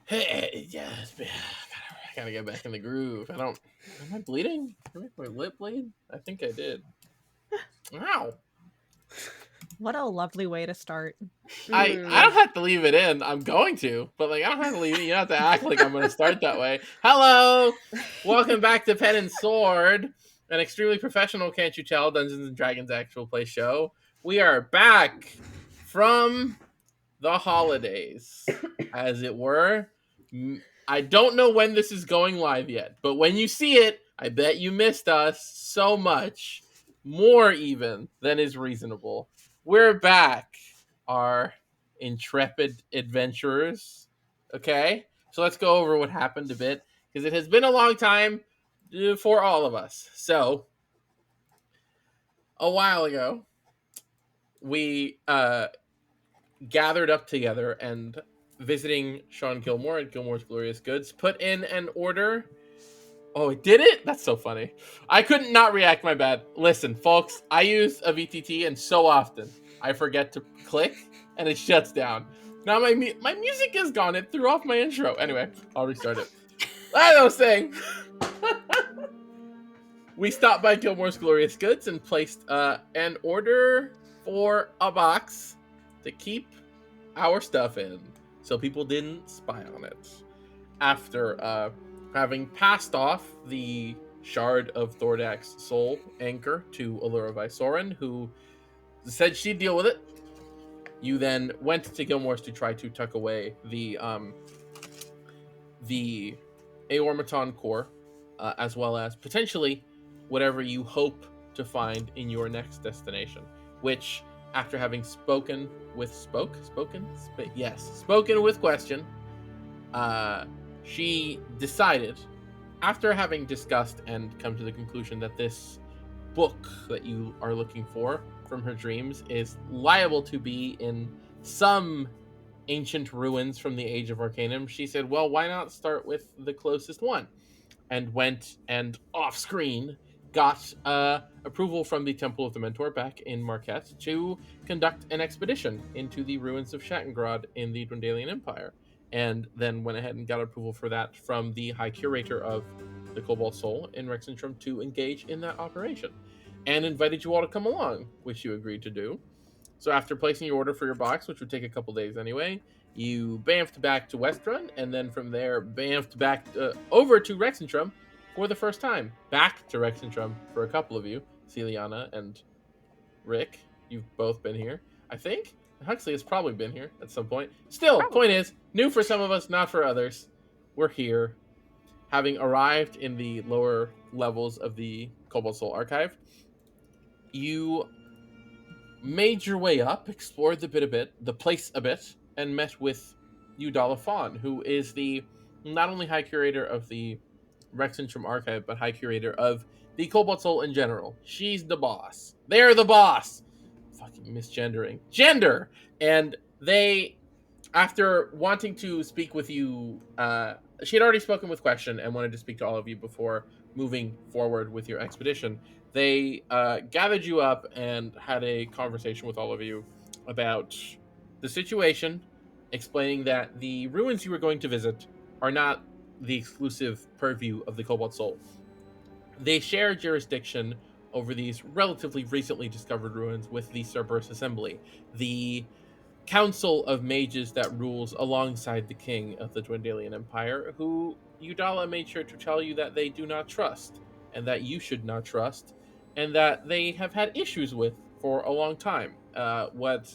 Hey, yeah, I gotta get back in the groove. Am I bleeding? Did I make my lip bleed? I think I did. Ow. What a lovely way to start. I don't have to leave it in. I'm going to, but I don't have to leave it. You don't have to act like I'm going to start that way. Hello, welcome back to Pen and Sword, an extremely professional, can't you tell, Dungeons and Dragons actual play show. We are back from the holidays, as it were. I don't know when this is going live yet, but when you see it, I bet you missed us so much, more even than is reasonable. We're back, our intrepid adventurers. Okay, so let's go over what happened a bit because it has been a long time for all of us. So, a while ago, we gathered up together and visiting Sean Gilmore at Gilmore's Glorious Goods, put in an order. Oh, it did it? That's so funny. I couldn't not react, my bad. Listen, folks, I use a VTT and so often I forget to click and it shuts down. Now my music is gone. It threw off my intro. Anyway, I'll restart it. As I was saying, we stopped by Gilmore's Glorious Goods and placed an order for a box to keep our stuff in so people didn't spy on it. After having passed off the shard of Thordak's soul anchor to Allura Vysoren, who said she'd deal with it, you then went to Gilmore's to try to tuck away the Aormaton core, as well as potentially whatever you hope to find in your next destination, which after having spoken with question, she decided, after having discussed and come to the conclusion that this book that you are looking for from her dreams is liable to be in some ancient ruins from the Age of Arcanum, she said, well, why not start with the closest one? And went and off screen got approval from the Temple of the Mentor back in Marquette to conduct an expedition into the ruins of Shattengrod in the Dwendalian Empire. And then went ahead and got approval for that from the High Curator of the Cobalt Soul in Rexentrum to engage in that operation. And invited you all to come along, which you agreed to do. So after placing your order for your box, which would take a couple days anyway, you bamfed back to Westrun, and then from there bamfed back over to Rexentrum for the first time. Back to Rexentrum for a couple of you, Celiana and Rick. You've both been here, I think. Huxley has probably been here at some point. Still, point is, new for some of us, not for others. We're here, having arrived in the lower levels of the Cobalt Soul Archive. You made your way up, explored the place a bit, and met with Udala Fawn, who is the not only High Curator of the Rexentrum Archive, but High Curator of the Cobalt Soul in general. She's the boss. They're the boss. Fucking misgendering. Gender! And they, after wanting to speak with you, she had already spoken with Question and wanted to speak to all of you before moving forward with your expedition. They gathered you up and had a conversation with all of you about the situation, explaining that the ruins you were going to visit are not the exclusive purview of the Cobalt Soul. They share jurisdiction over these relatively recently discovered ruins with the Cerberus Assembly, the council of mages that rules alongside the king of the Dwendalian Empire, who Udala made sure to tell you that they do not trust, and that you should not trust, and that they have had issues with for a long time. What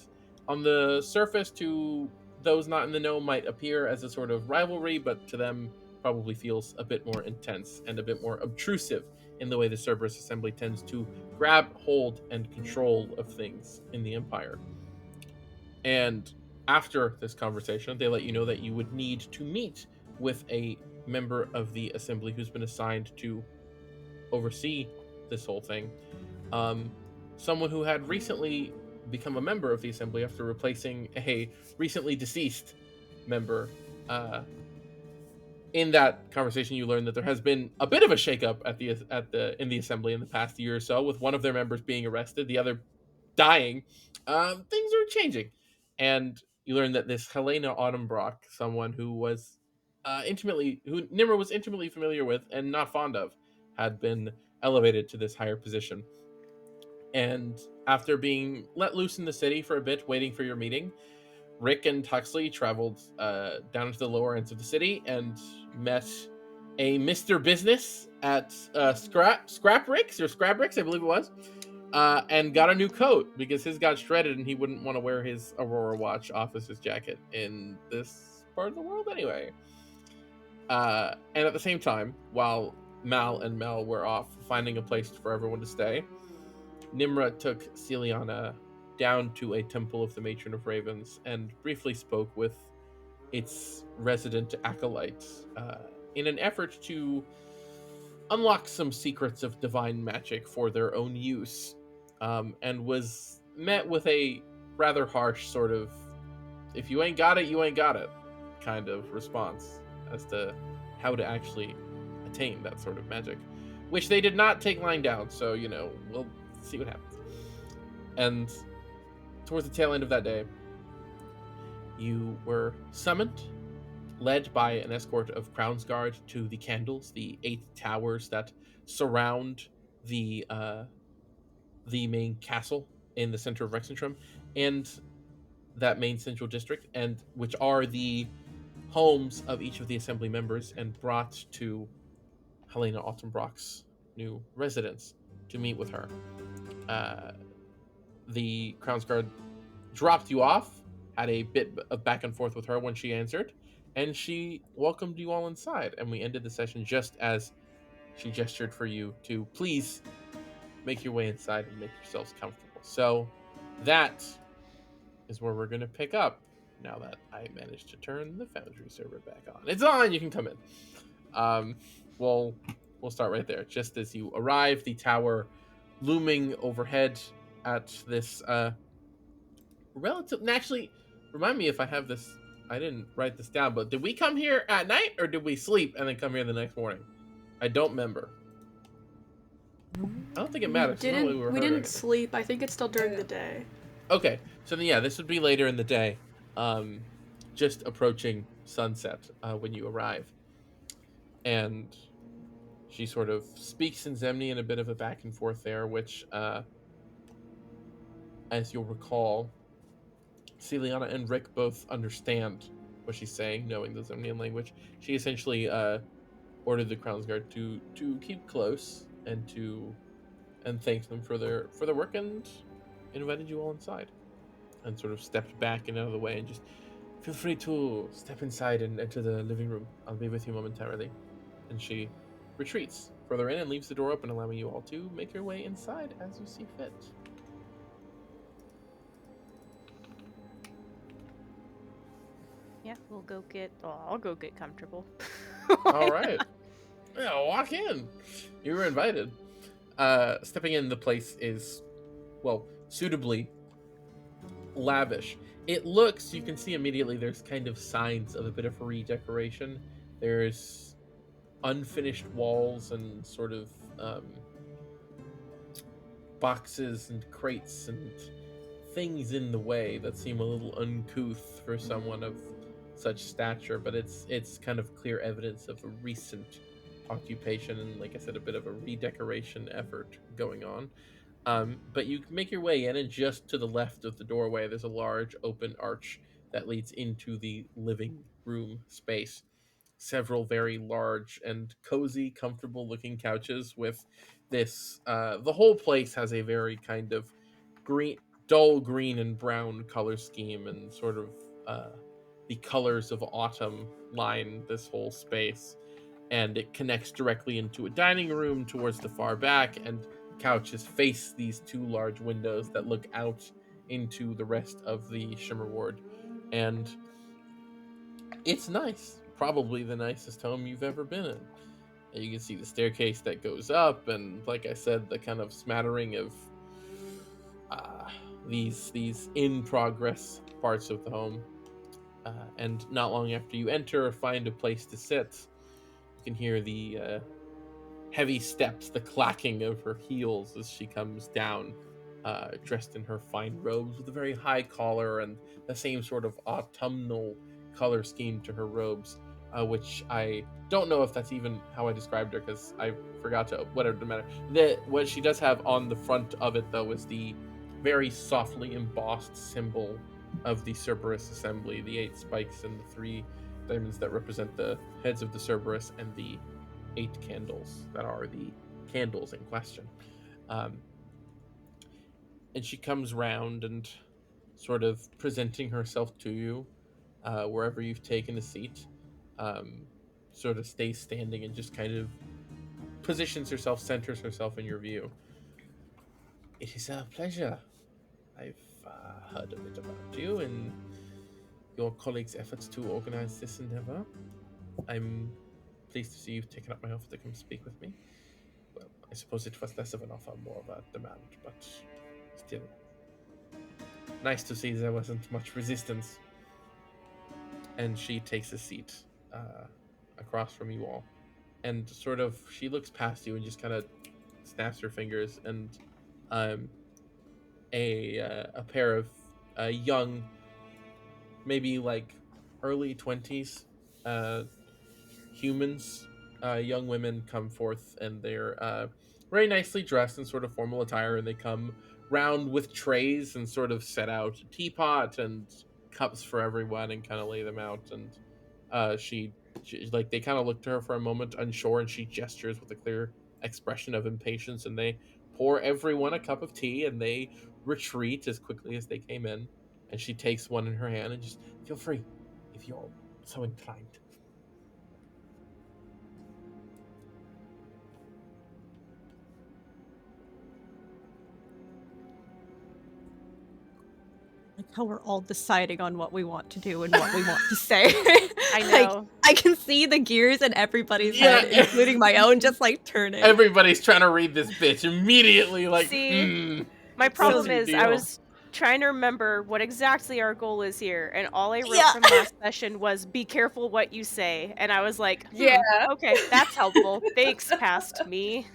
on the surface to those not in the know might appear as a sort of rivalry, but to them probably feels a bit more intense and a bit more obtrusive in the way the Cerberus Assembly tends to grab hold and control of things in the Empire. And after this conversation, they let you know that you would need to meet with a member of the assembly who's been assigned to oversee this whole thing. Someone who had recently become a member of the assembly after replacing a recently deceased member. In that conversation, you learned that there has been a bit of a shakeup in the assembly in the past year or so, with one of their members being arrested, the other dying. Things are changing, and you learn that this Helena Autumnbrock, someone who was who Nimra was intimately familiar with and not fond of, had been elevated to this higher position. And after being let loose in the city for a bit, waiting for your meeting, Rick and Huxley traveled down into the lower ends of the city and met a Mr. Business at Scrap Rick's, I believe it was, and got a new coat because his got shredded and he wouldn't want to wear his Aurora watch off as his jacket in this part of the world anyway. And at the same time, while Mal and Mel were off finding a place for everyone to stay, Nimra took Celiana down to a temple of the Matron of Ravens and briefly spoke with its resident acolyte in an effort to unlock some secrets of divine magic for their own use, and was met with a rather harsh sort of, if you ain't got it, you ain't got it kind of response as to how to actually attain that sort of magic, which they did not take lying down, so, we'll see what happens. And towards the tail end of that day, you were summoned, led by an escort of Crown's Guard to the candles, the 8 towers that surround the main castle in the center of Rexentrum, and that main central district, and which are the homes of each of the assembly members, and brought to Helena Ottenbrock's new residence to meet with her. The Crown's Guard dropped you off, had a bit of back and forth with her when she answered, and she welcomed you all inside. And we ended the session just as she gestured for you to please make your way inside and make yourselves comfortable. So that is where we're going to pick up now that I managed to turn the Foundry server back on. It's on! You can come in. We'll start right there. Just as you arrive, the tower looming overhead at this actually, remind me if I have this. I didn't write this down, but did we come here at night or did we sleep and then come here the next morning? I don't remember. I don't think it matters. We didn't sleep. I think it's still during the day. Okay, so then, yeah, this would be later in the day, just approaching sunset when you arrive. And she sort of speaks in Zemni in a bit of a back and forth there, which, as you'll recall, Celiana and Rick both understand what she's saying, knowing the Zemnian language. She essentially ordered the Crown's Guard to keep close and thanked them for their work and invited you all inside. And sort of stepped back and out of the way and just, feel free to step inside and enter the living room. I'll be with you momentarily. And she retreats further in and leaves the door open, allowing you all to make your way inside as you see fit. Yeah, we'll go get. Oh, I'll go get comfortable. All right. Yeah, walk in. You were invited. Stepping in, the place is, well, suitably lavish. It looks, you can see immediately, there's kind of signs of a bit of redecoration. There's unfinished walls and sort of boxes and crates and things in the way that seem a little uncouth for someone of such stature, but it's kind of clear evidence of a recent occupation and, like I said, a bit of a redecoration effort going on. But you make your way in, and just to the left of the doorway, there's a large open arch that leads into the living room space. Several very large and cozy, comfortable-looking couches with this. The whole place has a very kind of dull green and brown color scheme, and sort of the colors of autumn line this whole space. And it connects directly into a dining room towards the far back, and couches face these 2 large windows that look out into the rest of the Shimmer Ward. And it's nice. Probably the nicest home you've ever been in. And you can see the staircase that goes up, and like I said, the kind of smattering of these in progress parts of the home. And not long after you enter, find a place to sit, you can hear the heavy steps, the clacking of her heels as she comes down, dressed in her fine robes with a very high collar and the same sort of autumnal color scheme to her robes. which I don't know if that's even how I described her because I forgot to. Whatever, doesn't matter. What she does have on the front of it though is the very softly embossed symbol of the Cerberus Assembly, the 8 spikes and the 3 diamonds that represent the heads of the Cerberus, and the 8 candles that are the candles in question. And she comes round and sort of presenting herself to you wherever you've taken a seat. Sort of stays standing and just kind of positions herself, centers herself in your view. It is a pleasure. I've heard a bit about you and your colleagues' efforts to organize this endeavor. I'm pleased to see you've taken up my offer to come speak with me. Well, I suppose it was less of an offer, more of a demand, but still. Nice to see there wasn't much resistance. And she takes a seat across from you all. And sort of, she looks past you and just kind of snaps her fingers, and a pair of young, maybe like early 20s humans, young women come forth, and they're very nicely dressed in sort of formal attire, and they come round with trays and sort of set out a teapot and cups for everyone and kind of lay them out. And she like, they kind of look to her for a moment unsure, and she gestures with a clear expression of impatience, and they pour everyone a cup of tea, and they retreat as quickly as they came in. And she takes one in her hand and just, feel free if you're so inclined. Like how we're all deciding on what we want to do and what we want to say. I know. Like, I can see the gears in everybody's head, including my own, just like turning. Everybody's trying to read this bitch immediately, like, See, my problem is deal? I was trying to remember what exactly our goal is here, and all I wrote Yeah. from last session was "Be careful what you say," and I was like, Yeah. okay, that's helpful. Thanks, past me.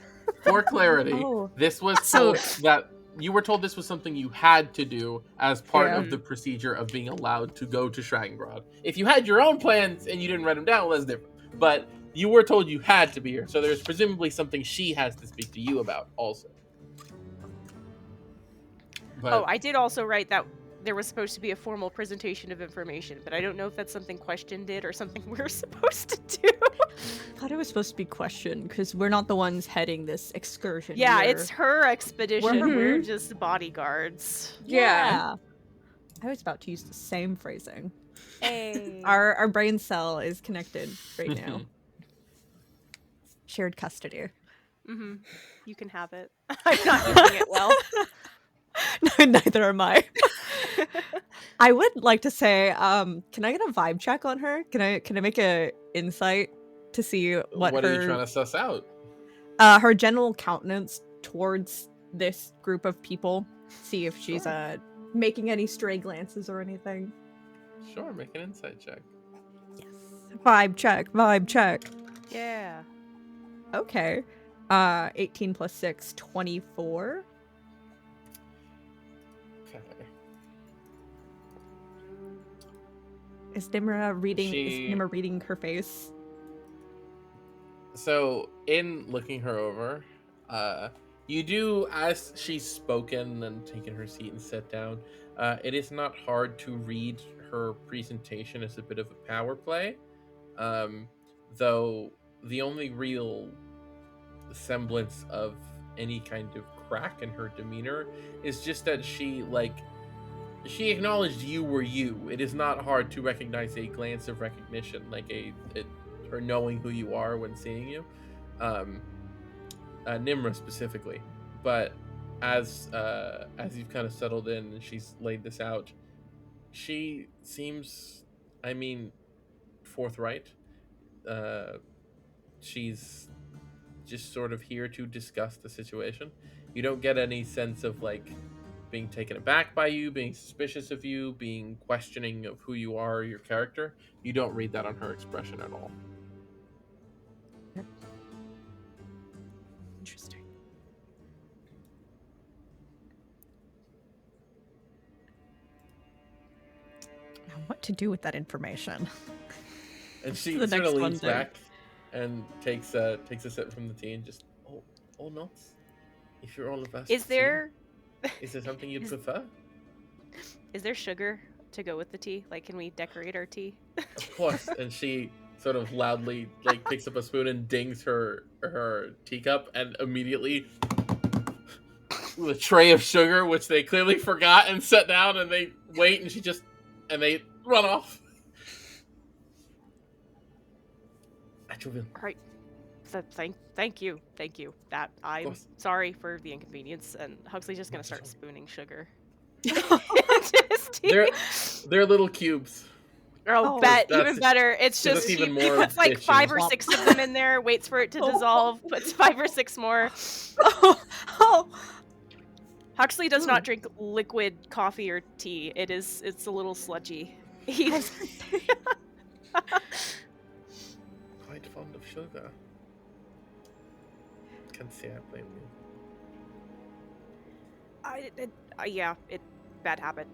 For clarity, Oh. this was So- told that you were told this was something you had to do as part Yeah. of the procedure of being allowed to go to Shattengrod. If you had your own plans and you didn't write them down, well, that's different. But you were told you had to be here, so there's presumably something she has to speak to you about also. But Oh, I did also write that there was supposed to be a formal presentation of information, but I don't know if that's something Question did or something we're supposed to do. I thought it was supposed to be questioned because we're not the ones heading this excursion. Yeah, We're- it's her expedition. We're- We're just bodyguards. Yeah. I was about to use the same phrasing. Hey. Our brain cell is connected right now. Shared custody. Mm-hmm. You can have it. I'm not using it well. No, neither am I. I would like to say, can I get a vibe check on her? Can I make a insight to see what are her you trying to suss out? her general countenance towards this group of people? See if she's Sure. Making any stray glances or anything. Sure, make an insight check. Yes. Vibe check. Yeah. Okay. 18 plus 6, 24. Okay. Is Nimra reading her face? So, in looking her over, you do, as she's spoken and taken her seat and sat down, it is not hard to read her presentation as a bit of a power play, though the only real semblance of any kind of crack in her demeanor is just that she acknowledged you were you. It is not hard to recognize a glance of recognition, like her knowing who you are when seeing you, Nimra specifically. But as you've kind of settled in and she's laid this out, she seems, forthright. She's just sort of here to discuss the situation. You don't get any sense of being taken aback by you, being suspicious of you, being questioning of who you are, your character. You don't read that on her expression at all. Interesting. Now, what to do with that information? And she The sort of next leans one, though. back and takes a sip from the tea and just, oh, not. If you're all of us, Is there is there something you'd is- prefer? is there sugar to go with the tea? Like, can we decorate our tea? Of course. And she sort of loudly like picks up a spoon and dings her teacup, and immediately with a tray of sugar, which they clearly forgot and set down, and they wait, and they run off. Attribution. All right. Thank you. That I'm course. sorry for the inconvenience. And Huxley's just gonna start spooning sugar. They're little cubes. Oh, Oh, bet that's- even better. It's so just that's even he more puts like bitchy. 5 or 6 of them in there, waits for it to dissolve, puts 5 or 6 more. oh. Huxley does not drink liquid coffee or tea. It's a little sludgy. He's Quite fond of sugar. Can't say I blame you. yeah, bad habit.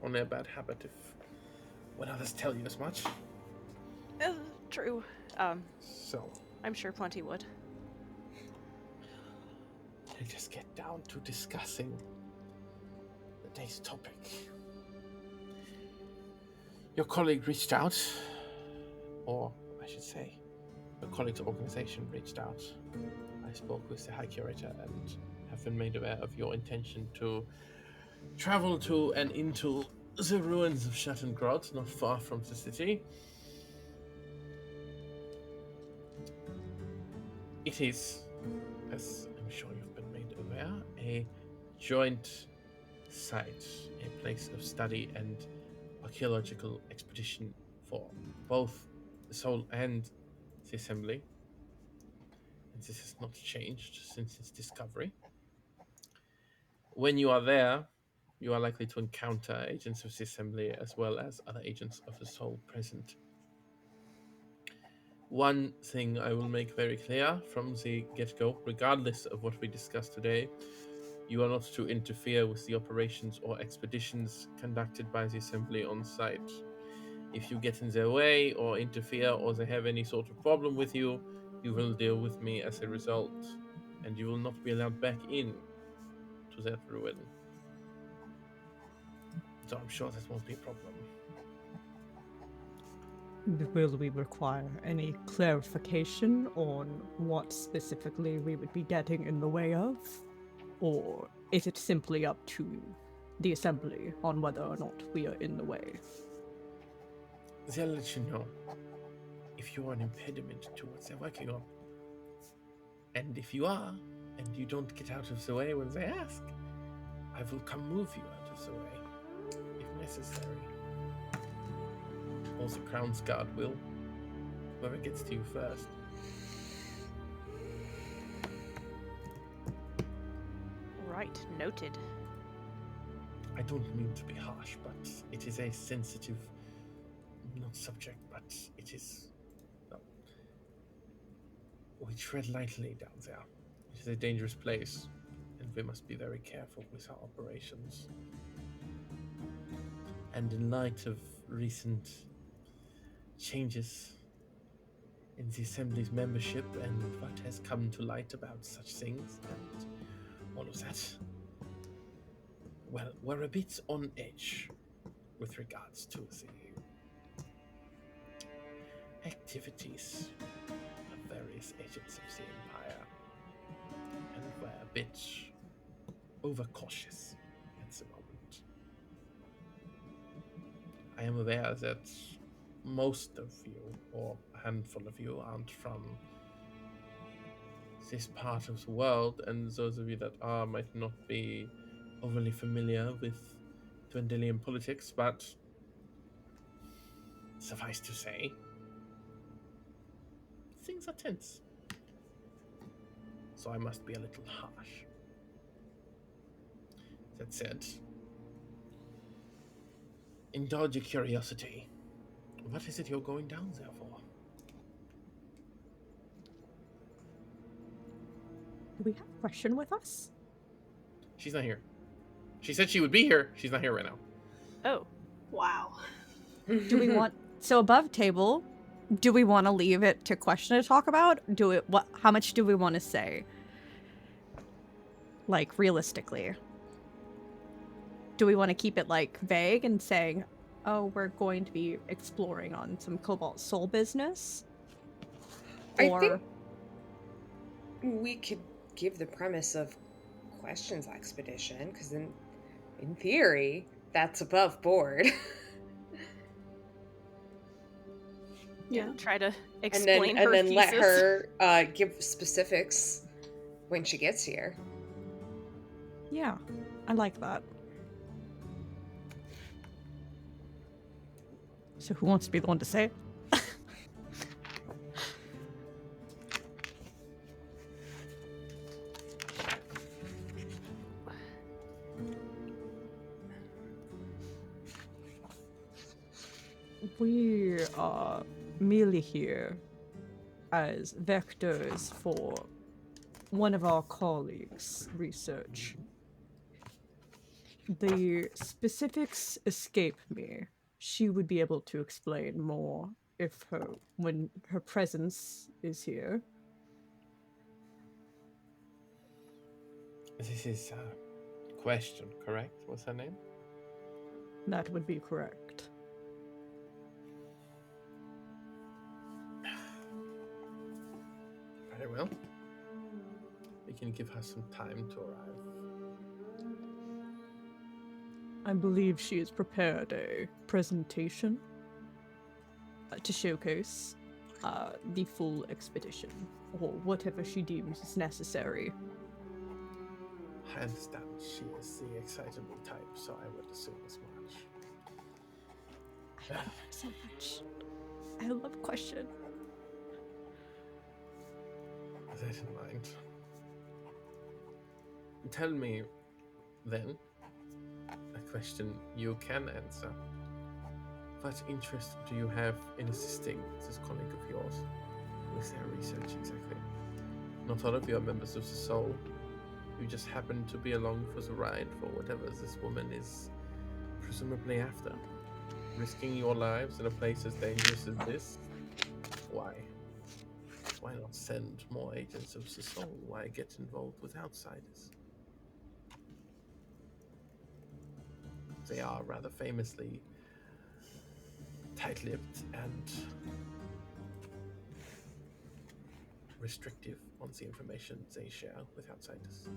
Only a bad habit if when others tell you as much. True. So I'm sure plenty would. we'll just get down to discussing the day's topic. Your colleague reached out, or I should say, your colleague's organization reached out. I spoke with the High Curator and have been made aware of your intention to travel to and into the ruins of Shattengrod, not far from the city. It is, as I'm sure you've been made aware, a joint site, a place of study and archeological expedition for both the Soul and the Assembly. And this has not changed since its discovery. When you are there, you are likely to encounter agents of the Assembly as well as other agents of the Soul present. One thing I will make very clear from the get-go, regardless of what we discuss today, you are not to interfere with the operations or expeditions conducted by the Assembly on site. If you get in their way or interfere or they have any sort of problem with you, you will deal with me as a result, and you will not be allowed back in to that ruin. So I'm sure that won't be a problem. Will we require any clarification on what specifically we would be getting in the way of? Or is it simply up to the Assembly on whether or not we are in the way? They'll let you know if you are an impediment to what they're working on. And if you are, and you don't get out of the way when they ask, I will come move you out of the way, if necessary. Or the Crown's Guard will. Whoever gets to you first. Right, noted. I don't mean to be harsh, but it is a sensitive, not subject, but it is. Well, we tread lightly down there. It is a dangerous place, and we must be very careful with our operations. And in light of recent changes in the Assembly's membership and what has come to light about such things and all of that, well, we're a bit on edge with regards to the activities of various agents of the Empire, and we're a bit overcautious at the moment. I am aware that most of you, or a handful of you, aren't from this part of the world, and those of you that are might not be overly familiar with Dwendalian politics, but suffice to say, things are tense. So I must be a little harsh. That said, indulge your curiosity. What is it you're going down there for? Do we have a question with us? She's not here. She said she would be here. She's not here right now. Oh, Wow. Do we want So above table, do we want to leave it to question to talk about? How much do we want to say? Like, realistically. Do we want to keep it, like, vague and saying, oh, we're going to be exploring on some Cobalt Soul business? I think we could give the premise of questions expedition, because in theory, that's above board. Yeah. Try to explain her and then thesis. let her give specifics when she gets here. Yeah, I like that. So who wants to be the one to say it? We are merely here as vectors for one of our colleagues' research. The specifics escape me. She would be able to explain more when her presence is here. This is Question, correct? What's her name? That would be correct. Very well. We can give her some time to arrive. I believe she has prepared a presentation to showcase the full expedition, or whatever she deems is necessary. I understand she is the excitable type, so I would assume as much. I love her so much. I love question. With that in mind, tell me, then, a question you can answer. What interest do you have in assisting this colleague of yours with their research exactly? Not all of you are members of the Soul. You just happen to be along for the ride for whatever this woman is presumably after. Risking your lives in a place as dangerous as this? Why? Why not send more agents of the Soul? Why get involved with outsiders? They are rather famously tight-lipped and restrictive on the information they share with outsiders.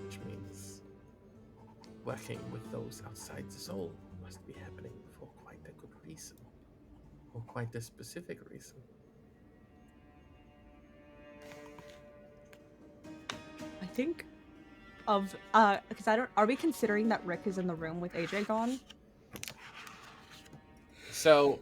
Which means working with those outside the Soul must be happening for quite a good reason. Or quite a specific reason. I think of because are we considering that Rick is in the room with AJ gone? So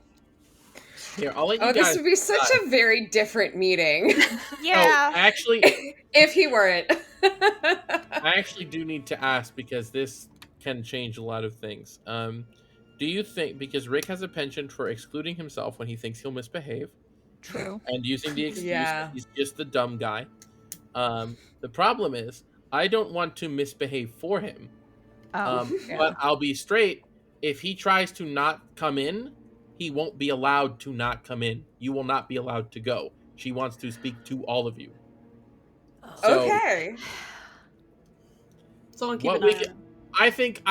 here, I'll let you guys. This would be such a very different meeting. Yeah. Actually, if he weren't. I actually do need to ask because this can change a lot of things. Do you think, because Rick has a penchant for excluding himself when he thinks he'll misbehave, True. and using the excuse Yeah. that he's just the dumb guy. The problem is, I don't want to misbehave for him. Yeah. But I'll be straight. If he tries to not come in, he won't be allowed to not come in. You will not be allowed to go. She wants to speak to all of you. So, Okay. Someone keep an eye on it. I think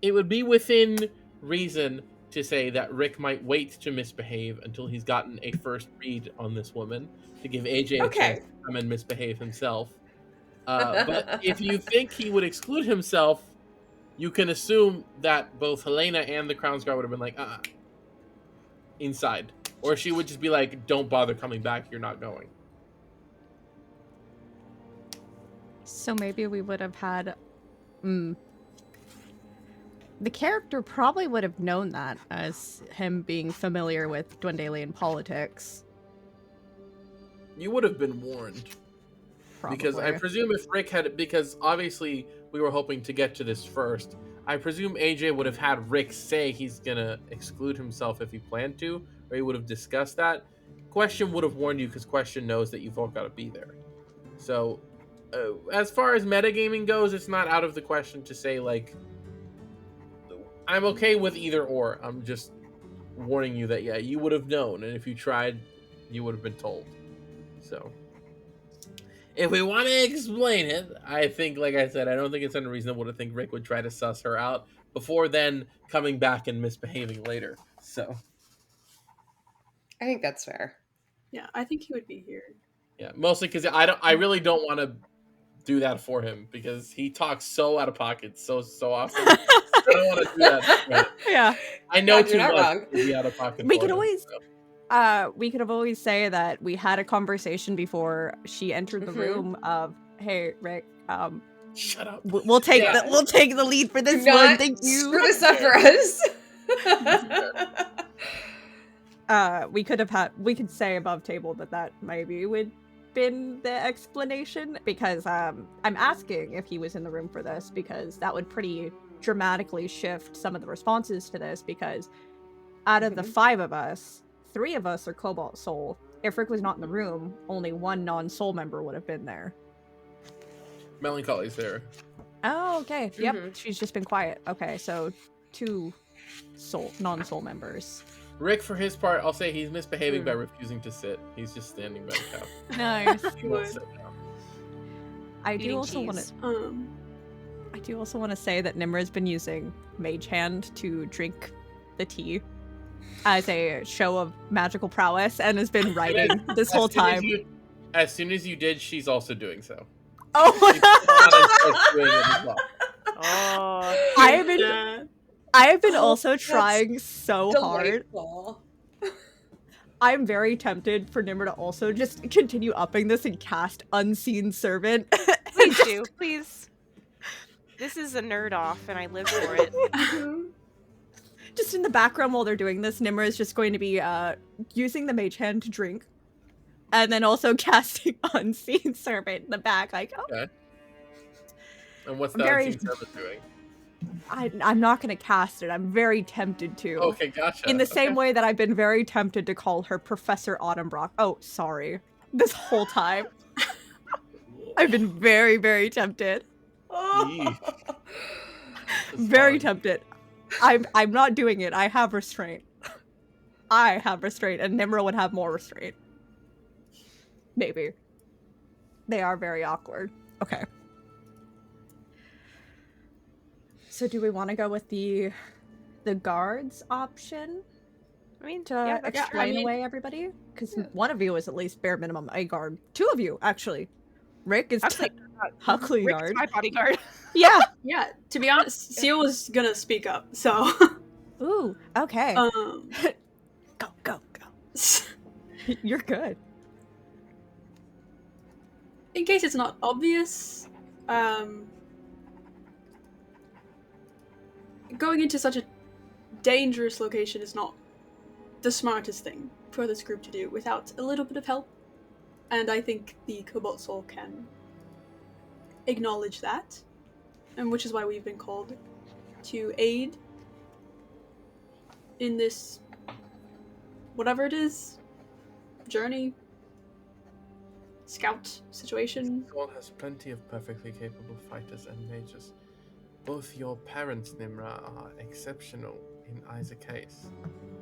it would be within reason to say that Rick might wait to misbehave until he's gotten a first read on this woman to give AJ a chance to come and misbehave himself. But if you think he would exclude himself, you can assume that both Helena and the Crown's Guard would have been like, inside. Or she would just be like, don't bother coming back, you're not going. So maybe we would have had... The character probably would have known that as him being familiar with Dwendalian politics. You would have been warned. Probably. Because I presume if Rick had... Because obviously we were hoping to get to this first. I presume AJ would have had Rick say he's going to exclude himself if he planned to. Or he would have discussed that. Question would have warned you because Question knows that you've all got to be there. So... as far as metagaming goes, it's not out of the question to say, like, I'm okay with either or. I'm just warning you that, yeah, you would have known. And if you tried, you would have been told. So, if we want to explain it, I think, like I said, I don't think it's unreasonable to think Rick would try to suss her out before then coming back and misbehaving later. So, I think that's fair. Yeah, I think he would be here. yeah, mostly because I really don't want to do that for him because he talks so out of pocket so often. I don't want to do that for him. Yeah. I know God, too you're not much wrong. to be out of pocket. We for could him, always- so. We could have always say that we had a conversation before she entered the Mhm. room of, hey, Rick, Shut up. we'll take Yeah. we'll take the lead for Do this one. not Thank screw you. this up for us. We could say above table that maybe would been the explanation because I'm asking if he was in the room for this because that would pretty dramatically shift some of the responses to this because out of the 5 of us, 3 of us are Cobalt Soul. If Rick was not in the room, only 1 non-soul member would have been there. Melancholy's there. Oh, okay. Yep, Mhm. she's just been quiet. Okay, so 2 non-soul members. Rick, for his part, I'll say he's misbehaving by refusing to sit. He's just standing by the couch. Nice. He won't Good. sit down. I do Eating also want to. cheese. I do also want to say that Nimra's been using Mage Hand to drink the tea as a show of magical prowess and has been writing this whole time. As soon as you did, she's also doing so. Oh, She's doing it as well. Oh. I have been Yeah. I have been Oh, also that's trying so hard. Delightful. I'm very tempted for Nimra to also just continue upping this and cast Unseen Servant. Please do, please. This is a nerd off, and I live for it. Just in the background while they're doing this, Nimra is just going to be using the Mage Hand to drink. And then also casting Unseen Servant in the back, like, oh. Okay. And what's I'm the very- unseen servant doing? I'm not going to cast it. I'm very tempted to. Okay, gotcha. In the same Okay. way that I've been very tempted to call her Professor Autumnbrock. Oh, sorry. This whole time. I've been very, very tempted. Yeesh. This is Very fun. tempted. I'm not doing it. I have restraint. I have restraint, and Nimra would have more restraint. Maybe. They are very awkward. Okay. So do we want to go with the guards option I mean, to yeah, that's explain mean- away everybody? Because one of you is at least bare minimum a guard. 2 of you, actually. Rick is Actually, Huckley Rick's guard. my bodyguard. Yeah. Yeah, to be honest, Seal was gonna speak up, so Ooh. Okay. Go. You're good. in case it's not obvious, going into such a dangerous location is not the smartest thing for this group to do without a little bit of help. And I think the Cobalt Soul can acknowledge that, and which is why we've been called to aid in this, whatever it is, journey, scout situation. This world has plenty of perfectly capable fighters and mages. Both your parents, Nimra, are exceptional in either case.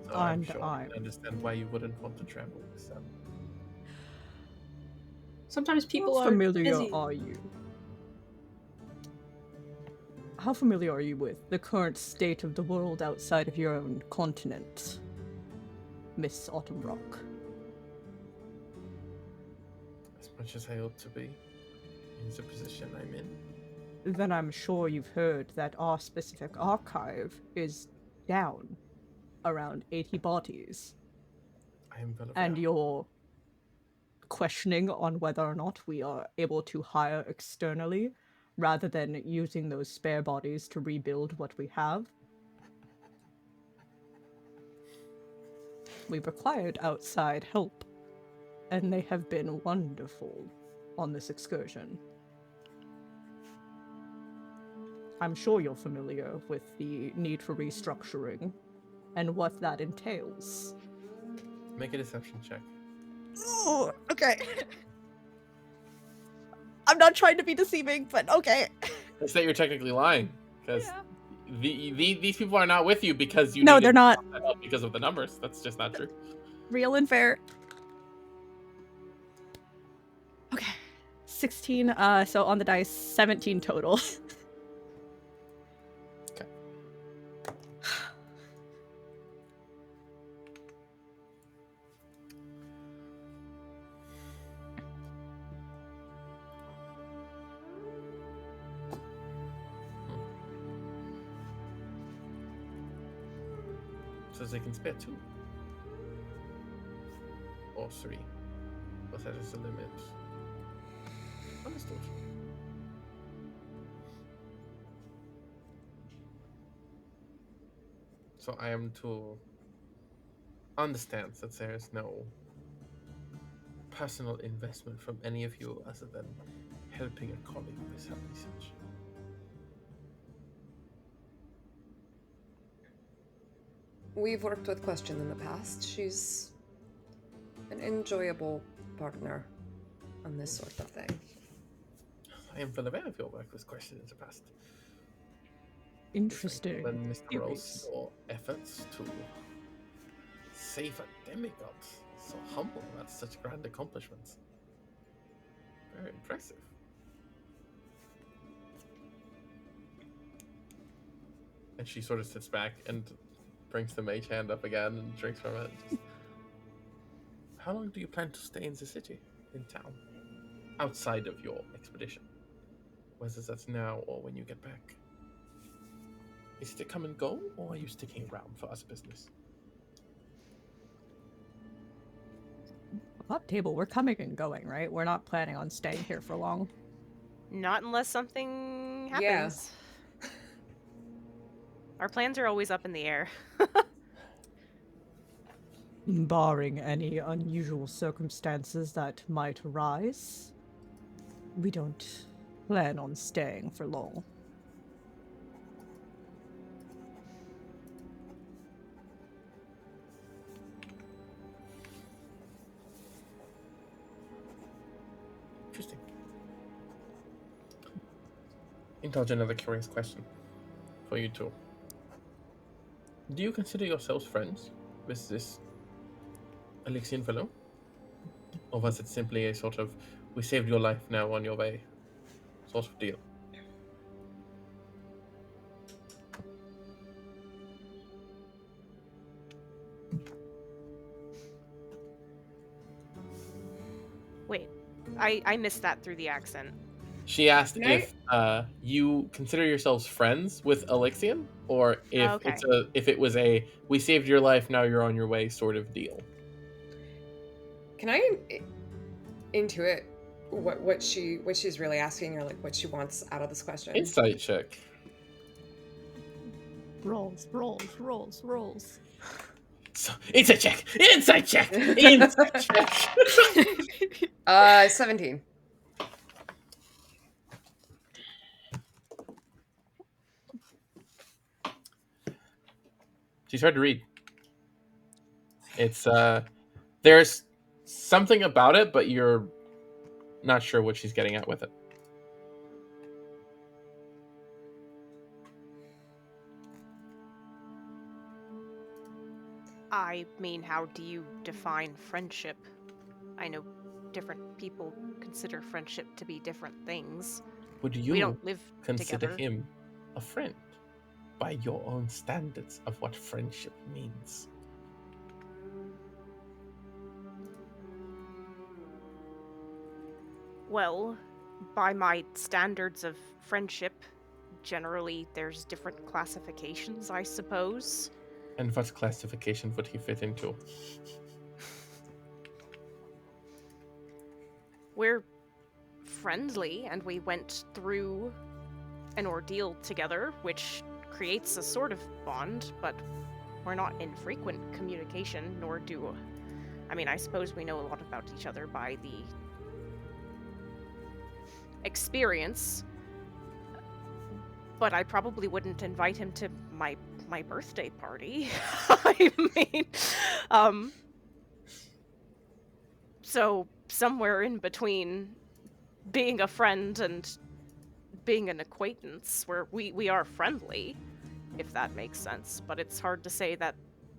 So I'm And sure I- I can understand why you wouldn't want to travel with them. Sometimes people How are familiar busy. are you? How familiar are you with the current state of the world outside of your own continent, Miss Autumnbrock? As much as I ought to be in the position I'm in. Then I'm sure you've heard that our specific archive is down around 80 bodies. I am well aware. And you're questioning on whether or not we are able to hire externally rather than using those spare bodies to rebuild what we have. We've required outside help, and they have been wonderful on this excursion. I'm sure you're familiar with the need for restructuring and what that entails. Make a deception check. Oh, okay. I'm not trying to be deceiving, but okay. It's that you're technically lying, because these people are not with you because you No, needed they're not. help because of the numbers. That's just not true. Real and fair. Okay. 16, so on the dice, 17 total. Okay. Says they can spare 2 or 3, but that is the limit. Understood. So I am to understand that there is no personal investment from any of you other than helping a colleague with her research. We've worked with Question in the past. She's an enjoyable partner on this sort of thing. I am well aware of your work with Question in the past. Interesting. When Mr. Curious. Rose, your efforts to save a demigod, so humble at such grand accomplishments. Very impressive. And she sort of sits back and brings the mage hand up again and drinks from it. Just, how long do you plan to stay in the city, in town, outside of your expedition? Whether that's now or when you get back. Is it a come and go, or are you sticking around for us business? Up table, we're coming and going, right? We're not planning on staying here for long. Not unless something Yeah. happens. Our plans are always up in the air. Barring any unusual circumstances that might arise, we don't plan on staying for long. Interesting. Indulge another curious question for you two. Do you consider yourselves friends with this Alexian fellow? Or was it simply a sort of, we saved your life, now on your way sort of deal? Wait, I missed that through the accent. She asked Can I- if you consider yourselves friends with Alexian, or if Okay. if it was a we saved your life, now you're on your way sort of deal. Can I intuit what she's really asking, or like what she wants out of this question? Insight check. Rolls, rolls, rolls, rolls. So, insight check. Insight check. Insight check. 17. She's hard to read. It's there's something about it, but you're not sure what she's getting at with it. I mean, how do you define friendship? I know different people consider friendship to be different things. Would We you don't live consider together. him a friend by your own standards of what friendship means? Well, by my standards of friendship, generally there's different classifications, I suppose. And what classification would he fit into? We're friendly, and we went through an ordeal together, which creates a sort of bond, but we're not in frequent communication, nor do... I mean, I suppose we know a lot about each other by the experience, but I probably wouldn't invite him to my birthday party. I mean, so somewhere in between being a friend and being an acquaintance, where we are friendly, if that makes sense. But it's hard to say that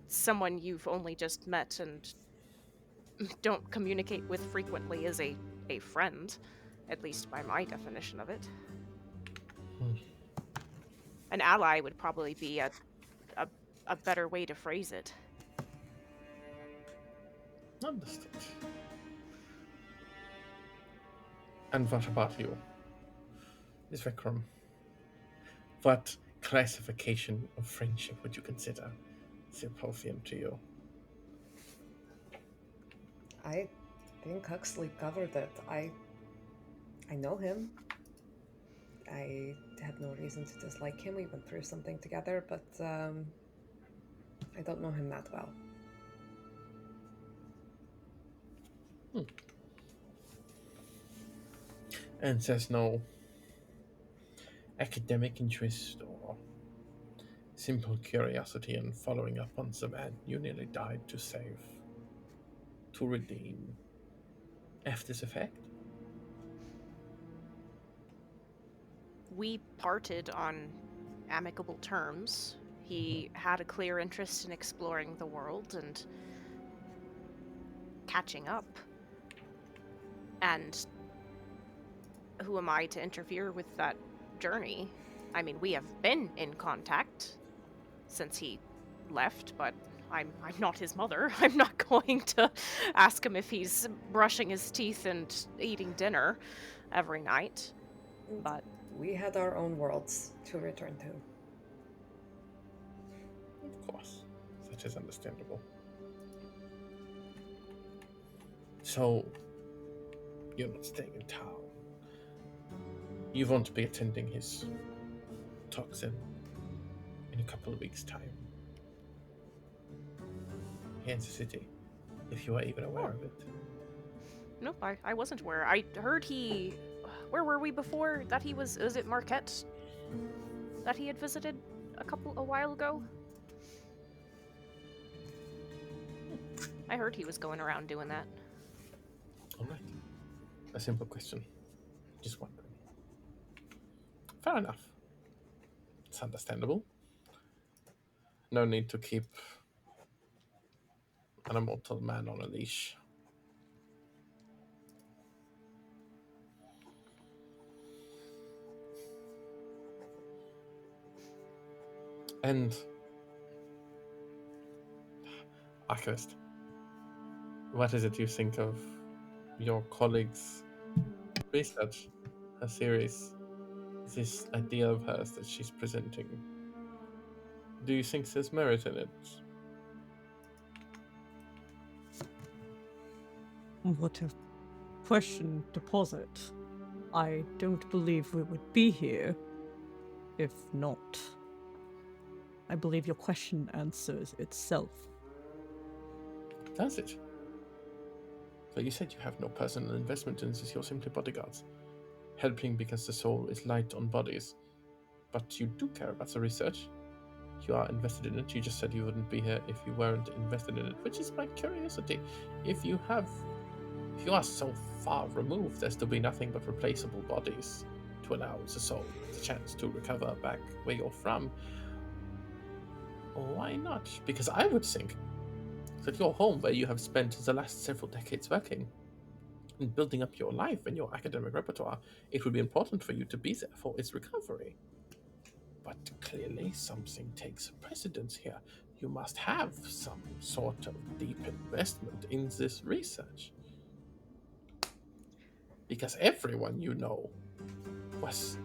someone you've only just met and don't communicate with frequently is a friend, at least by my definition of it. Hmm. An ally would probably be a better way to phrase it. Understood. And what about you, Miss Vikram? What classification of friendship would you consider Symposium to you? I think Huxley covered it. I know him. I have no reason to dislike him. We went through something together, but I don't know him that well. And there's no academic interest or simple curiosity in following up on the man you nearly died to save, to redeem, after the fact? We parted on amicable terms. He had a clear interest in exploring the world and catching up. And who am I to interfere with that journey? I mean, we have been in contact since he left, but I'm not his mother. I'm not going to ask him if he's brushing his teeth and eating dinner every night. But we had our own worlds to return to. Of course, such is understandable. So, you're not staying in town. You won't be attending his talks in a couple of weeks' time. Here in the city, if you are even aware of it. nope, I wasn't aware. I heard he... Where were we before? That he was it Marquette? That he had visited a while ago? I heard he was going around doing that. Alright. A simple question. Just wondering. Fair enough. It's understandable. No need to keep an immortal man on a leash. And Archivist, what is it you think of your colleague's research, her series, this idea of hers that she's presenting? Do you think there's merit in it? What a question to posit. I don't believe we would be here if not. I believe your question answers itself. Does it? So you said you have no personal investment in this, you're simply bodyguards. Helping because the soul is light on bodies. But you do care about the research. You are invested in it. You just said you wouldn't be here if you weren't invested in it, which is my curiosity. If you are so far removed as to be nothing but replaceable bodies to allow the soul the chance to recover back where you're from, why not? Because I would think that your home, where you have spent the last several decades working and building up your life and your academic repertoire, it would be important for you to be there for its recovery. But clearly something takes precedence here. You must have some sort of deep investment in this research. Because everyone you know was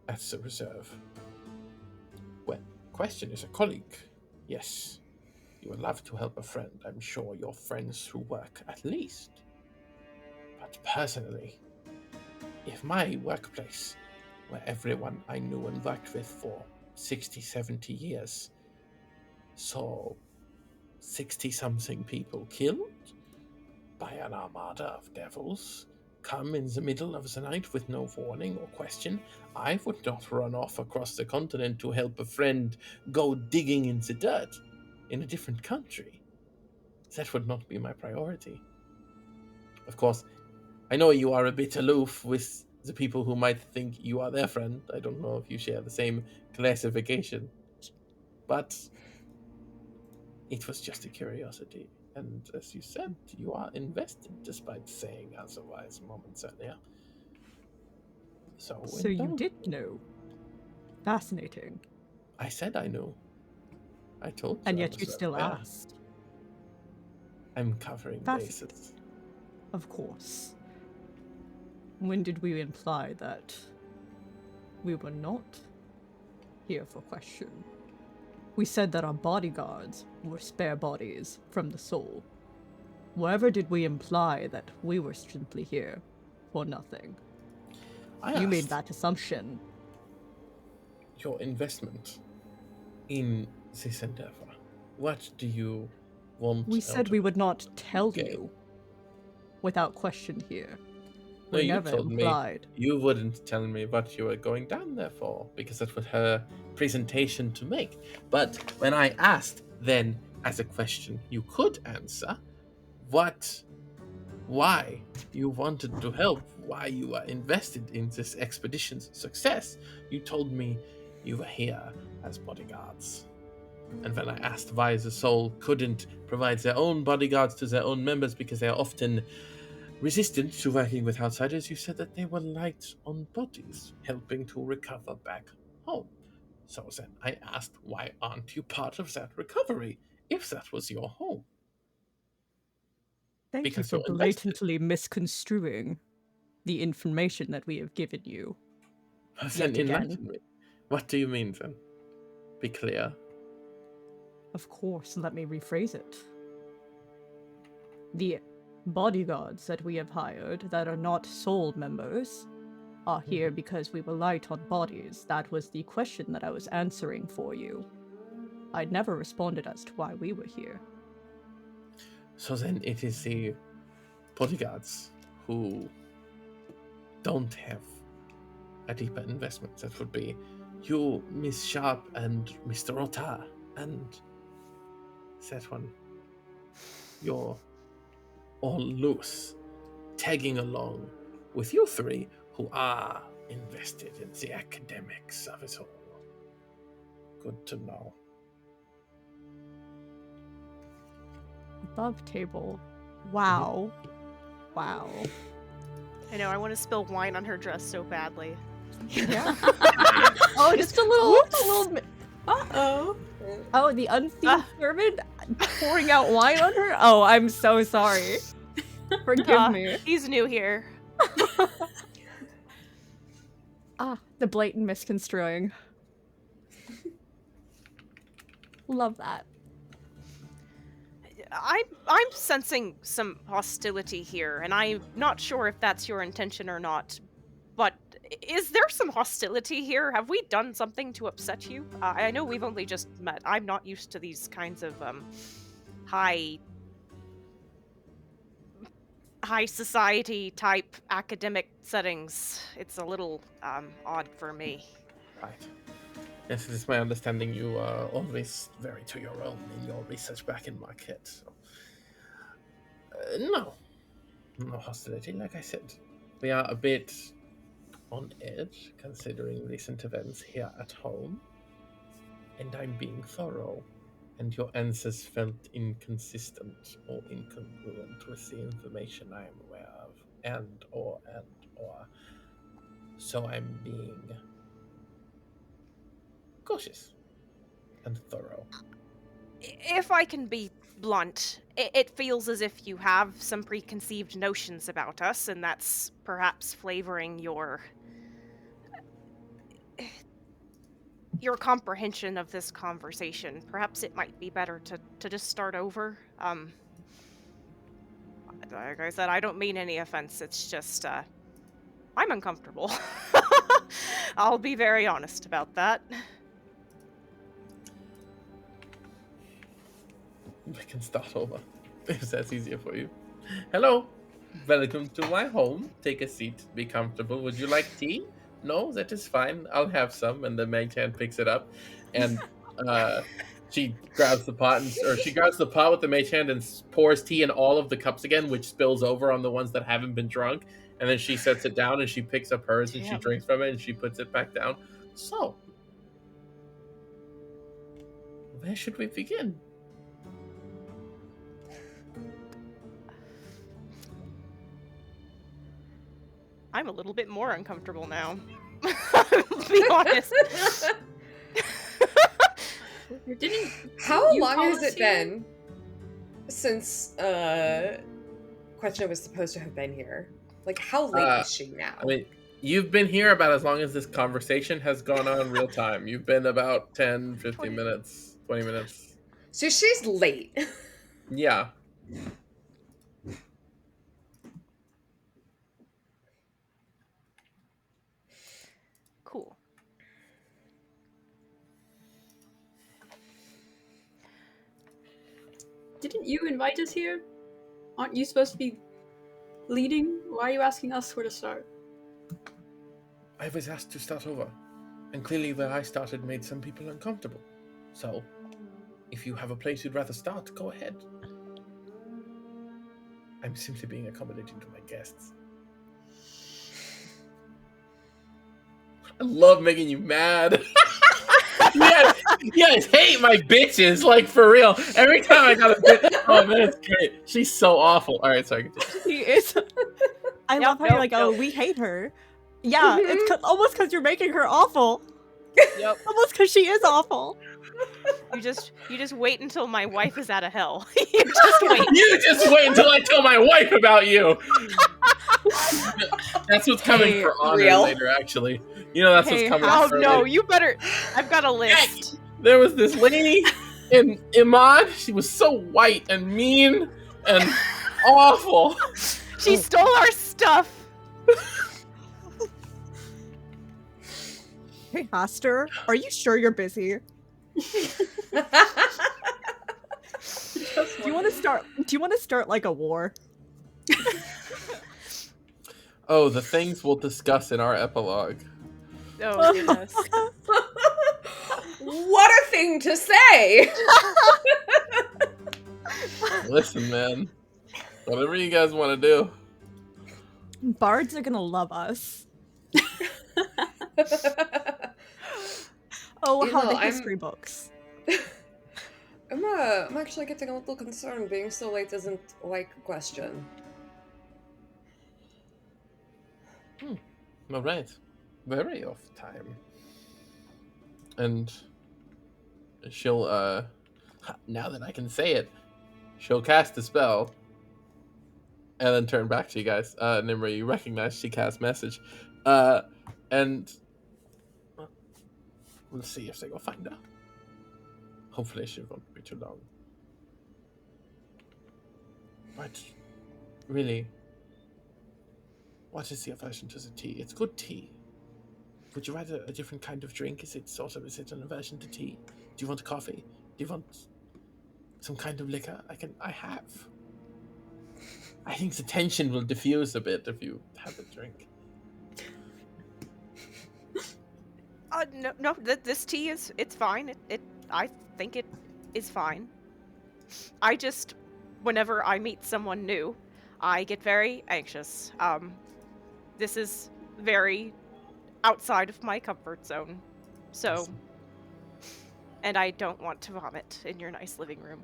at the reserve. Well, question is a colleague. Yes, you would love to help a friend. I'm sure you're friends through work, at least. But personally, if my workplace, where everyone I knew and worked with for 60, 70 years, saw 60-something people killed by an armada of devils, come in the middle of the night with no warning or question, I would not run off across the continent to help a friend go digging in the dirt in a different country. That would not be my priority. Of course, I know you are a bit aloof with the people who might think you are their friend. I don't know if you share the same classification, but it was just a curiosity. And as you said, you are invested despite saying otherwise moments earlier. So you indulge did me. know. Fascinating. I said I knew. I told you. And I yet was you still aware. asked. I'm covering Fascinating. bases. Of course. When did we imply that we were not here for question? We said that our bodyguards were spare bodies from the soul. Wherever did we imply that we were simply here for nothing? You made that assumption. Your investment in this endeavor. What do you want? We said we would not tell Okay. you without question here. No, We you never told implied. me you wouldn't tell me what you were going down there for, because that was her presentation to make. But when I asked, then as a question you could answer, why you wanted to help, why you were invested in this expedition's success, you told me you were here as bodyguards. And when I asked why the soul couldn't provide their own bodyguards to their own members because they are often resistant to working with outsiders, you said that they were light on bodies, helping to recover back home. So then I asked, why aren't you part of that recovery, if that was your home? Thank Because you you're for invested. blatantly misconstruing the information that we have given you. Then Yet again. enlighten me. What do you mean then? Be clear. Of course, let me rephrase it. The bodyguards that we have hired that are not soul members are here because we were light on bodies. That was the question that I was answering for you. I'd never responded as to why we were here. So then it is the bodyguards who don't have a deeper investment. That would be you, Miss Sharp, and Mr. Otar, and that one. You're all loose, tagging along with you three who are invested in the academics of it all. Good to know. Above table. Wow. Wow. I know, I want to spill wine on her dress so badly. Yeah. Oh, just a little. Uh-oh. Oh, the unseen servant pouring out wine on her? Oh, I'm so sorry. Forgive me. He's new here. The blatant misconstruing. Love that. I'm sensing some hostility here, and I'm not sure if that's your intention or not. But is there some hostility here? Have we done something to upset you? I know we've only just met. I'm not used to these kinds of high society type academic settings. It's a little odd for me. Right. Yes, it is my understanding you are always very to your own in your research back in Marquette. So. No hostility, like I said. We are a bit on edge considering recent events here at home. And I'm being thorough. And your answers felt inconsistent or incongruent with the information I am aware of. And or. So I'm being cautious and thorough. If I can be blunt, it feels as if you have some preconceived notions about us, and that's perhaps flavoring your comprehension of this conversation. Perhaps it might be better to just start over. Like I said, I don't mean any offense. It's just, I'm uncomfortable. I'll be very honest about that. We can start over, if that's easier for you. Hello, welcome to my home. Take a seat, be comfortable. Would you like tea? No, that is fine. I'll have some. And the mage hand picks it up, and she grabs the pot, she grabs the pot with the mage hand and pours tea in all of the cups again, which spills over on the ones that haven't been drunk. And then she sets it down and she picks up hers and she Damn. drinks from it and she puts it back down. So, where should we begin? I'm a little bit more uncomfortable now. To be honest. How you long call has us it here? been since Question was supposed to have been here? Like, how late is she now? I mean, you've been here about as long as this conversation has gone on real time. You've been about 10, 15 20. minutes, 20 minutes. So she's late. Yeah. Cool. Didn't you invite us here? Aren't you supposed to be leading? Why are you asking us where to start? I was asked to start over. And clearly where I started made some people uncomfortable. So, if you have a place you'd rather start, go ahead. I'm simply being accommodating to my guests. I love making you mad. You guys hate my bitches, like, for real. Every time I got a bitch, oh man, it's great. She's so awful. All right, sorry. Continue. She is. I love how you're like, oh, we hate her. Yeah, it's almost because you're making her awful. Yep. Almost because she is awful. You just wait until my wife is out of hell. You just wait. You just wait until I tell my wife about you. That's what's coming Hey, for honor real? later, actually. You know, that's Hey, what's coming Oh for no, later. you better. I've got a list. There was this lady in Iman. She was so white and mean and awful. She stole our stuff. Hey, Haster, are you sure you're busy? Do you want to start like a war? Oh, the things we'll discuss in our epilogue. Oh goodness. What a thing to say! Listen, man. Whatever you guys want to do. Bards are gonna love us. Oh, You how know, the I'm- history books. I'm actually getting a little concerned. Being so late isn't like a question. All right. Very off time. And she'll, now that I can say it, she'll cast a spell and then turn back to you guys. Nimra, you recognize she cast message. And we'll see if they go find her. Hopefully she won't be too long. But really, what is the aversion to the tea? It's good tea. Would you rather a different kind of drink? Is it an aversion to tea? Do you want coffee? Do you want some kind of liquor? I have. I think the tension will diffuse a bit if you have a drink. No, this tea it's fine. I think it is fine. I just, whenever I meet someone new, I get very anxious. This is very outside of my comfort zone. So, and I don't want to vomit in your nice living room.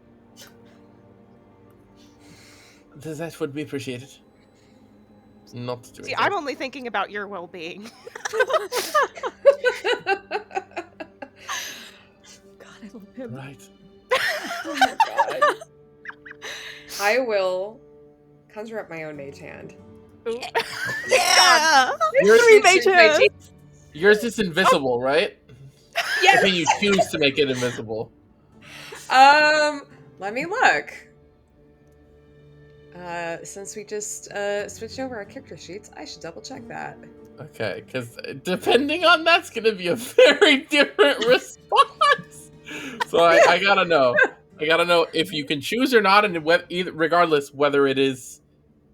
That would be appreciated. Not doing See, that. I'm only thinking about your well-being. God, I love him. Right. Oh my god. I will conjure up my own mage hand. Ooh. Yeah! Yours, Three mages! yours is invisible, right? Yes. Or can you choose to make it invisible? Let me look. Since we just switched over our character sheets, I should double check that. Okay, because depending on that's going to be a very different response. So I gotta know. I gotta know if you can choose or not, and regardless whether it is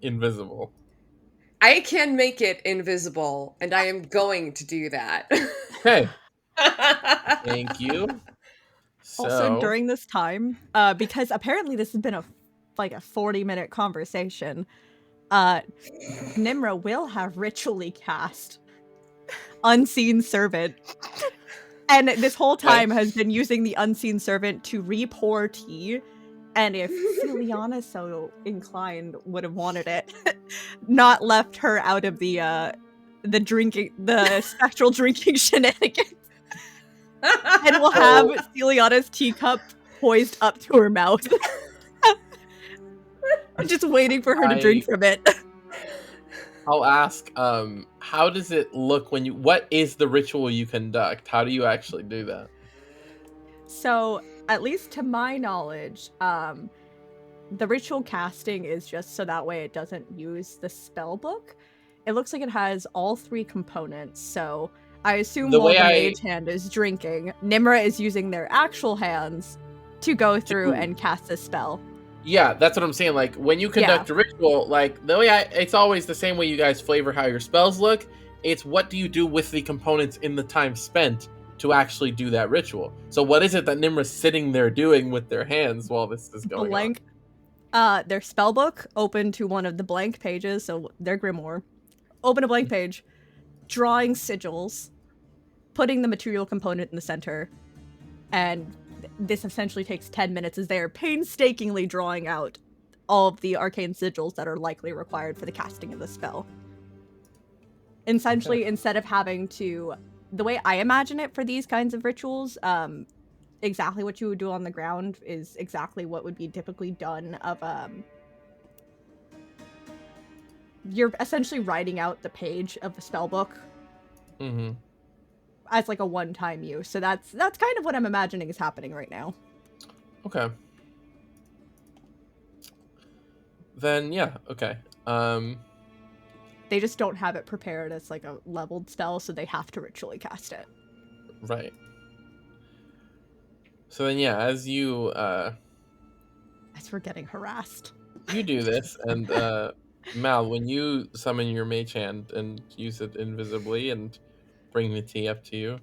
invisible. I can make it invisible, and I am going to do that. Okay, thank you. Also, during this time, because apparently this has been a 40-minute conversation, Nimra will have ritually cast Unseen Servant. And this whole time has been using the Unseen Servant to re-pour tea. And if Celiana so inclined would have wanted it, not left her out of the spectral drinking shenanigans. And we'll have Celiana's teacup poised up to her mouth. Just waiting for her to drink from it. I'll ask, how does it look what is the ritual you conduct? How do you actually do that? So, at least to my knowledge, the ritual casting is just so that way it doesn't use the spell book. It looks like it has all 3 components, so I assume while the mage hand is drinking, Nimra is using their actual hands to go through and cast a spell. Yeah, that's what I'm saying. Like, when you conduct a ritual, like, the way it's always the same way you guys flavor how your spells look. It's what do you do with the components in the time spent to actually do that ritual. So what is it that Nimra's sitting there doing with their hands while this is going on? Their spell book open to one of the blank pages, so their grimoire. Open a blank page, drawing sigils, putting the material component in the center, and this essentially takes 10 minutes as they are painstakingly drawing out all of the arcane sigils that are likely required for the casting of the spell. Essentially, instead of having to... The way I imagine it for these kinds of rituals, exactly what you would do on the ground is exactly what would be typically done of... You're essentially writing out the page of the spell book. Mm-hmm. As like a one-time use. So that's kind of what I'm imagining is happening right now. Okay. Then yeah, okay. They just don't have it prepared as like a leveled spell, so they have to ritually cast it. Right. So then yeah, as you As we're getting harassed. You do this, and Mal, when you summon your mage hand and use it invisibly and bring the tea up to you,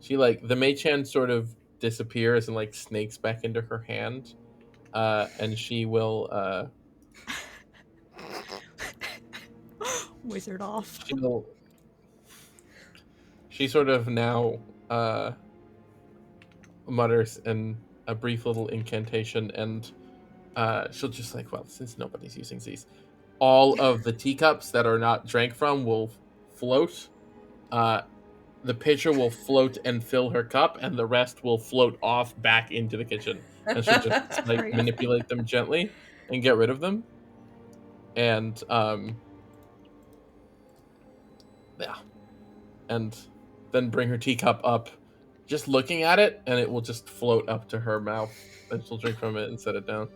she the mage hand sort of disappears and like snakes back into her hand, and she will wizard off. She sort of now mutters in a brief little incantation, and she'll just well, since nobody's using these, all of the teacups that are not drank from will float. The pitcher will float and fill her cup, and the rest will float off back into the kitchen. And she'll just manipulate them gently and get rid of them. And yeah, and then bring her teacup up, just looking at it, and it will just float up to her mouth, and she'll drink from it and set it down.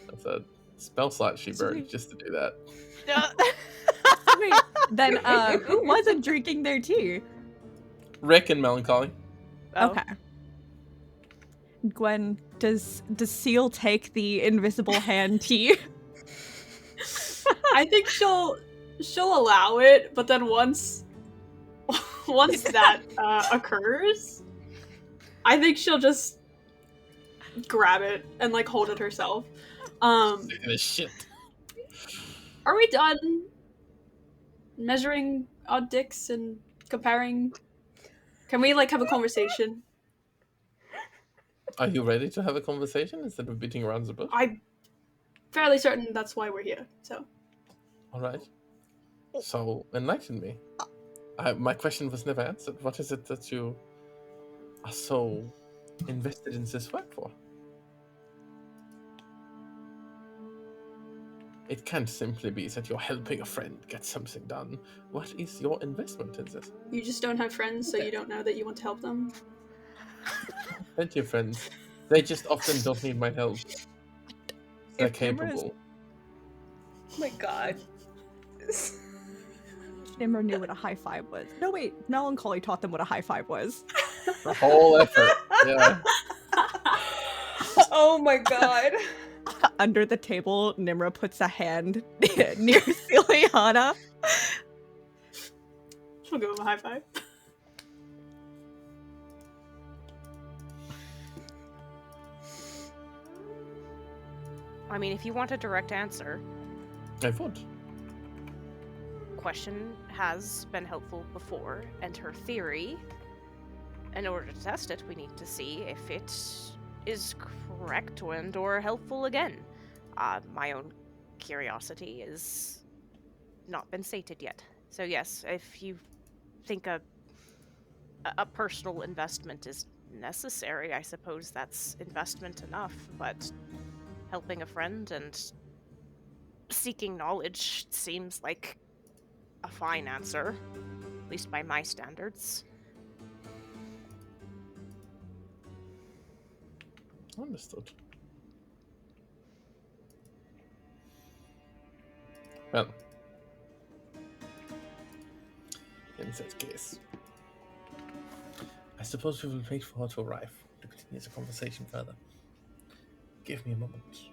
That's a spell slot she burned just to do that. Wait, then who wasn't drinking their tea? Rick and Melancholy. Oh. Okay. Gwen, does Seal take the invisible hand tea? I think she'll allow it, but then once that occurs, I think she'll just grab it and hold it herself. Shit. Are we done measuring our dicks and comparing? Can we have a conversation? Are you ready to have a conversation instead of beating around the bush? I'm fairly certain that's why we're here. So. All right. So enlighten me. My question was never answered. What is it that you are so invested in this work for? It can't simply be that you're helping a friend get something done. What is your investment in this? You just don't have friends, so you don't know that you want to help them? Plenty of friends. They just often don't need my help. They're capable. Oh my god. Nimmer knew what a high five was. No, wait. Melancholy taught them what a high five was. The whole effort. Yeah. Oh my god. Under the table, Nimra puts a hand near Celiana. She'll give him a high five. I mean, if you want a direct answer, I would. question has been helpful before, and her theory, in order to test it, we need to see if it is correct and or helpful again. My own curiosity is not been sated yet. So yes, if you think a personal investment is necessary, I suppose that's investment enough, but helping a friend and seeking knowledge seems like a fine answer, at least by my standards. Understood. Well, in that case, I suppose we will wait for her to arrive to continue the conversation further. Give me a moment.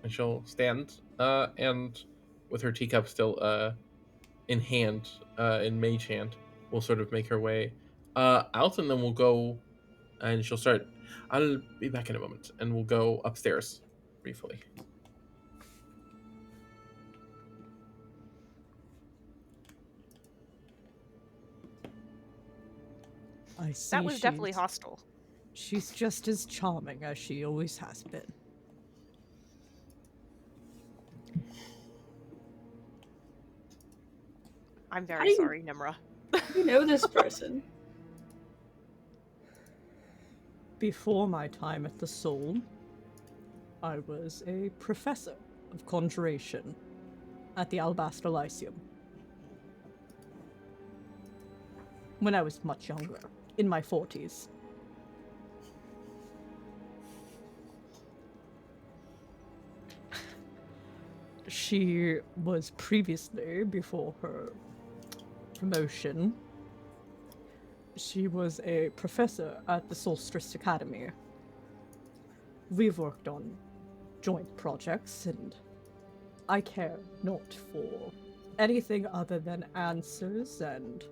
And she'll stand, and with her teacup still in hand, in mage hand, will sort of make her way out, and then we'll go, and she'll start. I'll be back in a moment, and we'll go upstairs briefly. I see. That was definitely hostile. She's just as charming as she always has been. I'm How very do you- sorry, Nimra. You know this person. Before my time at the Soul, I was a professor of conjuration at the Alabaster Lyceum. When I was much younger, in my 40s. She was previously, before her promotion, she was a professor at the Solstice Academy. We've worked on joint projects, and I care not for anything other than answers and,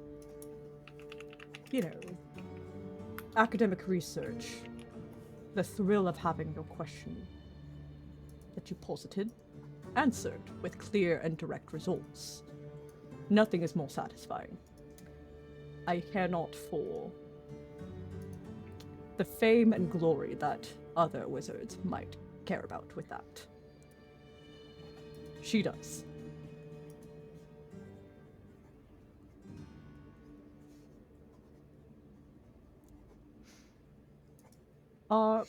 academic research. The thrill of having your question that you posited answered with clear and direct results. Nothing is more satisfying. I care not for the fame and glory that other wizards might care about with that. She does. Our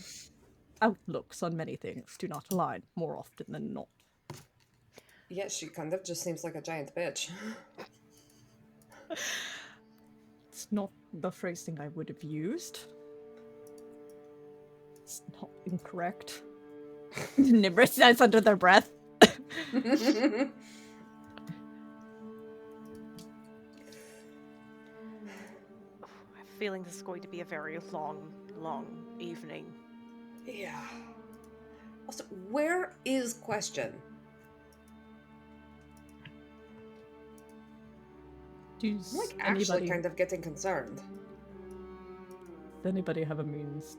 outlooks on many things do not align more often than not. Yeah, she kind of just seems like a giant bitch. It's not the phrasing I would have used. It's not incorrect. Nimra says under their breath. I have a feeling this is going to be a very long evening. Yeah. Also, where is Question? I'm like actually kind of getting concerned. Does anybody have a means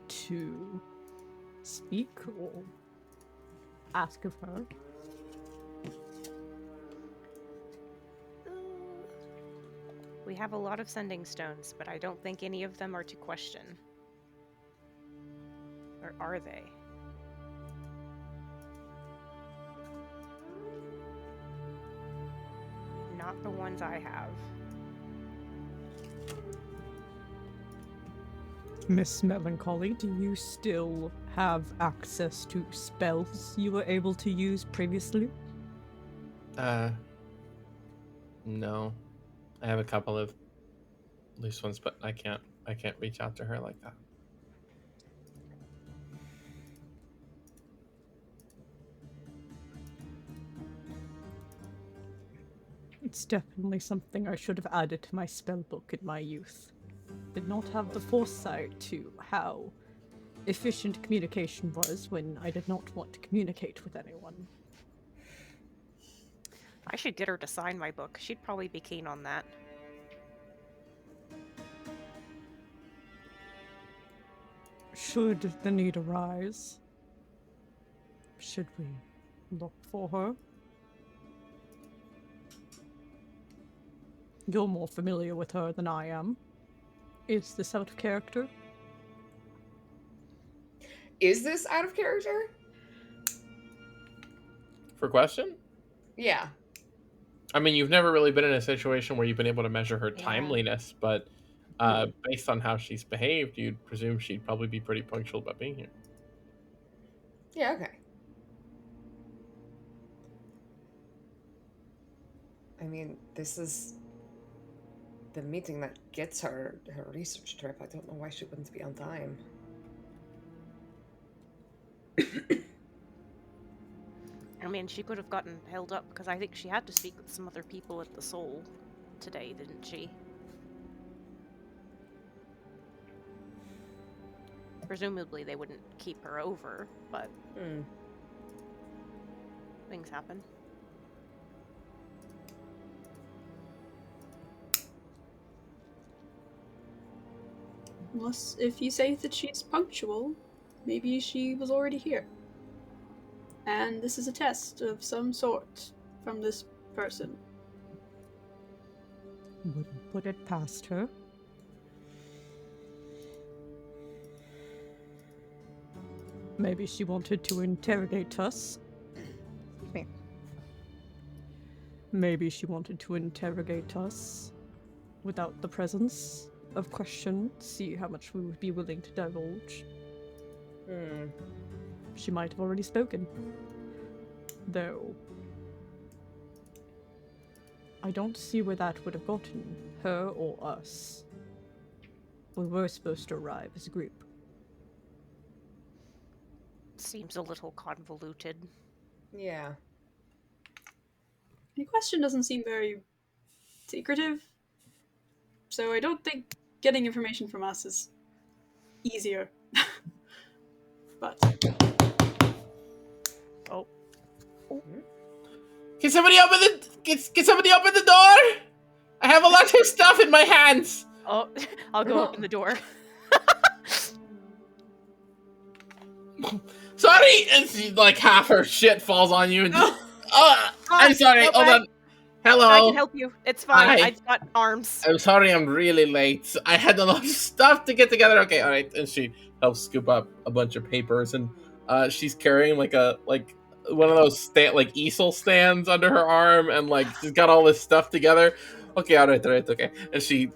to speak or ask of her? We have a lot of sending stones, but I don't think any of them are to Question. Or are they? Not the ones I have. Miss Melancholy, do you still have access to spells you were able to use previously? No. I have a couple of loose ones, but I can't reach out to her like that. It's definitely something I should have added to my spellbook in my youth. Did not have the foresight to how efficient communication was when I did not want to communicate with anyone. I should get her to sign my book. She'd probably be keen on that. Should the need arise. Should we look for her? You're more familiar with her than I am. Is this out of character? Is this out of character? For question? Yeah. I mean, you've never really been in a situation where you've been able to measure her Yeah. timeliness, but based on how she's behaved, you'd presume she'd probably be pretty punctual about being here. Yeah, okay. I mean, this is the meeting that gets her research trip. I don't know why she wouldn't be on time. I mean, she could have gotten held up because I think she had to speak with some other people at the Soul today, didn't she? Presumably they wouldn't keep her over, but things happen. Unless, if you say that she's punctual, maybe she was already here. And this is a test of some sort from this person. Wouldn't put it past her. Maybe she wanted to interrogate us. Maybe she wanted to interrogate us without the presence of question, see how much we would be willing to divulge. She might have already spoken. Though, I don't see where that would have gotten her or us. We were supposed to arrive as a group. Seems a little convoluted. Yeah. The question doesn't seem very secretive, so I don't think getting information from us is easier. But Can somebody open can somebody open the door? I have a lot of stuff in my hands. Oh, I'll go open the door. Sorry, and she, like half her shit falls on you. And I'm sorry. No, Hold on. Hello. I can help you. It's fine. Hi. I've got arms. I'm sorry, I'm really late. I had a lot of stuff to get together. Okay, all right. And she helps scoop up a bunch of papers, and she's carrying like one of those easel stands under her arm, and like she's got all this stuff together. Okay, all right, okay. And she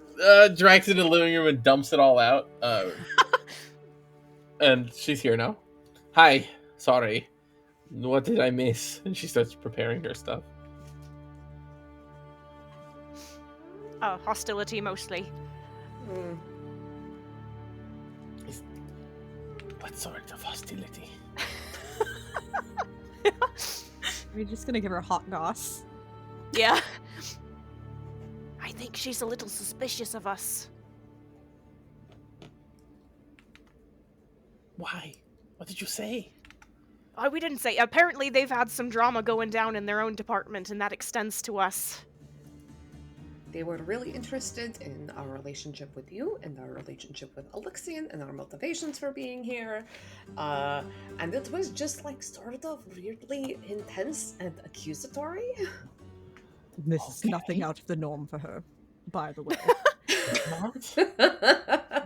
drags it in the living room and dumps it all out. And she's here now. Hi, sorry. What did I miss? And she starts preparing her stuff. Hostility mostly. What sort of hostility? We're just gonna give her a hot goss. Yeah. I think she's a little suspicious of us. Why? What did you say? Oh, we didn't say. Apparently they've had some drama going down in their own department, and that extends to us. They were really interested in our relationship with you and our relationship with Alexian and our motivations for being here. And it was just like sort of weirdly intense and accusatory. This is nothing out of the norm for her, by the way.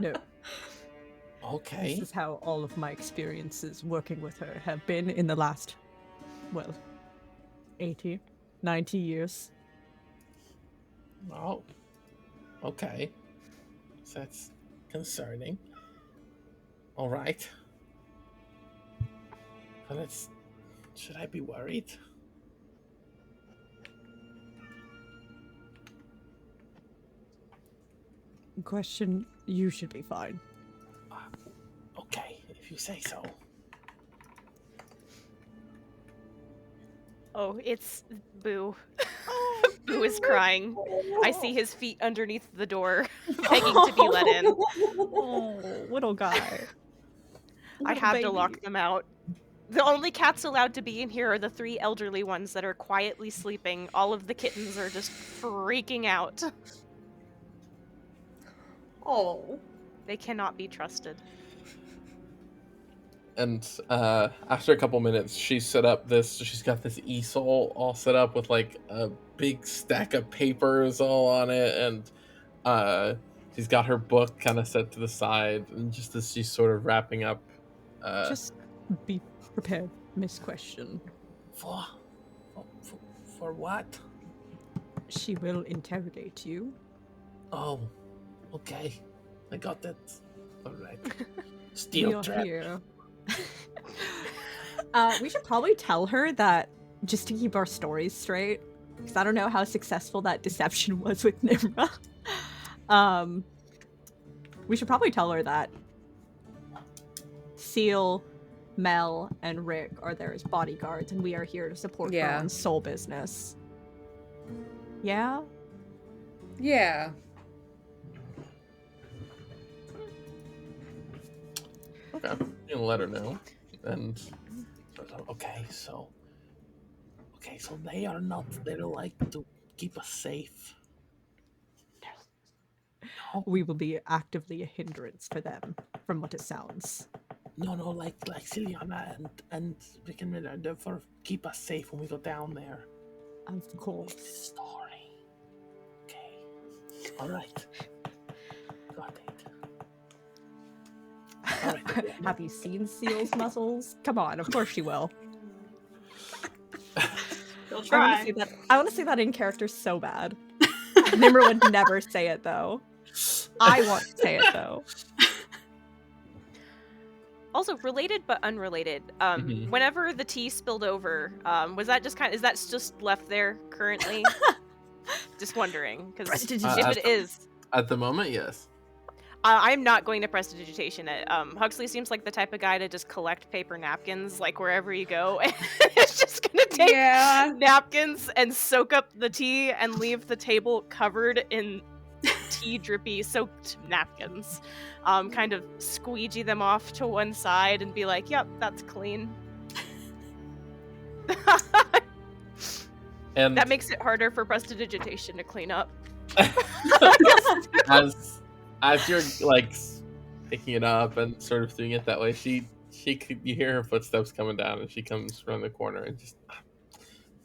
No. Okay. This is how all of my experiences working with her have been in the last, 80, 90 years. Oh. Okay. So that's concerning. All right. Well, should I be worried? Question, you should be fine. Okay, if you say so. Oh, it's Boo. Boo is crying. I see his feet underneath the door, begging to be let in. Oh, little guy. I had to lock them out. The only cats allowed to be in here are the 3 elderly ones that are quietly sleeping. All of the kittens are just freaking out. Oh. They cannot be trusted. And after a couple minutes, she's got this easel all set up with like a big stack of papers all on it, and she's got her book kind of set to the side, and just as she's sort of wrapping up. Just be prepared, Miss Question. For, for what? She will interrogate you. Oh, okay. I got that. All right. We Steel are trap. here. We should probably tell her that, just to keep our stories straight, because I don't know how successful that deception was with Nimra. We should probably tell her that Seal, Mel, and Rick are there as bodyguards, and we are here to support her Yeah. on soul business. Yeah? Yeah. Okay. You can let her know. And okay, so they're like to keep us safe. No, We will be actively a hindrance for them, from what it sounds. no, like Ciliana and Rick and Miller, they're for keep us safe when we go down there. Of course. Story. Okay. All right. Got it. All right. Have you seen Seal's muscles? Come on, of course she will. They'll I try. want to say that in character so bad. Nimra would never say it though. I want to say it though. Also, related but unrelated. Mhm. Whenever the tea spilled over, was that just is that just left there currently? Just wondering, because if it is, At the moment, yes. I'm not going to prestidigitation it. Huxley seems like the type of guy to just collect paper napkins, like wherever you go. It's just gonna take napkins and soak up the tea and leave the table covered in tea drippy soaked napkins. Kind of squeegee them off to one side and be like, "Yep, that's clean." And That makes it harder for prestidigitation to clean up. as you're like picking it up and sort of doing it that way, you hear her footsteps coming down, and she comes around the corner and just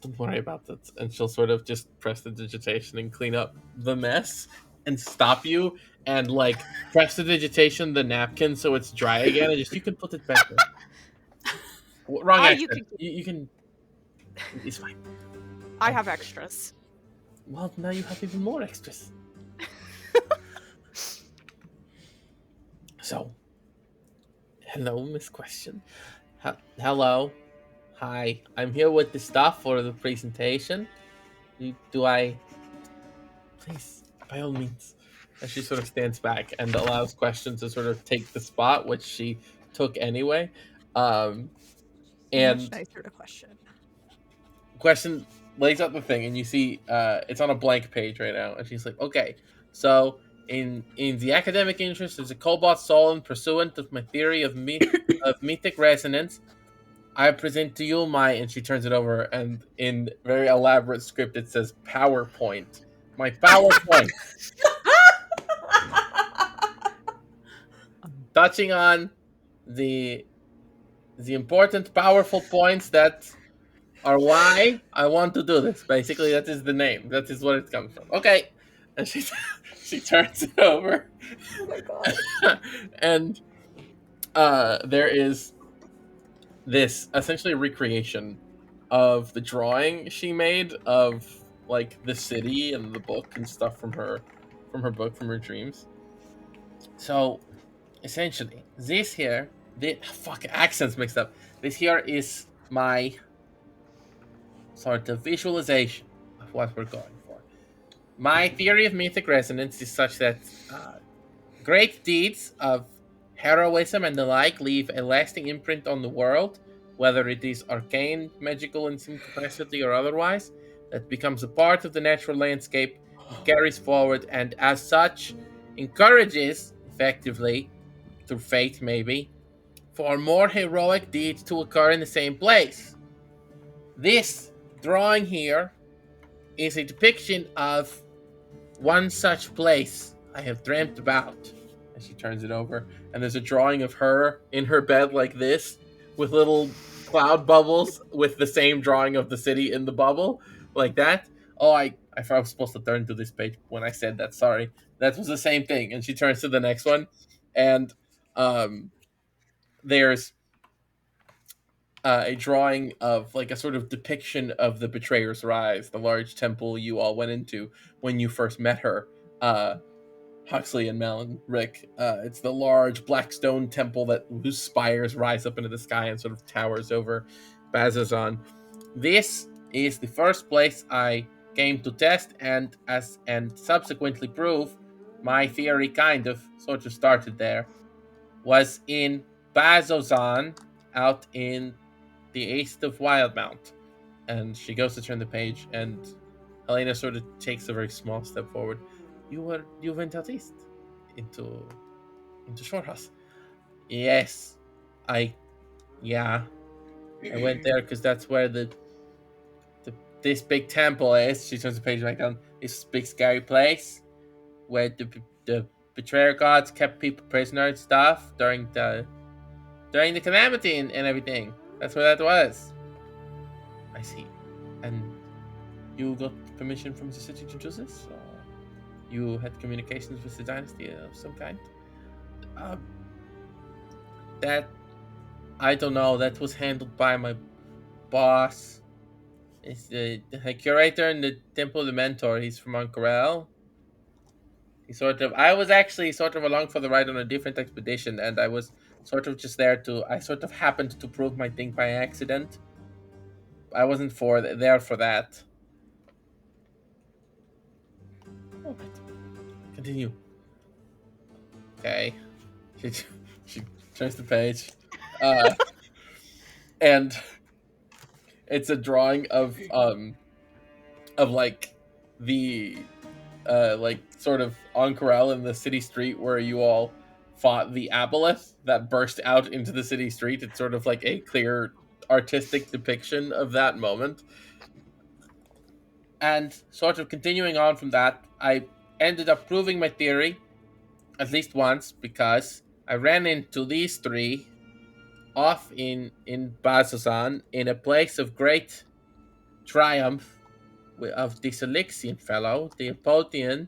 don't worry about that. And she'll sort of just press the digitation and clean up the mess and stop you and like press the digitation the napkin so it's dry again, and just you can put it back there. Wrong You accent. You can. It's fine. I have extras. Well, now you have even more extras. So, hello, Miss Question. Hello. Hi. I'm here with the stuff for the presentation. Do I... Please, by all means. And she sort of stands back and allows Question to sort of take the spot, which she took anyway. Much And nicer to question. Question lays out the thing, and you see it's on a blank page right now, and she's like, okay, so in the academic interest as a cobalt soul and pursuant of my theory of mythic resonance, I present to you my, and she turns it over, and in very elaborate script it says PowerPoint. My PowerPoint. Touching on the important powerful points that are why I want to do this. Basically, that is the name. That is what it comes from. Okay. And she turns it over. Oh my god. And there is this essentially recreation of the drawing she made of like the city and the book and stuff from her book, from her dreams. So essentially, this here, accents mixed up. This here is my sort of visualization of what we're going for. My theory of mythic resonance is such that great deeds of heroism and the like leave a lasting imprint on the world, whether it is arcane, magical in some capacity, or otherwise, that becomes a part of the natural landscape and carries forward, and as such, encourages, effectively, through fate maybe, for more heroic deeds to occur in the same place. This drawing here is a depiction of one such place I have dreamt about. And she turns it over, and there's a drawing of her in her bed like this, with little cloud bubbles with the same drawing of the city in the bubble, like that. Oh, I thought I was supposed to turn to this page when I said that. Sorry, that was the same thing. And she turns to the next one, and there's a drawing of like a sort of depiction of the Betrayer's Rise, the large temple you all went into when you first met her. Huxley and Mel and Rick. It's the large black stone temple whose spires rise up into the sky and sort of towers over Bazazon. This is the first place I came to test and subsequently prove my theory sort of started there. Was in Bazazon, out in the east of Wildmount. And she goes to turn the page, and Helena sort of takes a very small step forward. You went out east into Shorehouse. Yes, I went there because that's where this big temple is. She turns the page back on. This big scary place where the betrayer gods kept people prisoner and stuff during the calamity and everything. That's where that was. I see. And you got permission from the city to do this? Or you had communications with the dynasty of some kind? That, I don't know. That was handled by my boss. It's the curator in the Temple of the Mentor. He's from Ankarel. I was actually sort of along for the ride on a different expedition, and I was sort of just there I sort of happened to prove my thing by accident. I wasn't there for that. All right. Continue. Okay. She turns the page. And it's a drawing of like the like sort of Ankarel in the city street where you all fought the aboleth that burst out into the city street. It's sort of like a clear artistic depiction of that moment. And sort of continuing on from that, I ended up proving my theory at least once because I ran into these three off in Bazazan in a place of great triumph of this Elixian fellow, the Apothean,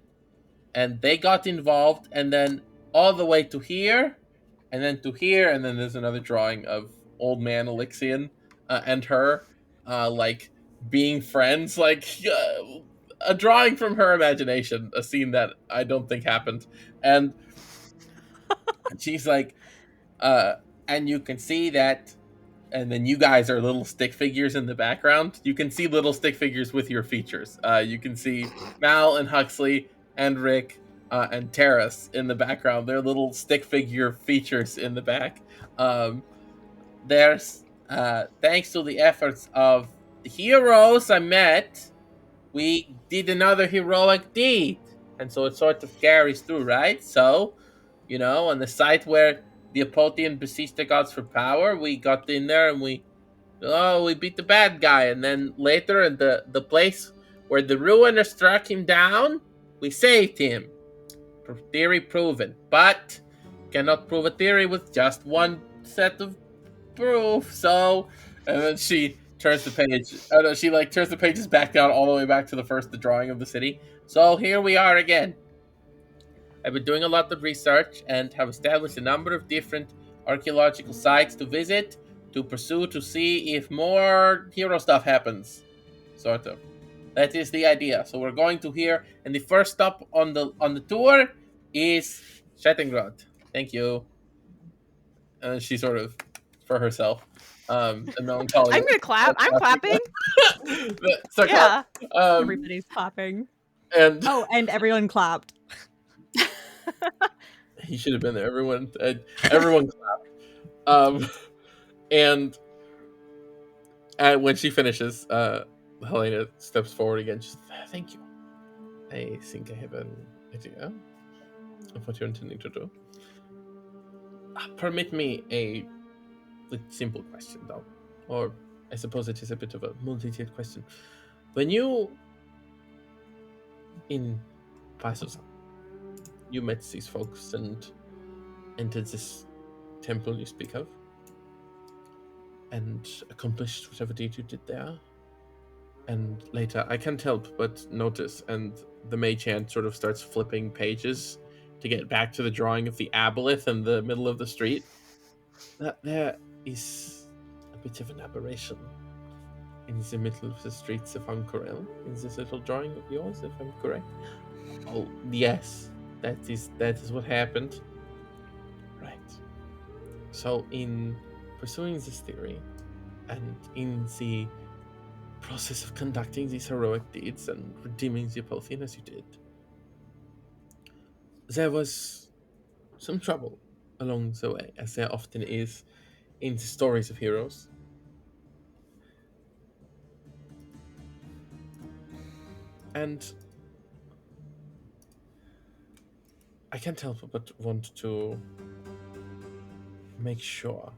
and they got involved, and then all the way to here, and then to here, and then there's another drawing of old man Elixian and her, like being friends, like a drawing from her imagination, a scene that I don't think happened, and she's like, and you can see that. And then you guys are little stick figures in the background. You can see little stick figures with your features. You can see Mal and Huxley and Rick and Terrace in the background. They're little stick figure features in the back. There's, thanks to the efforts of the heroes I met, we did another heroic deed. And so it sort of carries through, right? So, on the site where the Apothean besieged the gods for power, we got in there and we beat the bad guy. And then later in the place where the ruiner struck him down, we saved him. Theory proven. But cannot prove a theory with just one set of proof. So, and then she turns the page. Oh no, she turns the pages back down all the way back to the drawing of the city. So here we are again. I've been doing a lot of research and have established a number of different archaeological sites to visit, to pursue, to see if more hero stuff happens. Sort of. That is the idea. So we're going to here, and the first stop on the tour is Shattengrod. Thank you. And she sort of, for herself, a melancholy. I'm gonna clap. I'm clapping. So Yeah. Everybody's clapping. And and everyone clapped. he should have been there. Everyone clapped. And when she finishes, Helena steps forward again. Just thank you. I think I have an idea of what you're intending to do. Permit me a simple question, though, or I suppose it is a bit of a multi-tiered question. When you in Pasos, you met these folks and entered this temple you speak of. and accomplished whatever deed you did there. And later, I can't help but notice, and the mage hand sort of starts flipping pages to get back to the drawing of the aboleth in the middle of the street, that there is a bit of an aberration in the middle of the streets of Ankorel, in this little drawing of yours, if I'm correct. Oh, yes, that is what happened. Right. So, in pursuing this theory, and in the process of conducting these heroic deeds and redeeming the Apothean as you did, there was some trouble along the way, as there often is in the stories of heroes. And I can't help but want to make sure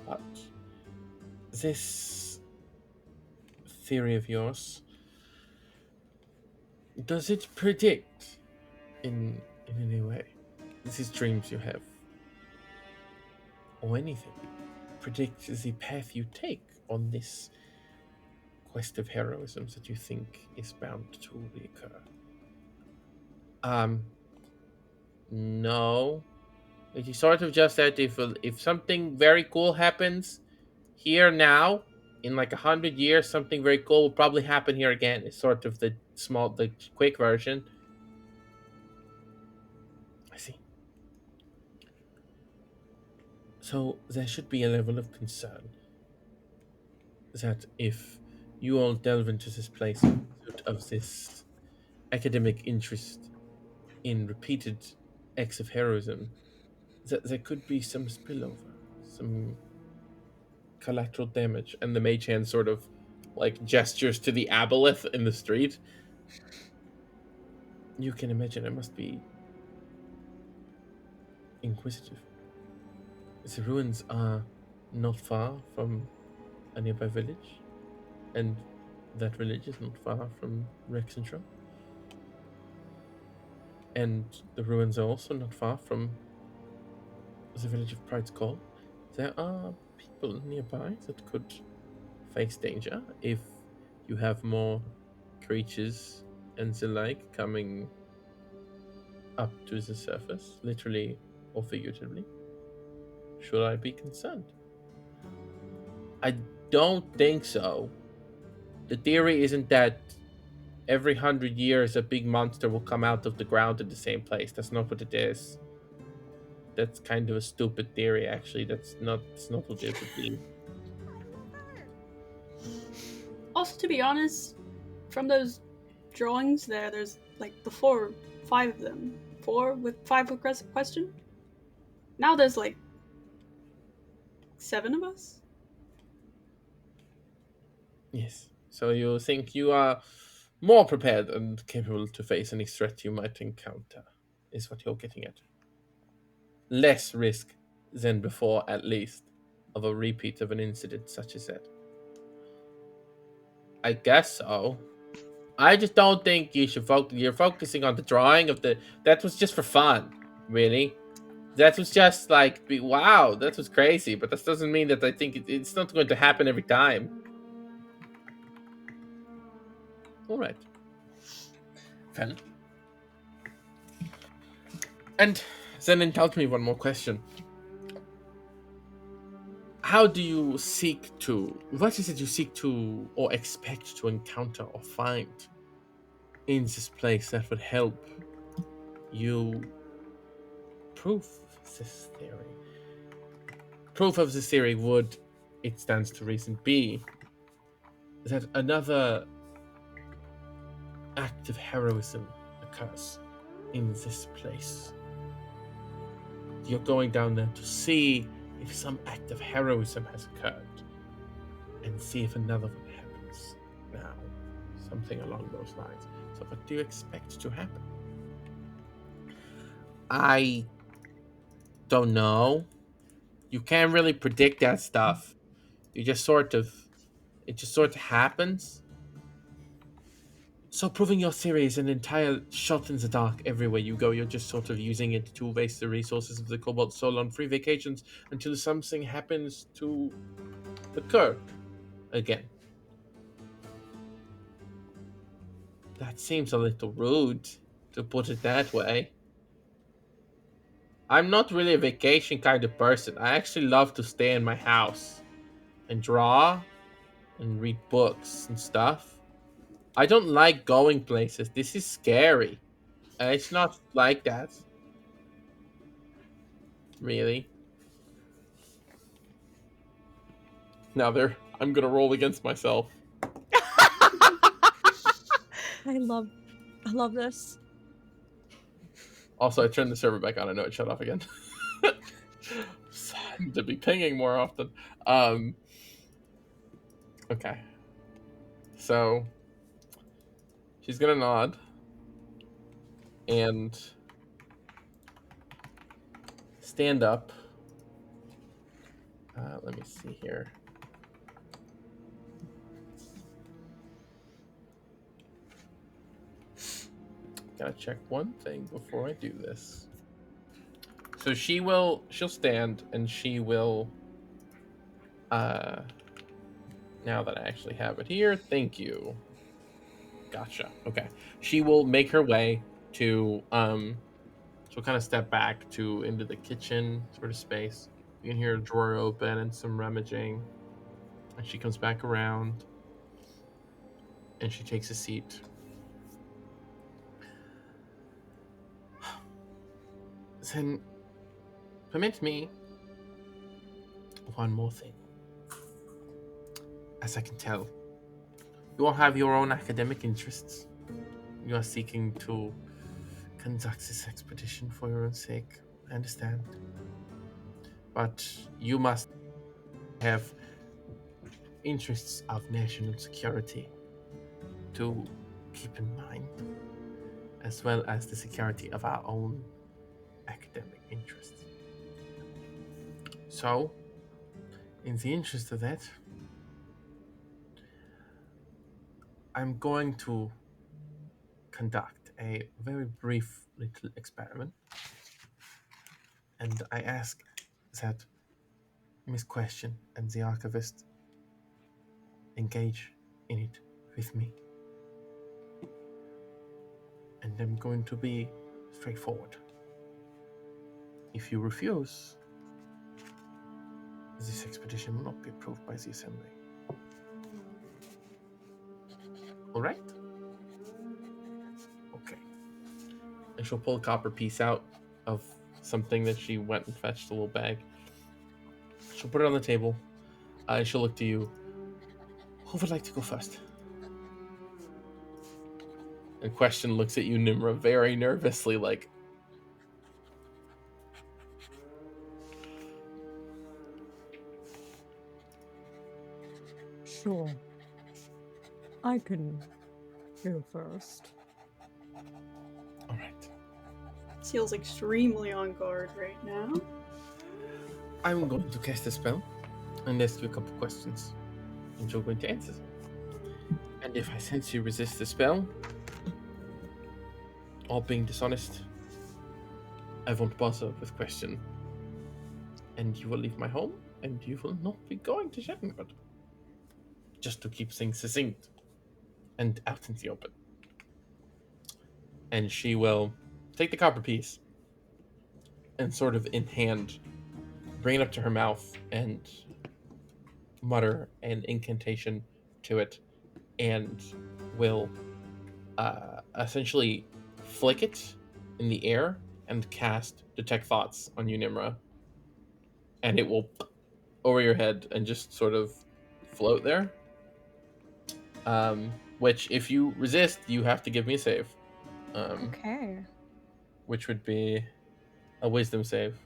that this theory of yours, does it predict in any way these dreams you have, or anything, predict the path you take on this quest of heroism that you think is bound to reoccur? No. It is sort of just that if something very cool happens here now, in like 100 years, something very cool will probably happen here again. It's sort of the quick version. I see. So there should be a level of concern that if you all delve into this place in pursuit of this academic interest in repeated acts of heroism, that there could be some spillover, some collateral damage. And the mage hand sort of like gestures to the aboleth in the street. You can imagine it must be inquisitive. The ruins are not far from a nearby village, and that village is not far from Rexentrum. And the ruins are also not far from the village of Pride's Call. There are people nearby that could face danger if you have more creatures and the like coming up to the surface, literally or figuratively. Should I be concerned? I don't think so. The theory isn't that every 100 years a big monster will come out of the ground in the same place. That's not what it is. That's kind of a stupid theory, actually. It's not what it would be. Also, to be honest, from those drawings there's like before 5 of them. 4 with 5 aggressive question. Now there's like 7 of us. Yes. So you think you are more prepared and capable to face any threat you might encounter, is what you're getting at. Less risk than before, at least, of a repeat of an incident such as that. I guess so. I just don't think you should focus. You're focusing on the drawing of the. That was just for fun, really. That was just like, wow, that was crazy. But that doesn't mean that I think it's not going to happen every time. All right. Fair. And then indulge me one more question. How do you seek to... What is it you seek to or expect to encounter or find in this place that would help you prove this theory? Proof of this theory would, it stands to reason, be that another act of heroism occurs in this place. You're going down there to see if some act of heroism has occurred and see if another one happens now. Something along those lines. So what do you expect to happen? I don't know. You can't really predict that stuff. It just sort of happens. So proving your theory is an entire shot in the dark everywhere you go. You're just sort of using it to waste the resources of the Cobalt Soul on free vacations until something happens to occur again. That seems a little rude, to put it that way. I'm not really a vacation kind of person. I actually love to stay in my house and draw and read books and stuff. I don't like going places. This is scary. And it's not like that, really. Now I'm gonna roll against myself. I love this. Also, I turned the server back on. I know it shut off again. To be pinging more often. Okay. So she's gonna nod and stand up. Let me see here. Gotta check one thing before I do this. So she'll stand and she will now that I actually have it here, thank you. Gotcha. Okay. She will make her way to she'll kind of step back to into the kitchen sort of space. You can hear a drawer open and some rummaging. And she comes back around and she takes a seat. Then permit me one more thing. As I can tell, you all have your own academic interests. You are seeking to conduct this expedition for your own sake. I understand. But you must have interests of national security to keep in mind, as well as the security of our own academic interests. So, in the interest of that, I'm going to conduct a very brief little experiment. And I ask that Miss Question and the archivist engage in it with me. And I'm going to be straightforward. If you refuse, this expedition will not be approved by the Assembly. All right? Okay. And she'll pull a copper piece out of something that she went and fetched, a little bag. She'll put it on the table. And she'll look to you. Who would like to go first? And Question looks at you, Nimra, very nervously, like, Sure. I can go first. all right. Seal's extremely on guard right now. I'm going to cast a spell and ask you a couple questions. And you're going to answer them. And if I sense you resist the spell, all being dishonest, I won't bother with Question. And you will leave my home, and you will not be going to Shattengrod. Just to keep things succinct and out in the open. And she will take the copper piece and sort of in hand bring it up to her mouth and mutter an incantation to it, and will essentially flick it in the air and cast Detect Thoughts on you, Nimra. And it will over your head and just sort of float there. Which, if you resist, you have to give me a save. Okay. Which would be a wisdom save.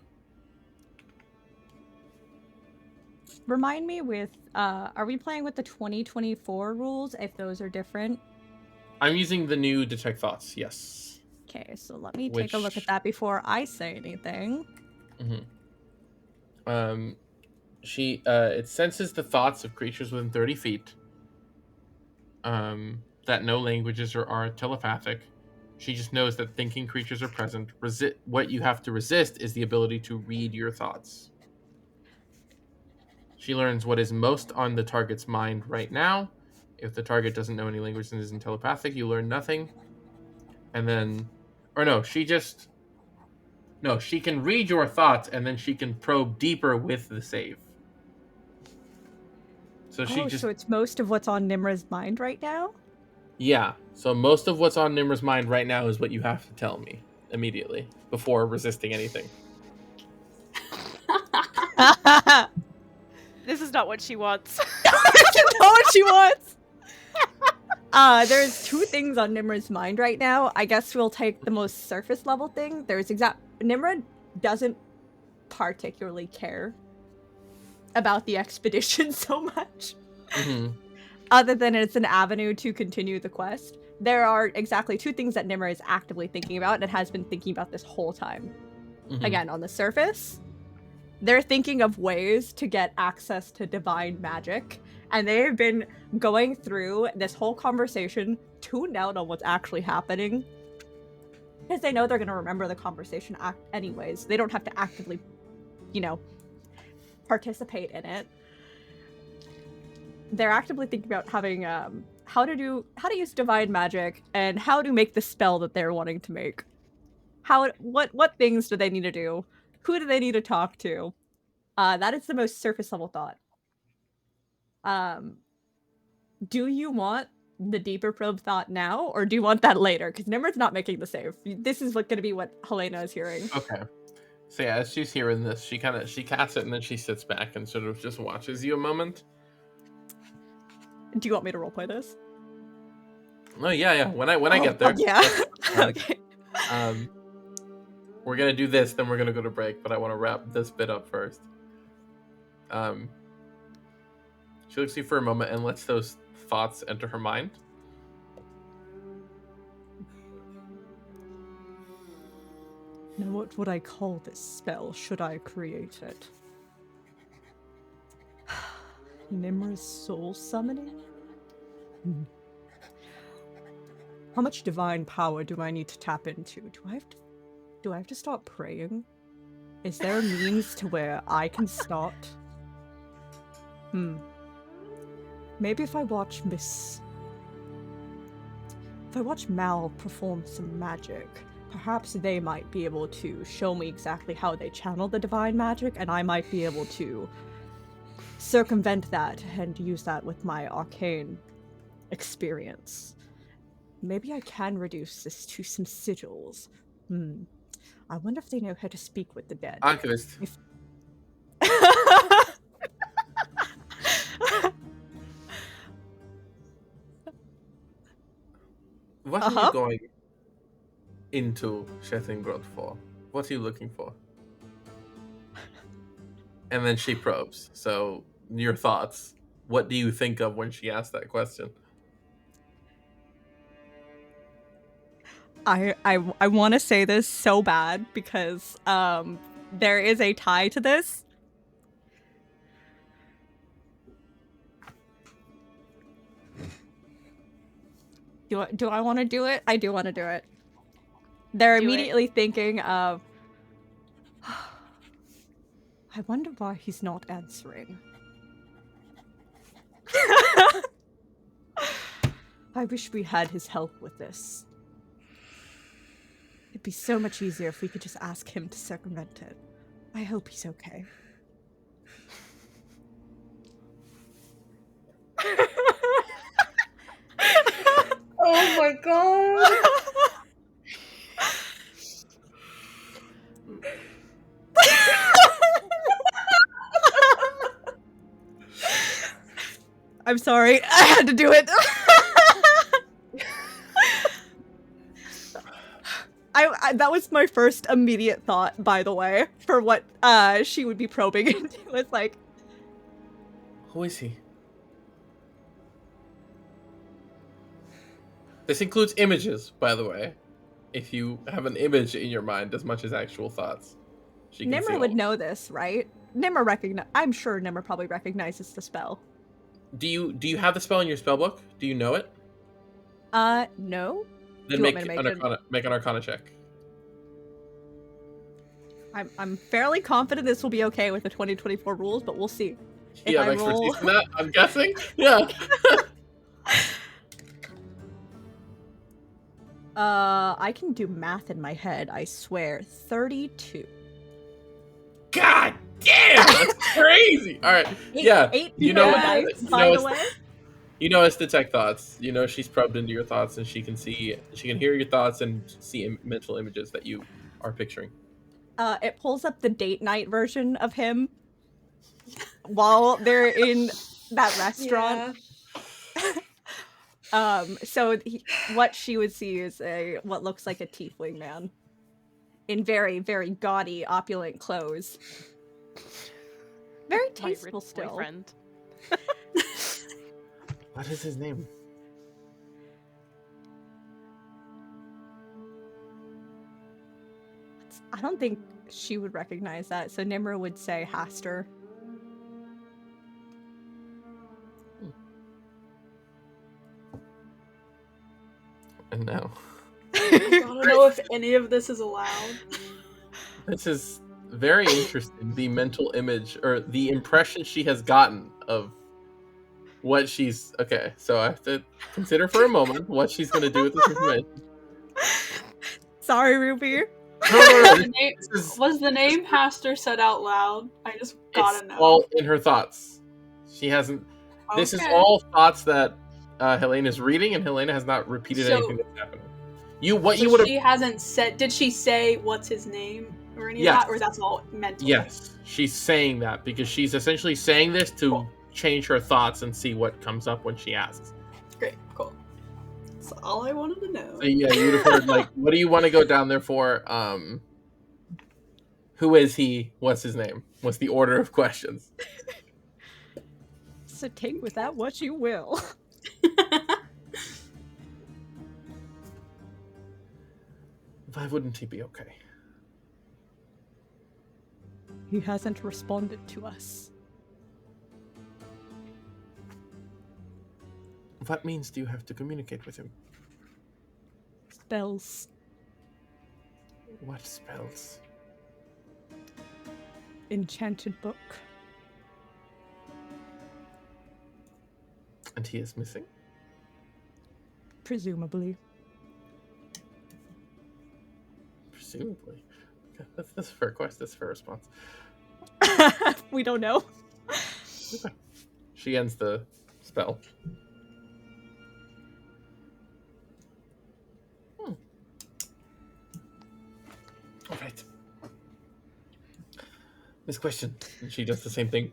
Remind me with, are we playing with the 2024 rules, if those are different? I'm using the new Detect Thoughts, yes. Okay, so let me take a look at that before I say anything. It senses the thoughts of creatures within 30 feet. That no languages are telepathic. She just knows that thinking creatures are present. What you have to resist is the ability to read your thoughts. She learns what is most on the target's mind right now. If the target doesn't know any language and isn't telepathic, you learn nothing. And then, or no, she can read your thoughts and then she can probe deeper with the save. So so it's most of what's on Nimra's mind right now? Yeah, so most of what's on Nimra's mind right now is what you have to tell me immediately before resisting anything. This is not what she wants. This is not what she wants! There's 2 things on Nimra's mind right now. I guess we'll take the most surface level thing. Nimra doesn't particularly care about the expedition so much. Mm-hmm. Other than it's an avenue to continue the quest. There are exactly 2 things that Nimra is actively thinking about and has been thinking about this whole time. Mm-hmm. Again, on the surface, they're thinking of ways to get access to divine magic, and they've been going through this whole conversation tuned out on what's actually happening, because they know they're going to remember the conversation anyways. They don't have to actively, participate in it. They're actively thinking about having how to use divine magic and how to make the spell that they're wanting to make. What things do they need to do? Who do they need to talk to? That is the most surface level thought. Do you want the deeper probe thought now, or do you want that later? Because Nimra's not making the save. This is going to be what Helena is hearing. Okay. So yeah, as she's hearing this, she casts it and then she sits back and sort of just watches you a moment. Do you want me to roleplay this? Oh yeah. When I get there. Yeah. Okay. We're gonna do this, then we're gonna go to break, but I want to wrap this bit up first. She looks at you for a moment and lets those thoughts enter her mind. Now what would I call this spell should I create it? Nimra's soul summoning? How much divine power do I need to tap into? Do I have to start praying? Is there a means to where I can start? Maybe if I watch Mal perform some magic, perhaps they might be able to show me exactly how they channel the divine magic, and I might be able to circumvent that and use that with my arcane experience. Maybe I can reduce this to some sigils. I wonder if they know how to speak with the dead. Archivist. What are you going into Shattengrod for? What are you looking for? And then she probes. So, your thoughts. What do you think of when she asked that question? I want to say this so bad because there is a tie to this. Do I want to do it? I do want to do it. They're immediately thinking of, I wonder why he's not answering. I wish we had his help with this. It'd be so much easier if we could just ask him to circumvent it. I hope he's okay. Oh my god! I'm sorry, I had to do it. That was my first immediate thought, by the way, for what she would be probing into. It's like, who is he? This includes images, by the way. If you have an image in your mind as much as actual thoughts. Nimra would know this, right? I'm sure Nimra probably recognizes the spell. Do you have the spell in your spellbook? Do you know it? No. Then make an Arcana check. I'm fairly confident this will be okay with the 2024 rules, but we'll see. You have I expertise roll- in that, I'm guessing? Yeah. I can do math in my head, I swear. 32. God damn! That's crazy! Alright, yeah. Eight You know, dice, you by know the way. You know it's detect thoughts. You know she's probed into your thoughts and she can hear your thoughts and see mental images that you are picturing. It pulls up the date night version of him while they're in that restaurant. So what she would see is what looks like a tiefling man in very, very gaudy, opulent clothes. Very My tasteful rich still. boyfriend. What is his name? I don't think she would recognize that, so Nimra would say Haster. And now. I don't know if any of this is allowed. This is very interesting. The mental image or the impression she has gotten of what she's okay. So I have to consider for a moment what she's going to do with this information. Sorry, Ruby. No. Was the name Haster said out loud? I just gotta It's know. all in her thoughts. She hasn't. This is all thoughts that Helena is reading, and Helena has not repeated anything that's happening. You would have. She hasn't said. Did she say what's his name or any of that, or that's all mental? Yes, she's saying that because she's essentially saying this to change her thoughts and see what comes up when she asks. Great, cool. That's all I wanted to know. So yeah, you would have heard like, what do you want to go down there for? Who is he? What's his name? What's the order of questions? So take with that what you will. Why wouldn't he be okay? He hasn't responded to us. What means do you have to communicate with him? Spells. What spells? Enchanted book. And he is missing? Presumably. Presumably. Okay, that's a fair question. That's a fair response. We don't know. Okay. She ends the spell. All right. This question. She does the same thing.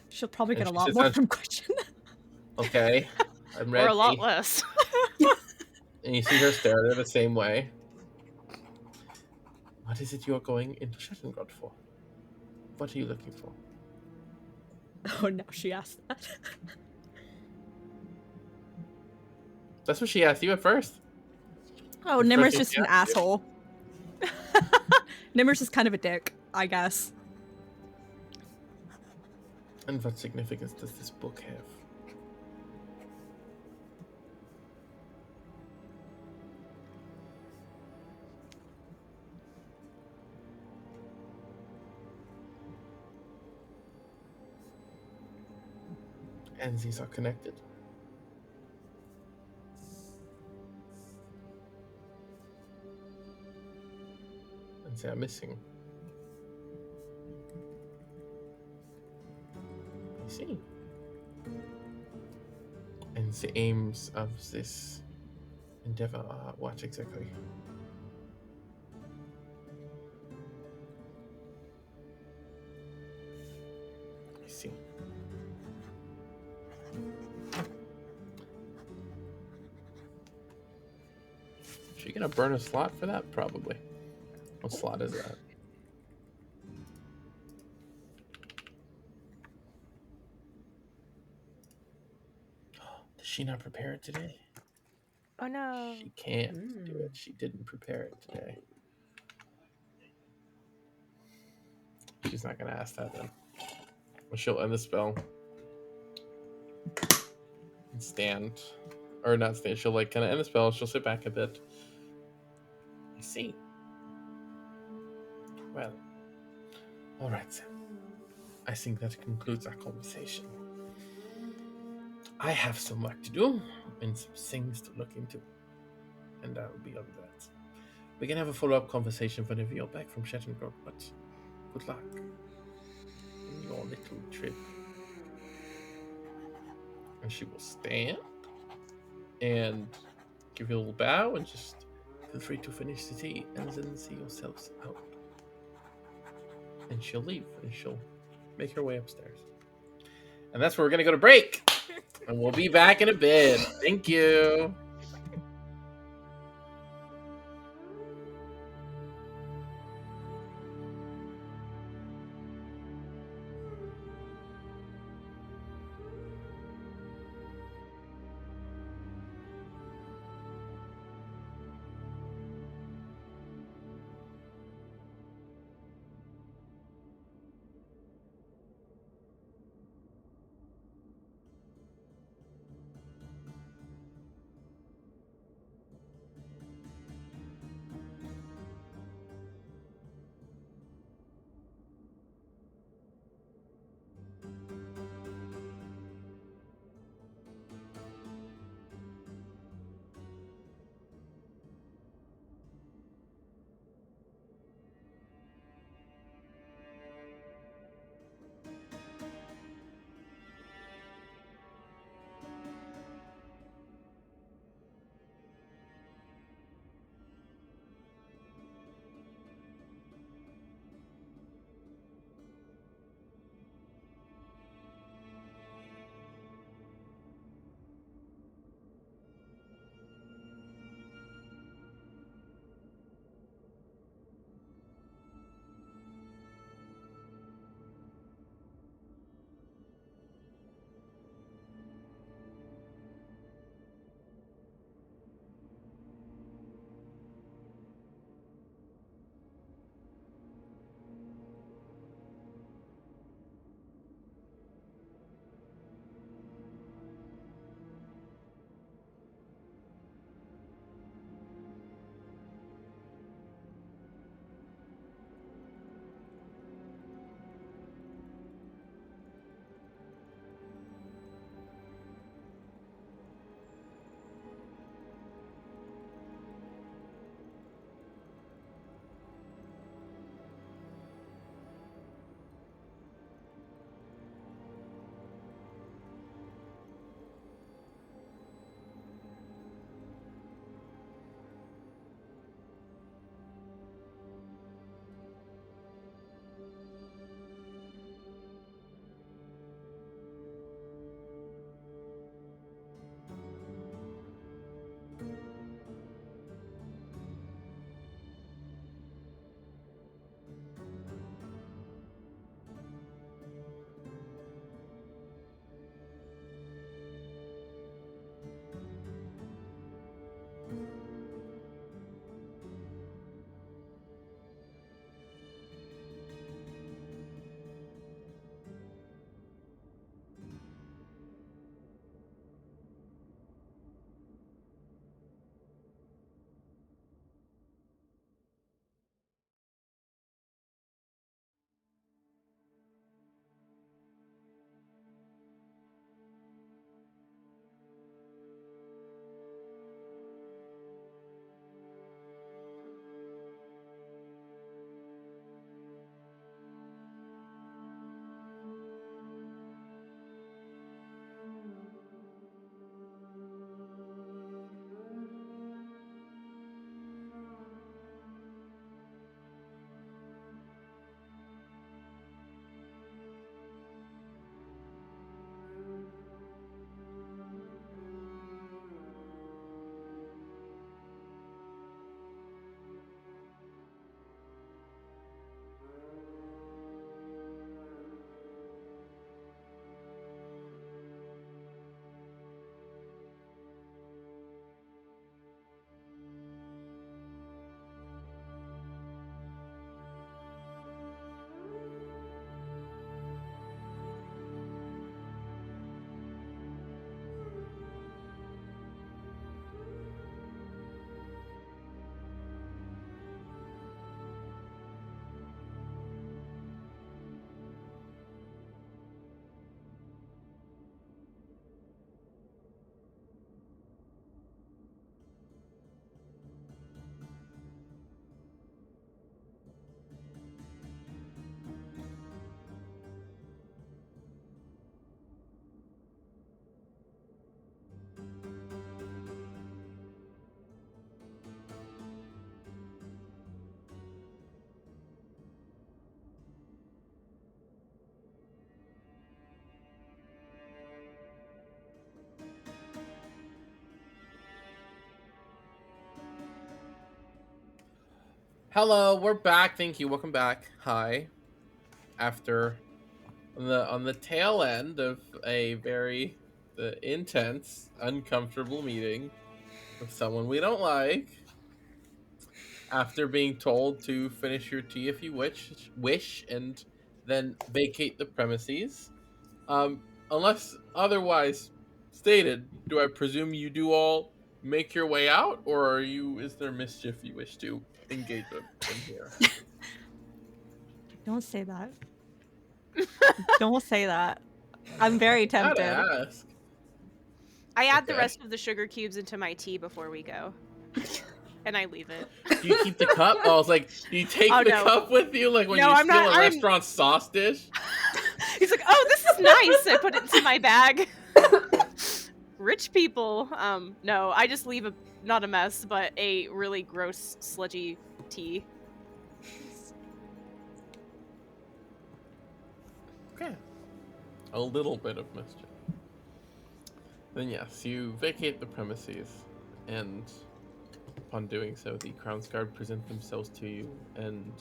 She'll probably get And a she lot sits more down- from question. Okay. I'm ready. Or a lot less. And you see her stare at her the same way. What is it you're going into Shattengrod for? What are you looking for? Oh, now she asked that. That's what she asked you at first. Oh, The Nimmer's first just thing an she asked you. asshole. Nimmer's just kind of a dick, I guess. And what significance does this book have? And these are connected. And they are missing. I see. And the aims of this endeavor are what exactly? I see. Is she gonna burn a slot for that? Probably. What slot is that? Did she not prepare it today? Oh no. She can't do it. She didn't prepare it today. She's not gonna ask that then. Well, she'll end the spell. And stand. Or not stand. She'll like kind of end the spell. She'll sit back a bit. I see. Well. Alright then. I think that concludes our conversation. I have some work to do and some things to look into, and I will be on that. We can have a follow-up conversation whenever you're back from Shattengrod, but good luck in your little trip. And she will stand and give you a little bow and just feel free to finish the tea and then see yourselves out. And she'll leave and she'll make her way upstairs. And that's where we're going to go to break. And we'll be back in a bit. Thank you. Hello, we're back. Thank you. Welcome back. Hi. After on the tail end of a very intense, uncomfortable meeting with someone we don't like, after being told to finish your tea if you wish, and then vacate the premises. Unless otherwise stated, do I presume you do all make your way out, or is there mischief you wish to engage in here? Don't say that. Don't say that. I'm very Gotta tempted. ask. I add the Okay. rest of the sugar cubes into my tea before we go. And I leave it. Do you keep the cup? Oh, I was like, do you take Oh, the no. cup with you, like when No, you I'm steal not- a I'm- restaurant sauce dish? He's like, oh, this is nice. I put it into my bag. Rich people. No, I just leave not a mess, but a really gross, sludgy tea. Okay. A little bit of mischief. Then yes, you vacate the premises, and upon doing so, the Crown's Guard present themselves to you and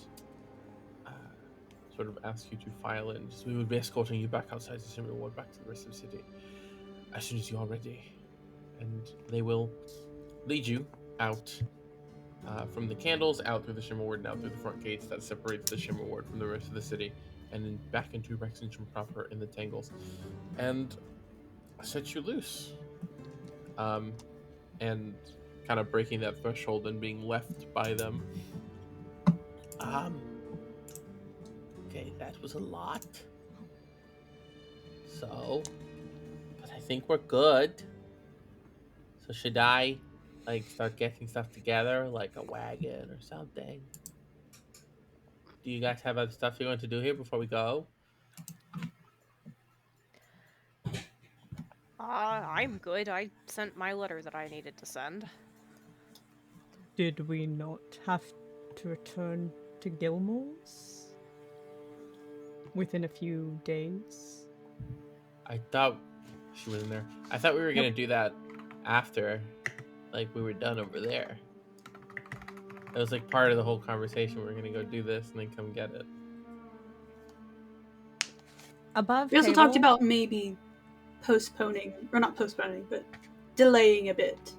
sort of ask you to file in. So we will be escorting you back outside the Shimmer Ward, back to the rest of the city, as soon as you are ready. And they will lead you out from the candles, out through the Shimmer Ward, and out through the front gates that separates the Shimmer Ward from the rest of the city, and then back into Rexington proper in the Tangles, and set you loose. And kind of breaking that threshold and being left by them. Okay, that was a lot. So, but I think we're good. So should I, like, start getting stuff together, like a wagon or something? Do you guys have other stuff you want to do here before we go? I'm good. I sent my letter that I needed to send. Did we not have to return to Gilmore's within a few days? I thought she was in there. I thought we were gonna do that after, like, we were done over there. That was like part of the whole conversation. We were gonna go do this and then come get it. Above We also table, talked about maybe postponing, or not postponing, but delaying a bit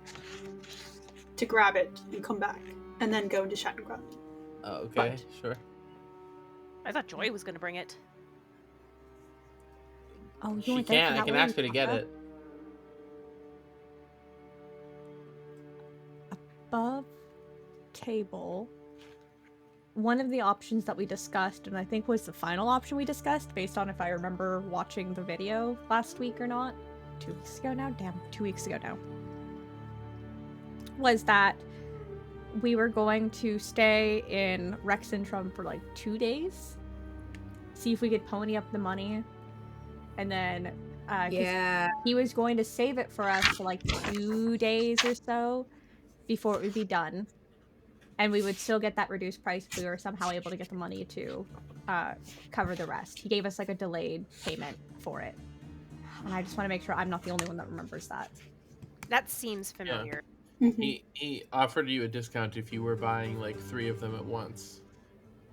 to grab it and come back, and then go into Shattengrod. Oh, okay, But- sure. I thought Joy was gonna bring it. Oh, you She weren't there for can. I that can one, ask her to get Papa? it. Above table, one of the options that we discussed, and I think was the final option we discussed, based on if I remember watching the video last week or not, 2 weeks ago now, damn, 2 weeks ago now, was that we were going to stay in Rexentrum for like 2 days, see if we could pony up the money, and then 'cause Yeah. he was going to save it for us for like 2 days or so before it would be done, and we would still get that reduced price if we were somehow able to get the money to cover the rest. He gave us like a delayed payment for it, and I just want to make sure I'm not the only one that remembers that. That seems familiar. Mhm. He offered you a discount if you were buying like 3 of them at once.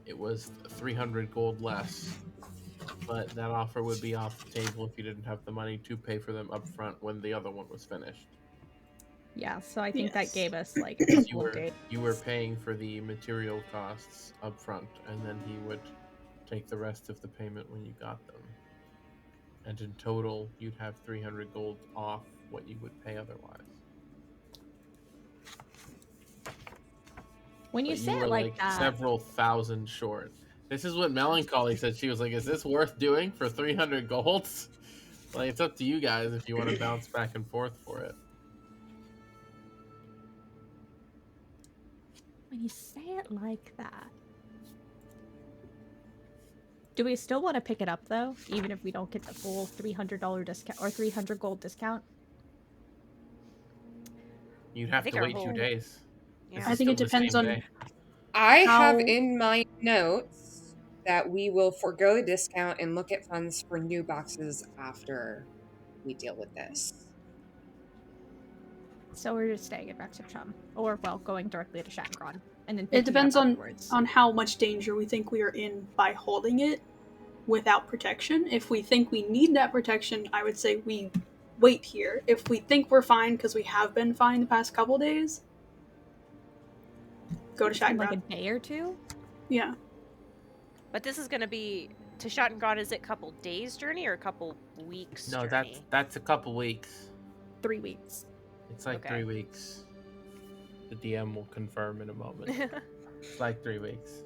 It was 300 gold less, but that offer would be off the table if you didn't have the money to pay for them up front when the other one was finished. Yeah, so I think Yes. that gave us like a couple of days. You were paying for the material costs up front, and then he would take the rest of the payment when you got them. And in total, you'd have 300 gold off what you would pay otherwise. When you But say were it like that, several thousand short. This is what Melancholy said. She was like, "Is this worth doing for 300 golds?" Like, it's up to you guys if you want to bounce back and forth for it. when you say it like that, do we still want to pick it up though, even if we don't get the full $300 discount or 300 gold discount? You'd have think to our wait 2 whole- days. Yeah. This I is think it still the same depends on day. I have How- in my notes that we will forego the discount and look at funds for new boxes after we deal with this. So we're just staying in Rexentrum, or well, going directly to Shattengrod And then It picking depends up on afterwards. how much danger we think we are in by holding it without protection. If we think we need that protection, I would say we wait here. If we think we're fine because we have been fine the past couple days, go to In like a Shattengrod. day or two. Yeah. But this is going to be to Shattengrod. Is it a couple days journey or a couple weeks No, journey? that's a couple weeks. 3 weeks. It's like Okay. 3 weeks. The DM will confirm in a moment. It's like 3 weeks.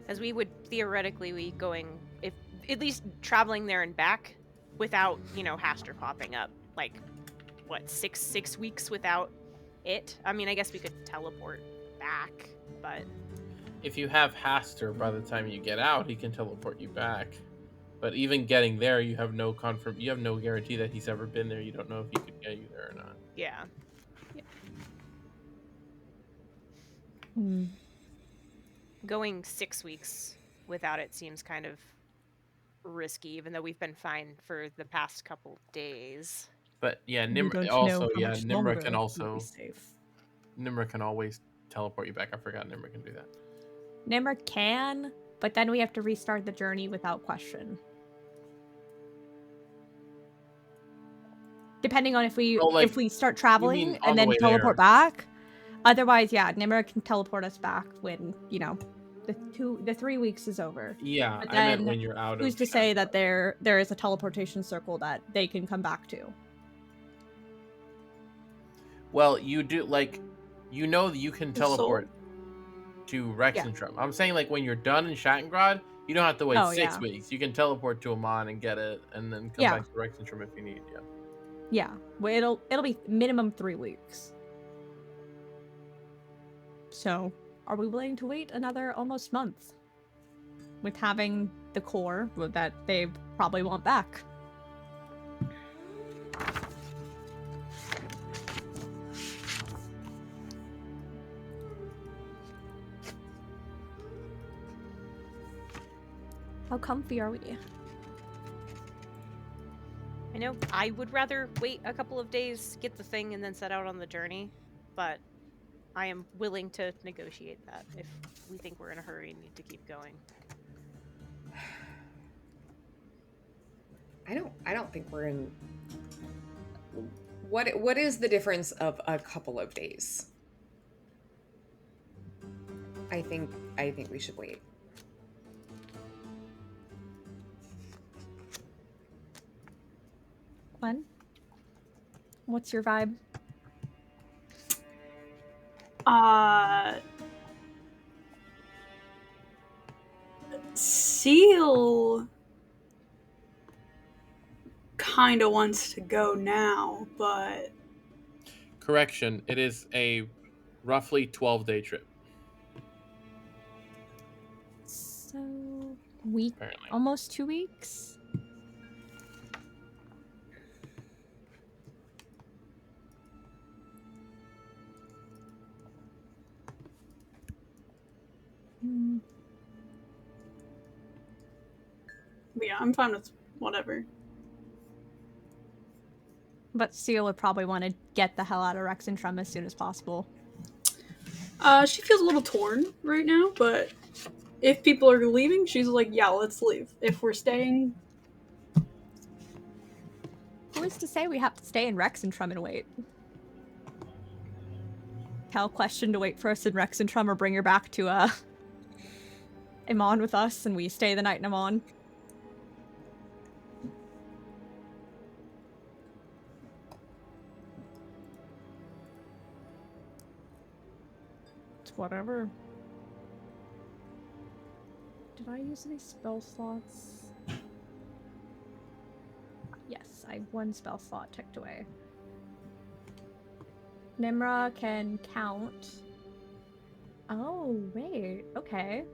As we would theoretically be going, if at least traveling there and back without, Haster popping up. Like, what, six weeks without it? I mean, I guess we could teleport back, but If you have Haster, by the time you get out, he can teleport you back. But even getting there, you have no you have no guarantee that he's ever been there. You don't know if he could get you there or not. yeah. Going 6 weeks without it seems kind of risky, even though we've been fine for the past couple days. But yeah, We Nimr don't also know how much Nimra longer can we'll also be safe. Nimra can always teleport you back. I forgot Nimra can do that. Nimmer can, but then we have to restart the journey without question. Depending on if we start traveling on and the then way teleport there. back. Otherwise, yeah, Nimmer can teleport us back when, the 3 weeks is over. Yeah, But I meant then when you're out who's of to say that there is a teleportation circle that they can come back to? Well, you do that you can The soul? teleport to Rexentrum. I'm saying when you're done in Shattengrod, you don't have to wait 6 weeks. You can teleport to Amon and get it, and then come back to Rexentrum if you need. Yeah. Yeah, well, it'll be minimum 3 weeks. So, are we willing to wait another almost month with having the core that they probably want back? How comfy are we? I know I would rather wait a couple of days, get the thing, and then set out on the journey, but I am willing to negotiate that if we think we're in a hurry and need to keep going. I don't think we're in. What is the difference of a couple of days? I think we should wait. Gwen? What's your vibe? Seal kind of wants to go now, but Correction, it is a roughly 12-day trip. So, week, Apparently. almost 2 weeks? yeah, I'm fine with whatever. But Seal would probably want to get the hell out of Rexentrum as soon as possible. She feels a little torn right now, but if people are leaving, she's like, yeah, let's leave. If we're staying... Who is to say we have to stay in Rexentrum and wait? Tell Question to wait for us in Rexentrum or bring her back to, Amon with us and we stay the night in Amon. It's whatever. Did I use any spell slots? Yes, I have 1 spell slot ticked away. Nimra can count. Oh, wait. Okay.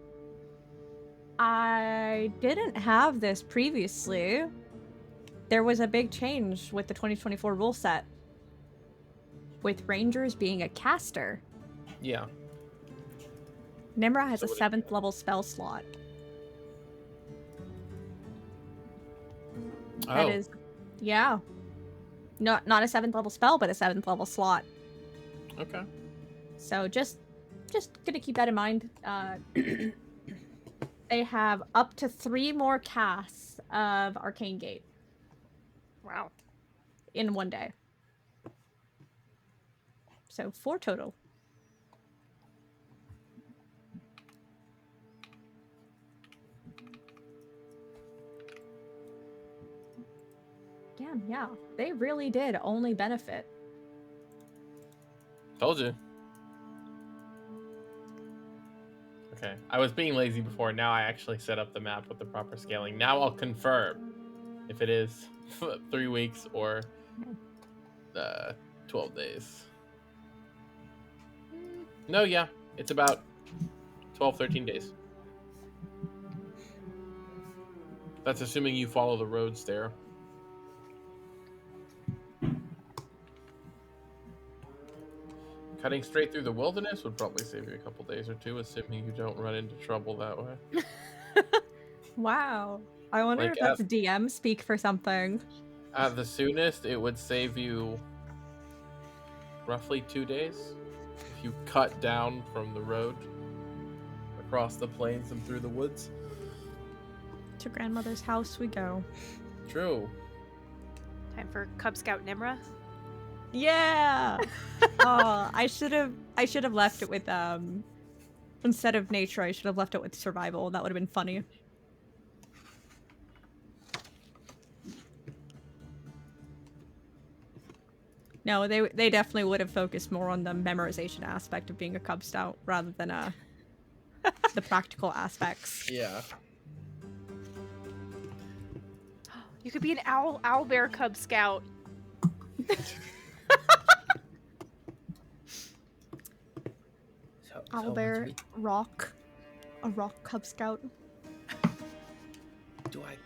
I didn't have this previously. There was a big change with the 2024 rule set. With Rangers being a caster. Yeah. Nimra has a 7th level spell slot. That is, yeah. Not a 7th level spell, but a 7th level slot. Okay. So just gonna keep that in mind. They have up to 3 more casts of Arcane Gate Wow. in one day. So 4 total. Damn, yeah. They really did only benefit. Told you. Okay. I was being lazy before. Now I actually set up the map with the proper scaling. Now I'll confirm if it is 3 weeks or 12 days. No, yeah. It's about 12, 13 days. That's assuming you follow the roads there. Cutting straight through the wilderness would probably save you a couple days or 2, assuming you don't run into trouble that way. Wow. I wonder Like, if that's DM speak for something. At the soonest, it would save you roughly 2 days if you cut down from the road across the plains and through the woods. To grandmother's house we go. True. Time for Cub Scout Nimra. Yeah. Oh, I should have left it with instead of nature, I should have left it with survival. That would have been funny. No, they definitely would have focused more on the memorization aspect of being a Cub Scout rather than the practical aspects. Yeah. You could be an owl bear Cub Scout. Owlbear, rock, a rock Cub Scout. Do I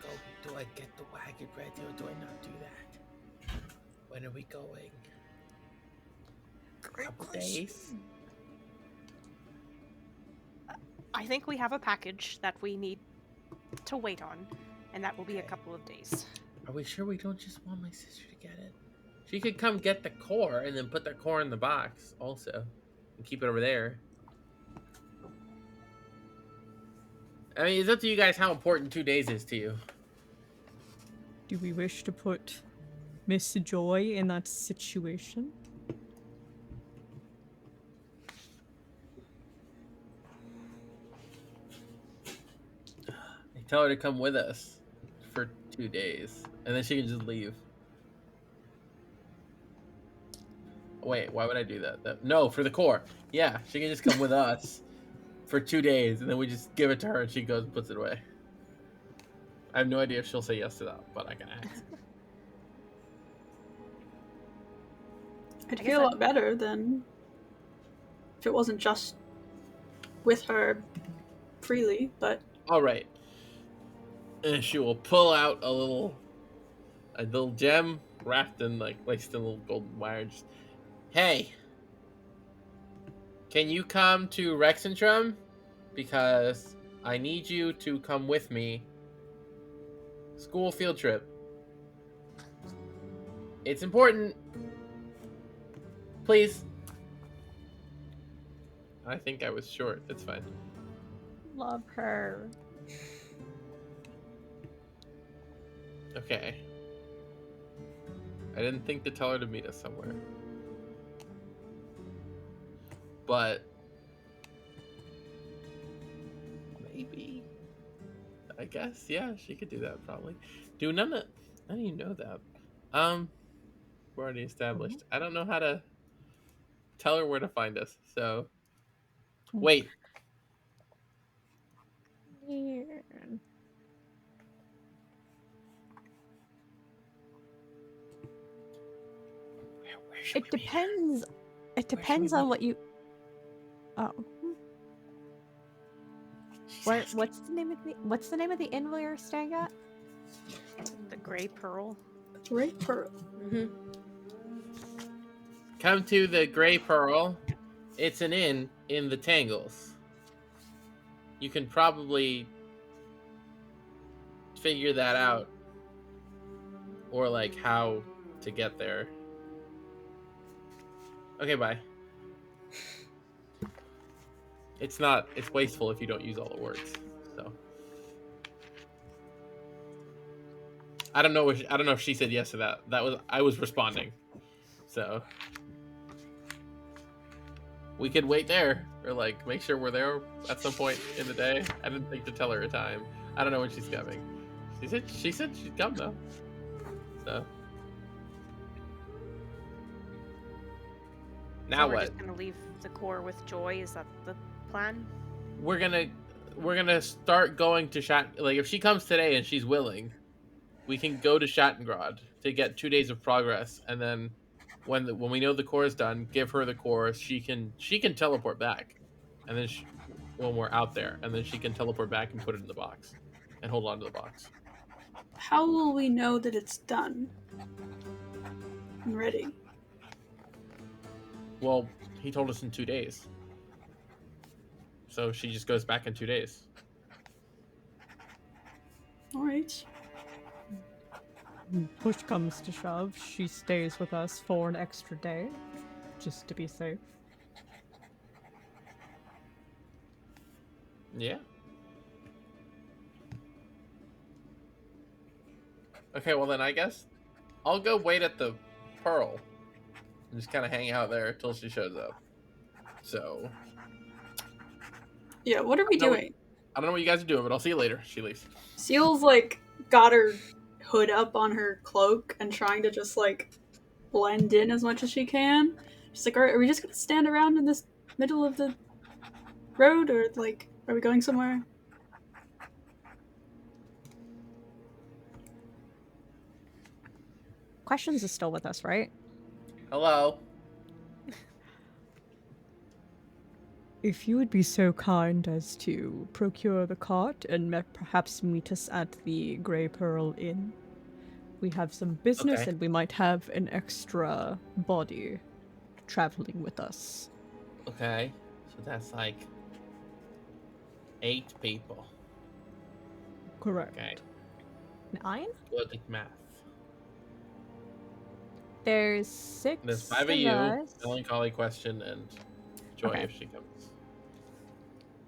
get the wagon ready or do I not do that? When are we going? Couple days? I think we have a package that we need to wait on, and that will be a couple of days. Are we sure we don't just want my sister to get it? She could come get the core and then put the core in the box also and keep it over there. I mean, it's up to you guys how important 2 days is to you. Do we wish to put Miss Joy in that situation? Tell her to come with us for 2 days, and then she can just leave. Wait, why would I do that? No, for the core. Yeah, she can just come with us for 2 days, and then we just give it to her, and she goes and puts it away. I have no idea if she'll say yes to that, but I can ask. I'd feel a lot better than if it wasn't just with her freely, but... All right. And she will pull out a little gem wrapped in laced in a little golden wire. Just, hey, can you come to Rexentrum? Because I need you to come with me. School field trip. It's important. Please. I think I was short. It's fine. Love her. Okay. I didn't think to tell her to meet us somewhere. But maybe. I guess, yeah, she could do that probably. Do none of I don't even know that. We're already established. I don't know how to tell her where to find us, so wait. Yeah. It depends. It depends on what you. Oh. What's the name of the inn we're staying at? The Grey Pearl. Great pearl. Mm-hmm. Come to the Grey Pearl. It's an inn in the Tangles. You can probably figure that out. Or how to get there. Okay, bye. It's not. It's wasteful if you don't use all the words. So I don't know. I don't know if she said yes to that. I was responding. So we could wait there, or like make sure we're there at some point in the day. I didn't think to tell her a time. I don't know when she's coming. She said she'd come though. So now So we're what? just gonna leave the core with Joy. Is that the plan? We're gonna start going to like if she comes today and she's willing, we can go to Shattengrod to get 2 days of progress, and then when we know the core is done, give her the core. She can teleport back, and then when we're out there, and then she can teleport back and put it in the box, and hold on to the box. How will we know that it's done and ready? Well, he told us in 2 days, so she just goes back in 2 days. All right. When push comes to shove, she stays with us for an extra day, just to be safe. Yeah. Okay, well then I guess I'll go wait at the Pearl and just kind of hang out there until she shows up. So Yeah, what are we doing? I don't know what you guys are doing, but I'll see you later. She leaves. Seal's like got her hood up on her cloak and trying to just like blend in as much as she can. She's like, are we just gonna stand around in this middle of the road, or like, are we going somewhere? Questions is still with us, right? Hello. If you would be so kind as to procure the cart and perhaps meet us at the Grey Pearl Inn. We have some business Okay. and we might have an extra body traveling with us. Okay. So that's like 8 people. Correct. Okay. 9? Good at math. There's 6 There's 5 of of you. us. Melancholy question and Joy Okay. if she comes.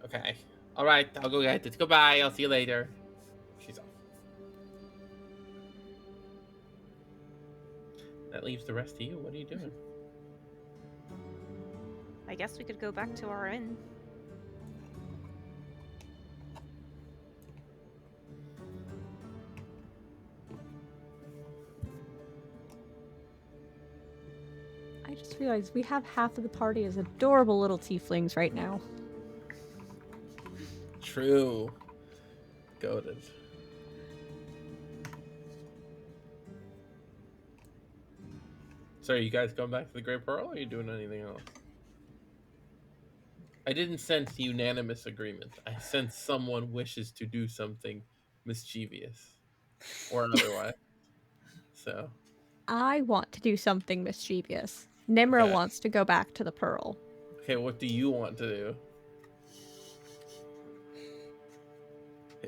Okay. All right. I'll go get it. Goodbye. I'll see you later. She's off. That leaves the rest of you. What are you doing? I guess we could go back to our inn. I just realized we have half of the party as adorable little tieflings right now. True. Goated. So are you guys going back to the Great Pearl, or are you doing anything else? I didn't sense unanimous agreement. I sense someone wishes to do something mischievous. Or otherwise. So. I want to do something mischievous. Nimra Okay. wants to go back to the Pearl. Okay, what do you want to do?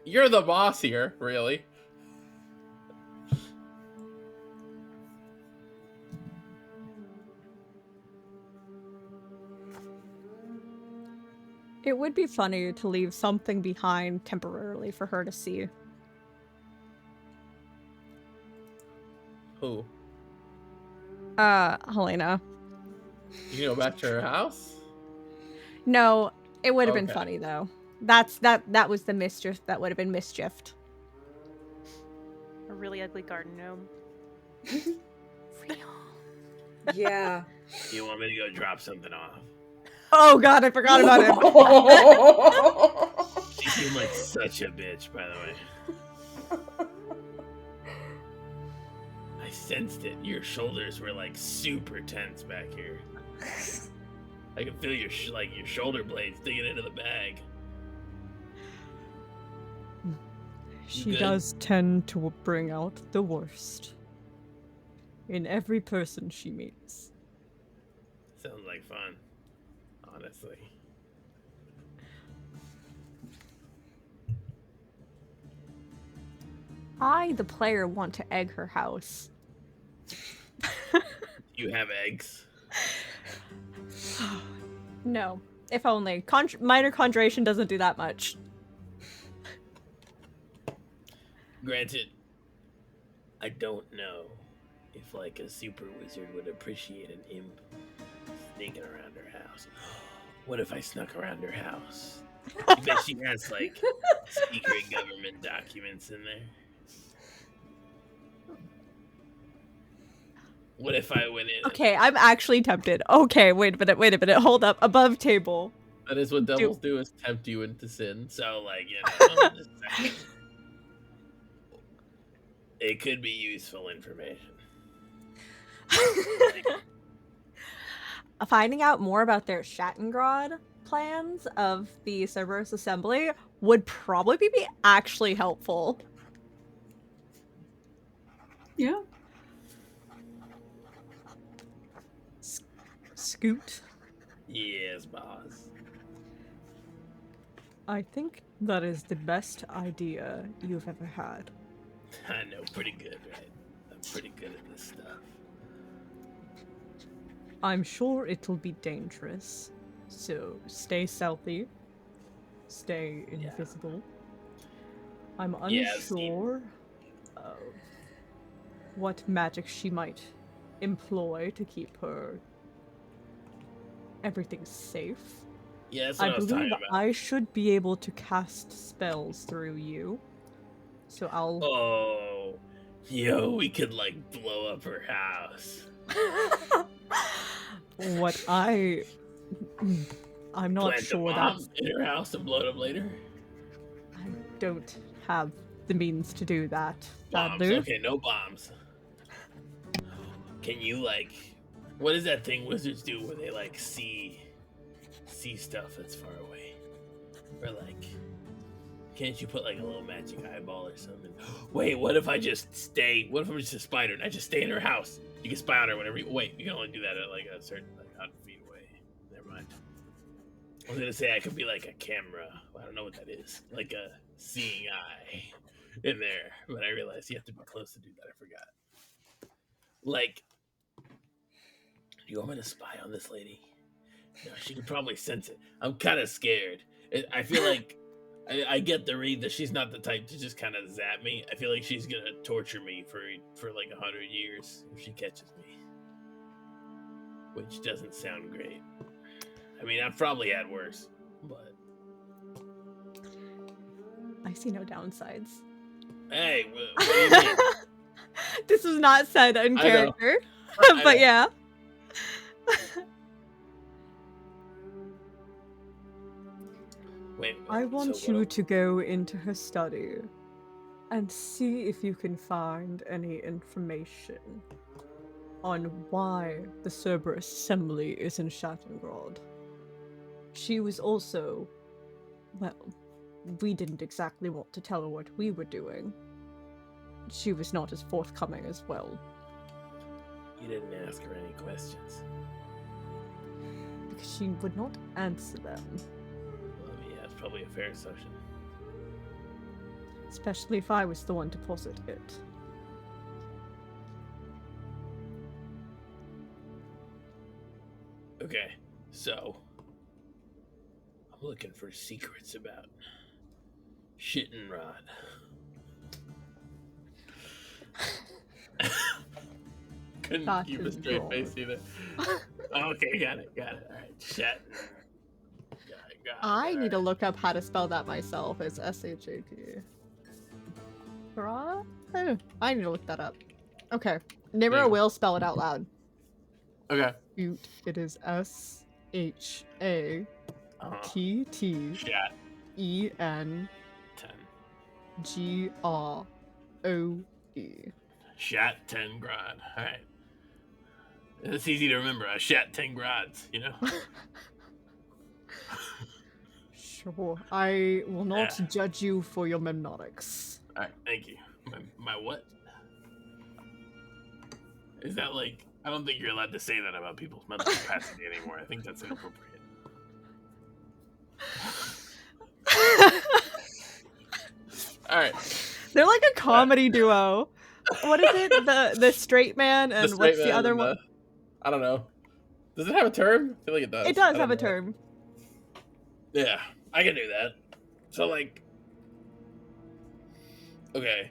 You're the boss here, really. It would be funny to leave something behind temporarily for her to see. Who? Helena. You go back to her house? No, it would have been Okay. funny though. That was the mischief that would have been mischieved. A really ugly garden gnome. Yeah. You want me to go drop something off? Oh god, I forgot about him. She seemed like such a bitch, by the way. I sensed it. Your shoulders were like super tense back here. I can feel your your shoulder blades digging into the bag. She good? does tend to bring out the worst in every person she meets. Sounds like fun, honestly. I, the player, want to egg her house. You have eggs. No. If only. Minor conjuration doesn't do that much. Granted, I don't know if like a super wizard would appreciate an imp sneaking around her house. What if I snuck around her house? I bet she has like secret government documents in there. What if I went in? Okay, I'm actually tempted. Okay, wait a minute. Hold up. Above table. That is what devils do, is tempt you into sin. So, like, you know, I'm just saying. It could be useful information. Finding out more about their Shattengrod plans of the Cerberus Assembly would probably be actually helpful. Yeah. Scoot. Yes, boss. I think that is the best idea you've ever had. I know, pretty good, right? I'm pretty good at this stuff. I'm sure it'll be dangerous, so stay stealthy, stay invisible. I'm unsure of what magic she might employ to keep her everything safe. Yeah, that's what I was talking about. I should be able to cast spells through you. So I'll... Oh, yo, we could, like, blow up her house. I'm not Plant sure a bomb in her house and blow it up later? I don't have the means to do that. Bombs, okay, no bombs. Can you, like... What is that thing wizards do where they, like, see stuff that's far away? Or, like... Can't you put, like, a little magic eyeball or something? Wait, what if I'm just a spider and I just stay in her house? You can spy on her whenever you... Wait, you can only do that at, like, a certain, like, 100 feet away. Never mind. I was gonna say I could be, like, a camera. I don't know what that is. Like a seeing eye in there. But I realized you have to be close to do that. I forgot. Like... Do you want me to spy on this lady? No, she could probably sense it. I'm kind of scared. I feel like... I get the read that she's not the type to just kind of zap me. I feel like she's gonna torture me for like 100 years if she catches me. Which doesn't sound great. I mean, I've probably had worse, but... I see no downsides. Hey, what do you mean? This was not said in character, but yeah. Wait, I want you to go into her study and see if you can find any information on why the Cerberus Assembly is in Shattengrod. She was also, well, we didn't exactly want to tell her what we were doing. She was not as forthcoming as well. You didn't ask her any questions. Because she would not answer them. Probably a fair assumption. Especially if I was the one to posit it. Okay, so I'm looking for secrets about Shattengrod. Couldn't keep a straight face either. Okay, got it. All right, Shattengrod. I need to look up how to spell that myself. It's S-H-A-T. I need to look that up. Okay. Nimra will spell it out loud. Okay. It is S-H-A-T-T-E-N-G-R-O-E. Shattengrod. Alright. It's easy to remember. Shattengrods, you know? Sure. I will not judge you for your mnemonics. Alright, thank you. My what? Is that like... I don't think you're allowed to say that about people's mental capacity anymore. I think that's inappropriate. Alright. They're like a comedy duo. What is it? The straight man and what's the other one? I don't know. Does it have a term? I feel like it does. It does I have don't a know. term. Yeah, I can do that. So, like... Okay.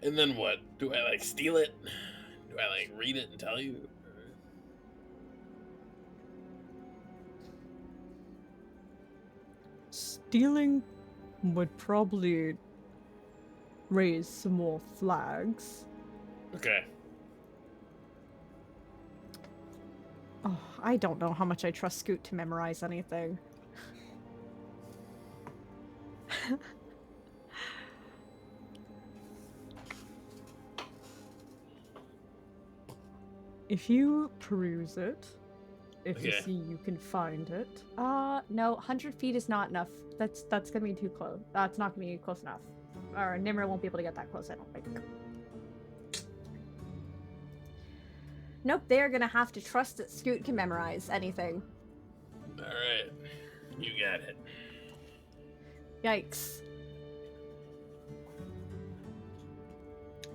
And then what? Do I, like, steal it? Do I, like, read it and tell you? Stealing would probably raise some more flags. Okay. Oh, I don't know how much I trust Scoot to memorize anything. If you peruse it, if you Okay. see you can find it. No, 100 feet is not enough. That's gonna be too close. That's not gonna be close enough. Or Nimmer won't be able to get that close, I don't think. Nope, they're gonna have to trust that Scoot can memorize anything. Alright. You got it. Yikes.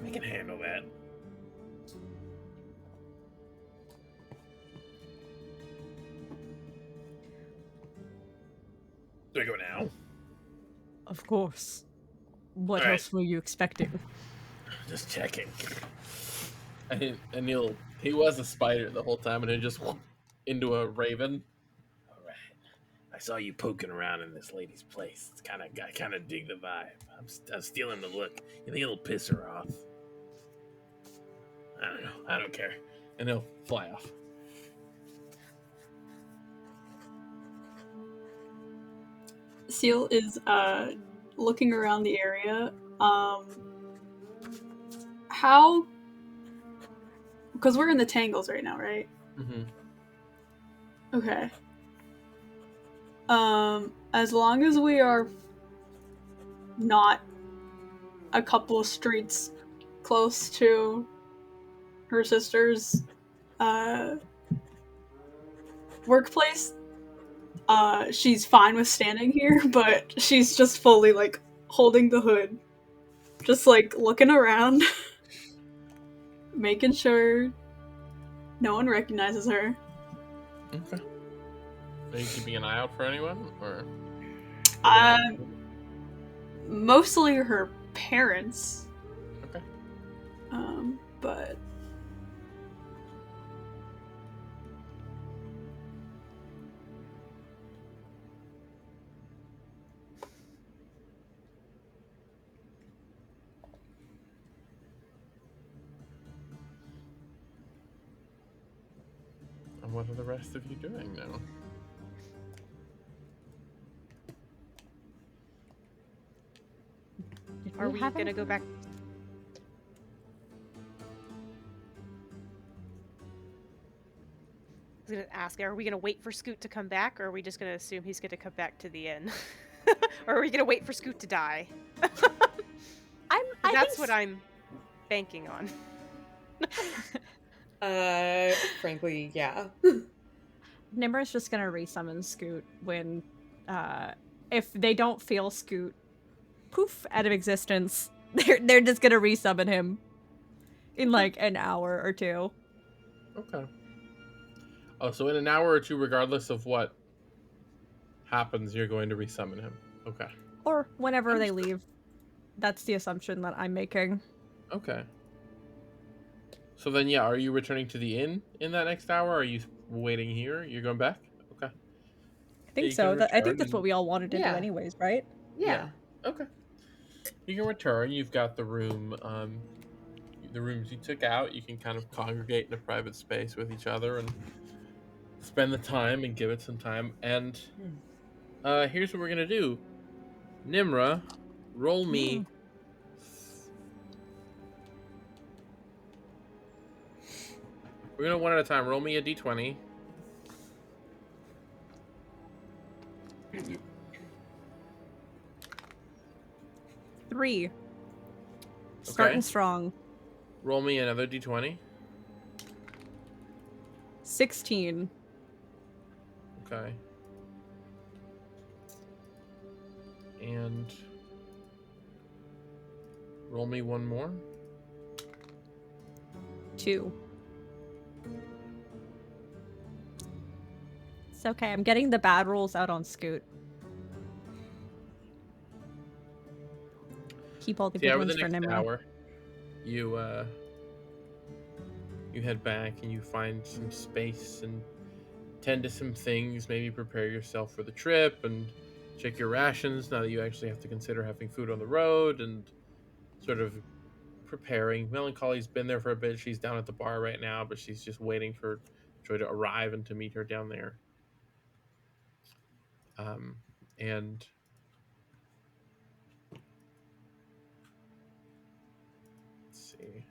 I can handle that. Do I go now? Of course. What All right. else were you expecting? Just checking. And he was a spider the whole time, and he just into a raven. All right. I saw you poking around in this lady's place. I kind of dig the vibe. I'm stealing the look. You think it'll piss her off? I don't know. I don't care. And he'll fly off. Seal is looking around the area. How? Because we're in the tangles right now, right? Mm-hmm. Okay. As long as we are not a couple of streets close to her sister's workplace, she's fine with standing here, but she's just fully, like, holding the hood. Just, like, looking around. Making sure no one recognizes her. Okay. Are you keeping an eye out for anyone, or? Mostly her parents. Okay. But And what are the rest of you doing now? Are we gonna go back? I was gonna ask, are we gonna wait for Scoot to come back, or are we just gonna assume he's gonna come back to the inn? Or are we gonna wait for Scoot to die? That's what I'm banking on. Frankly, yeah. Nimmer's just gonna resummon Scoot when, if they don't feel Scoot poof out of existence, they're just gonna resummon him in like an hour or two. Okay. Oh, so in an hour or two, regardless of what happens, you're going to resummon him. Okay. Or whenever they leave. That's the assumption that I'm making. Okay. So then, yeah, are you returning to the inn in that next hour? Or are you waiting here? You're going back? Okay. I think you so. can I think return that's what we all wanted to do Yeah. anyways, right? Yeah. Okay. You can return. You've got the room. The rooms you took out. You can kind of congregate in a private space with each other and spend the time and give it some time. And here's what we're gonna do. Nimra, roll me. We're gonna one at a time. Roll me a d20. Three. Starting Okay. strong. Roll me another d20. 16. Okay. And roll me one more. 2. It's okay. I'm getting the bad rolls out on Scoot. Keep all the So yeah, good over the ones for next Nimra. hour, you head back and you find some space and tend to some things. Maybe prepare yourself for the trip and check your rations now that you actually have to consider having food on the road and sort of preparing. Melancholy's been there for a bit. She's down at the bar right now, but she's just waiting for Joy to arrive and to meet her down there. And let's see.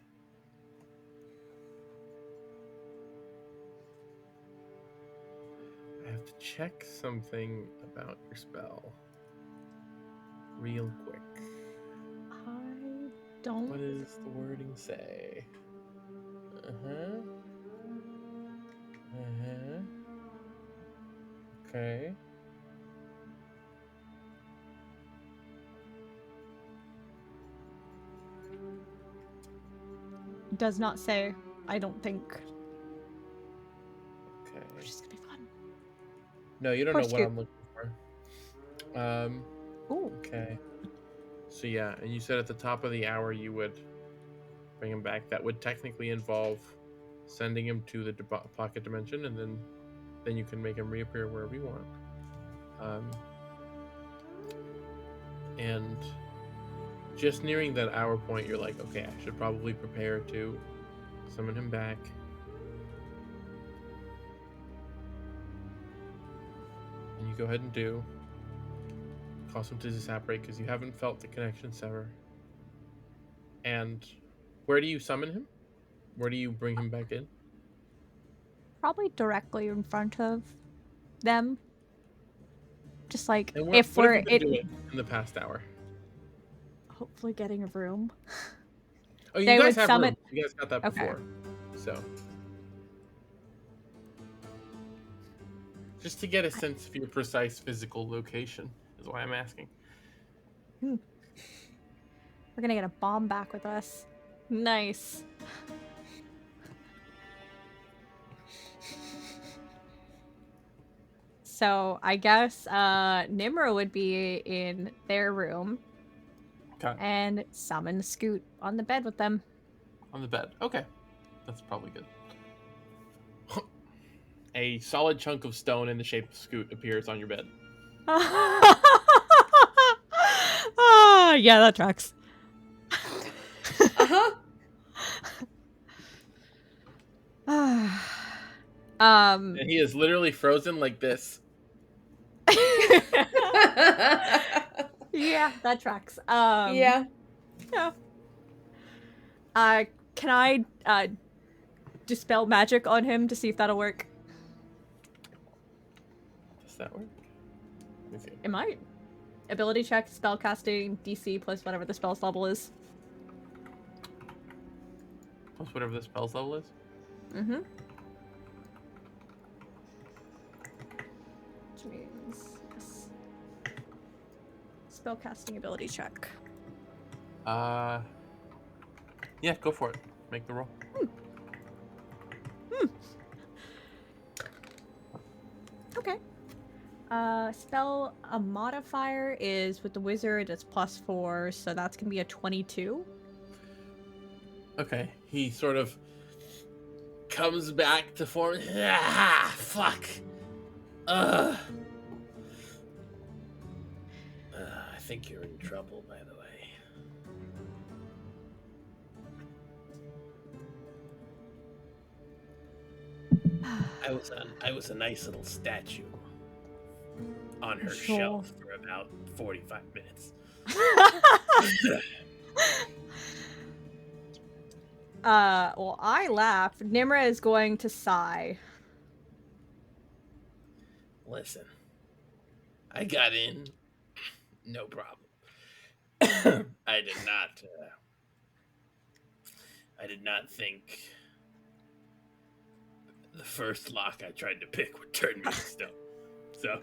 I have to check something about your spell real quick. I don't. What does the wording say? Okay. Does not say. I don't think. Okay. Which is gonna be fun. No, you don't Poor know what Scoot. I'm looking for. Ooh. Okay. So yeah, and you said at the top of the hour you would bring him back. That would technically involve sending him to the pocket dimension, and then you can make him reappear wherever you want. And just nearing that hour point, you're like, okay, I should probably prepare to summon him back. And you go ahead and do. Cause him to disapparate because you haven't felt the connection sever. And where do you summon him? Where do you bring him back in? Probably directly in front of them. Just like And if what have we're you been doing in the past hour? hopefully getting a room. Oh, you They guys would have summon- room. You guys got that Okay. before. So, just to get a sense of your precise physical location is why I'm asking. We're gonna get a bomb back with us. Nice. So I guess Nimra would be in their room Okay. and summon Scoot on the bed with them. On the bed. Okay. That's probably good. A solid chunk of stone in the shape of Scoot appears on your bed. Yeah, that tracks. Uh-huh. And he is literally frozen like this. Yeah, that tracks. Yeah. Yeah. Can I dispel magic on him to see if that'll work? Does that work? Let me see. It might. Ability check, spell casting, DC plus whatever the spell's level is. Plus whatever the spell's level is? Mm-hmm. Which means yes. Spell casting ability check. Yeah, go for it. Make the roll. Okay. Spell a modifier is with the wizard, it's +4, so that's gonna be a 22. Okay. He sort of comes back to form. Ah, fuck. I think you're in trouble, by the way. I was a nice little statue on her Sure. shelf for about 45 minutes. Well, I laugh. Nimra is going to sigh. Listen, I got in, no problem. I did not think the first lock I tried to pick would turn me to stone. So,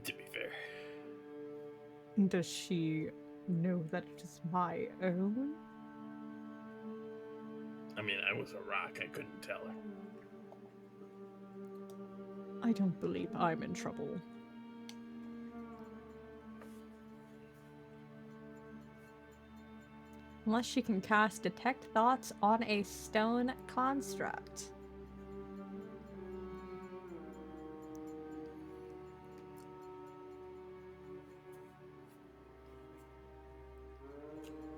to be fair. Does she know that it is my own? I mean, I was a rock. I couldn't tell her. I don't believe I'm in trouble. Unless she can cast Detect Thoughts on a stone construct.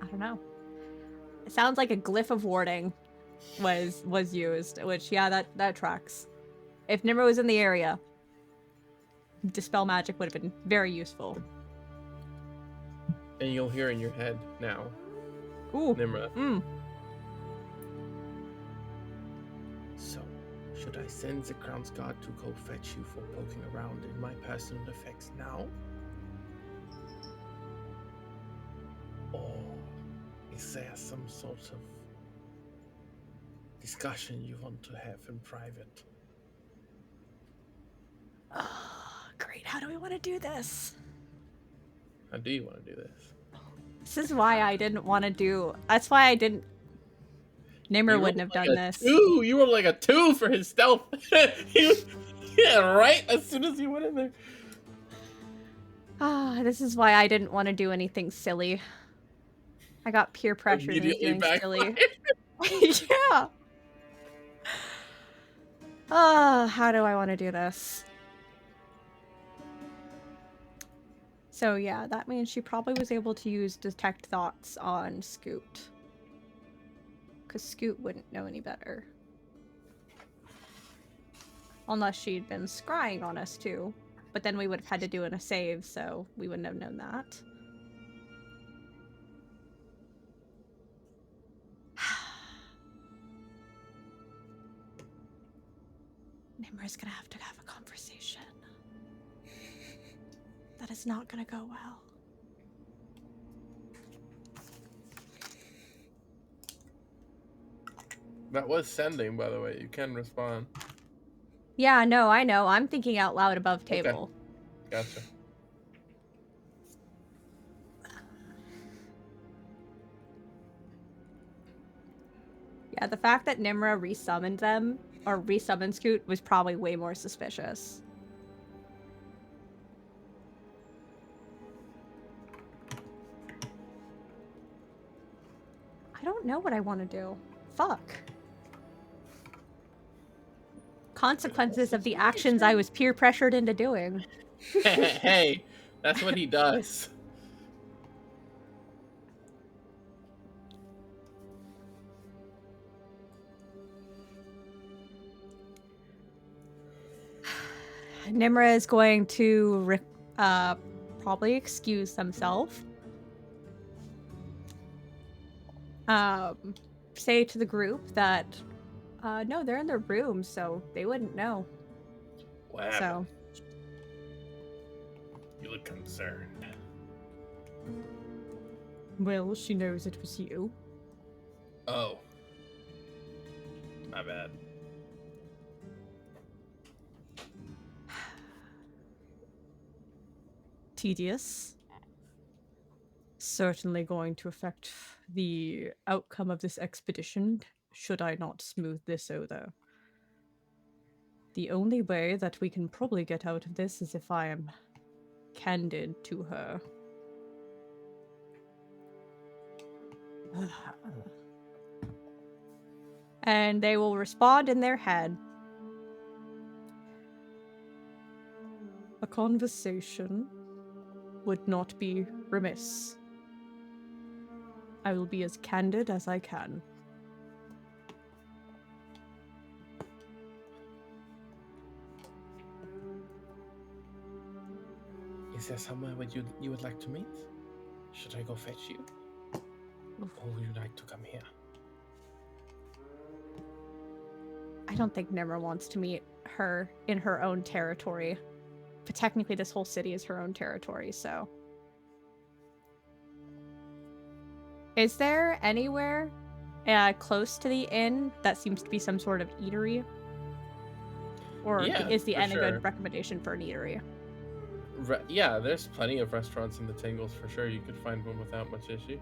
I don't know. It sounds like a glyph of warding was used, which, yeah, that tracks. If Nimra was in the area, Dispel Magic would have been very useful. And you'll hear in your head now, Ooh. Nimra. Mm. So, should I send the Crown's Guard to go fetch you for poking around in my personal effects now? Or is there some sort of discussion you want to have in private? Oh, great. How do we want to do this? How do you want to do this? This is why I didn't want to do... That's why I didn't... Nimra wouldn't have done this. You were like a 2 for his stealth. Yeah, right? As soon as you went in there. Ah, this is why I didn't want to do anything silly. I got peer pressure into doing silly. Yeah. How do I want to do this? So yeah, that means she probably was able to use Detect Thoughts on Scoot. Because Scoot wouldn't know any better. Unless she'd been scrying on us too. But then we would have had to do a save, so we wouldn't have known that. Nimra's gonna have to have a conversation. That is not gonna go well. That was sending, by the way. You can respond. Yeah, no, I know. I'm thinking out loud above table. Okay. Gotcha. Yeah, the fact that Nimra resummoned them, or resummoned Scoot, was probably way more suspicious. I don't know what I want to do. Fuck. Consequences of the actions I was peer pressured into doing. Hey, that's what he does. Nimra is going to probably excuse himself. Say to the group that, no, they're in their room, so they wouldn't know. What happened? You look concerned. Well, she knows it was you. Oh. My bad. Tedious. Certainly going to affect the outcome of this expedition, should I not smooth this over. The only way that we can probably get out of this is if I am candid to her. And they will respond in their head. A conversation would not be remiss. I will be as candid as I can. Is there somewhere you would like to meet? Should I go fetch you? Or would you like to come here? I don't think Nimra wants to meet her in her own territory. But technically this whole city is her own territory, so... Is there anywhere close to the inn that seems to be some sort of eatery? Or Yeah, is the for inn a sure. good recommendation for an eatery? Yeah, there's plenty of restaurants in the Tingles for sure. You could find one without much issue.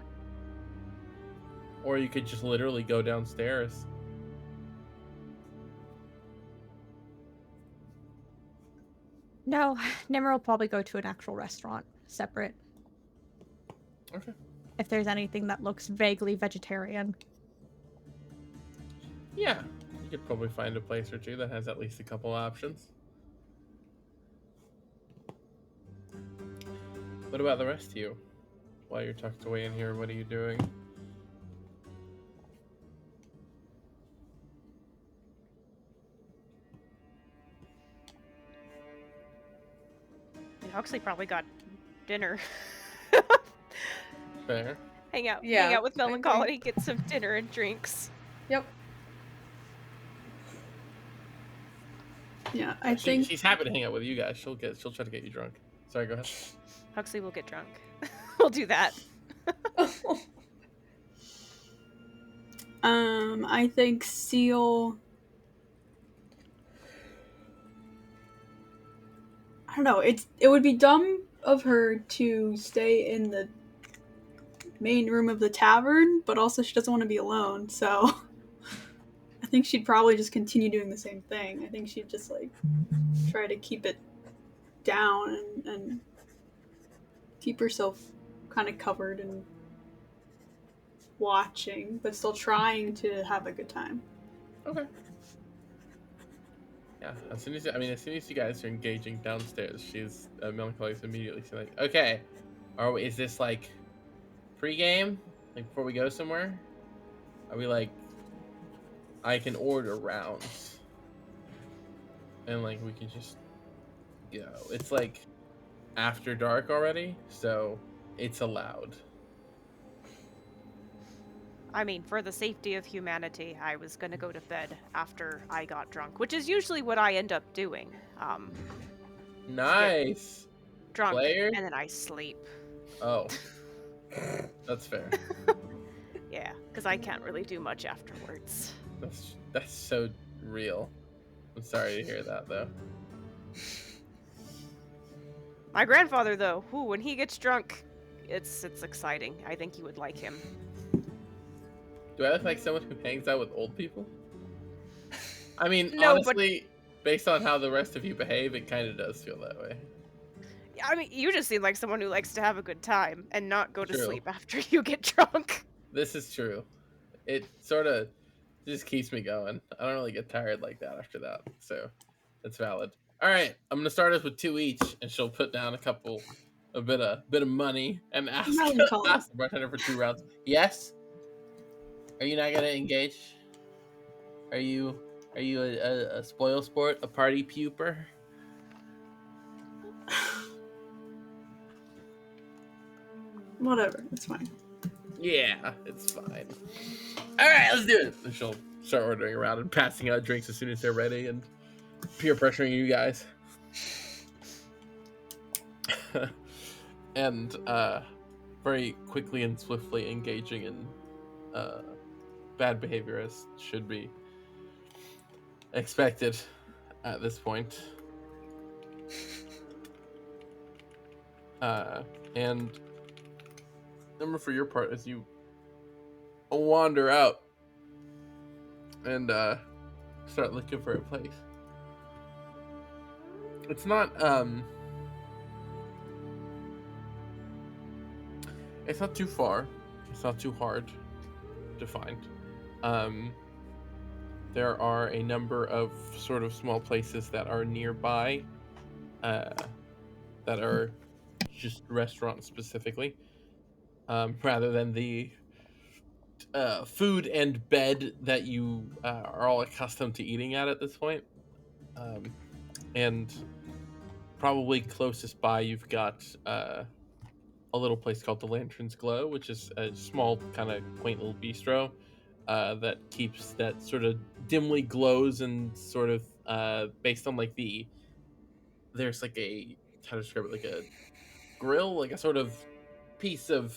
Or you could just literally go downstairs. No, Nimmer will probably go to an actual restaurant, separate. Okay. If there's anything that looks vaguely vegetarian. Yeah, you could probably find a place or two that has at least a couple options. What about the rest of you? While you're tucked away in here, what are you doing? Huxley probably got dinner. Fair. hang out Yeah, with I Melancholy, get some dinner and drinks. Yep. Yeah, I think She's happy to hang out with you guys. She'll try to get you drunk. Sorry, go ahead. Huxley will get drunk. We'll do that. I think Seal. I don't know. It would be dumb of her to stay in the main room of the tavern, but also she doesn't want to be alone. So I think she'd probably just continue doing the same thing. I think she'd just like try to keep it down and keep herself kind of covered and watching, but still trying to have a good time. Okay. Yeah, as soon as you guys are engaging downstairs, she's Melancholy's immediately like, okay, is this like pre-game, like before we go somewhere? Are we like, I can order rounds, and like we can just go. It's like after dark already, so it's allowed. I mean, for the safety of humanity, I was gonna go to bed after I got drunk, which is usually what I end up doing. Nice. Drunk, Player? and then I sleep. Oh, that's fair. Yeah, because I can't really do much afterwards. That's so real. I'm sorry to hear that though. My grandfather, though, when he gets drunk, it's exciting. I think you would like him. Do I look like someone who hangs out with old people? I mean, No, honestly, based on how the rest of you behave, it kind of does feel that way. I mean, you just seem like someone who likes to have a good time and not go to True. sleep after you get drunk. This is true. It sort of just keeps me going. I don't really get tired like that after that, so that's valid. All right, I'm gonna start us with 2 each, and she'll put down a bit of money and ask Melancholy. the bartender for 2 rounds. Yes. Are you not gonna engage? Are you a spoil sport, a party pooper? Whatever, it's fine. Yeah, it's fine. All right, let's do it. And she'll start ordering around and passing out drinks as soon as they're ready and peer pressuring you guys. And very quickly and swiftly engaging in bad behavior as should be expected at this point. And number for your part as you wander out and start looking for a place. It's not too far. It's not too hard to find. There are a number of sort of small places that are nearby that are just restaurants specifically, rather than the food and bed that you are all accustomed to eating at this point. And probably closest by, you've got a little place called the Lantern's Glow, which is a small, kind of quaint little bistro that sort of dimly glows and sort of based on like there's like how to describe it, like a grill, like a sort of piece of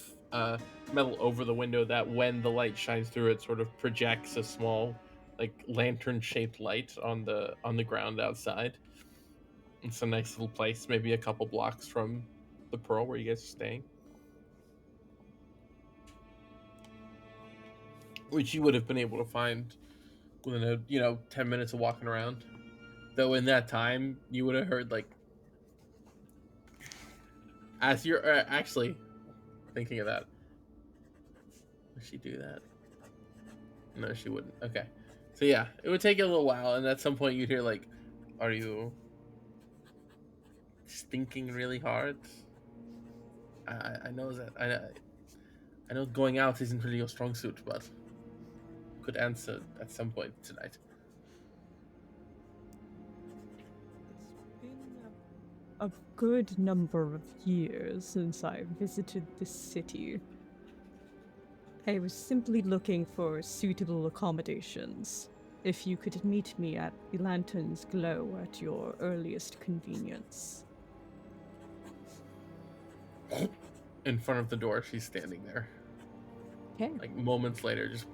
metal over the window that when the light shines through it sort of projects a small like lantern shaped light on the ground outside. It's a nice little place, maybe a couple blocks from the Pearl where you guys are staying, which you would have been able to find within 10 minutes of walking around. Though in that time you would have heard like As you're actually thinking of that, would she do that? No, she wouldn't. Okay. So yeah, it would take a little while, and at some point you'd hear like, "Are you thinking really hard?" I know that I know going out isn't really your strong suit, but could answer at some point tonight. It's been a good number of years since I visited this city. I was simply looking for suitable accommodations. If you could meet me at the Lantern's Glow at your earliest convenience. In front of the door, she's standing there. Okay. Like moments later, just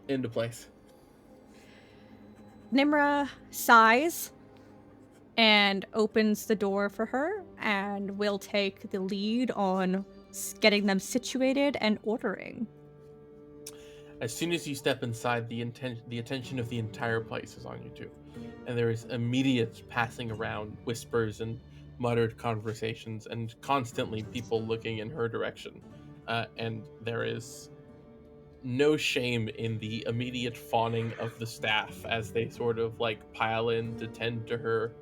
into place. Nimra sighs and opens the door for her and will take the lead on getting them situated and ordering. As soon as you step inside, the attention of the entire place is on you too, and there is immediate passing around, whispers and muttered conversations, and constantly people looking in her direction. And there is no shame in the immediate fawning of the staff as they sort of like pile in to tend to her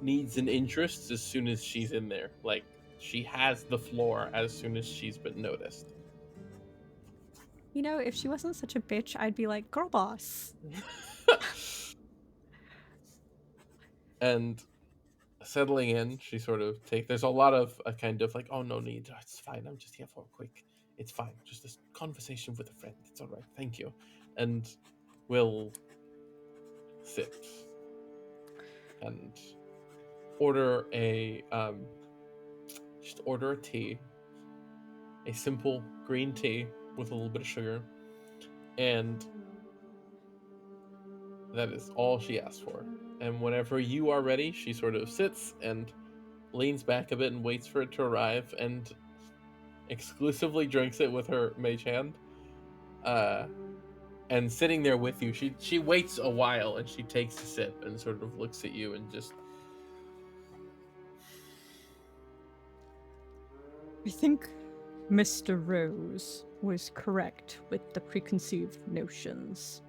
needs and interests as soon as she's in there. Like she has the floor as soon as she's been noticed. You know, if she wasn't such a bitch, I'd be like, girl boss. And settling in, she sort of there's a lot of a kind of like, oh, no need, it's fine, I'm just here for a quick, it's fine, just this conversation with a friend, it's all right, thank you. And we'll sit and order a tea, a simple green tea with a little bit of sugar, and that is all she asked for. And whenever you are ready, she sort of sits and leans back a bit and waits for it to arrive, and exclusively drinks it with her mage hand. And sitting there with you, she waits a while and she takes a sip and sort of looks at you and just. I think Mr. Rose was correct with the preconceived notions.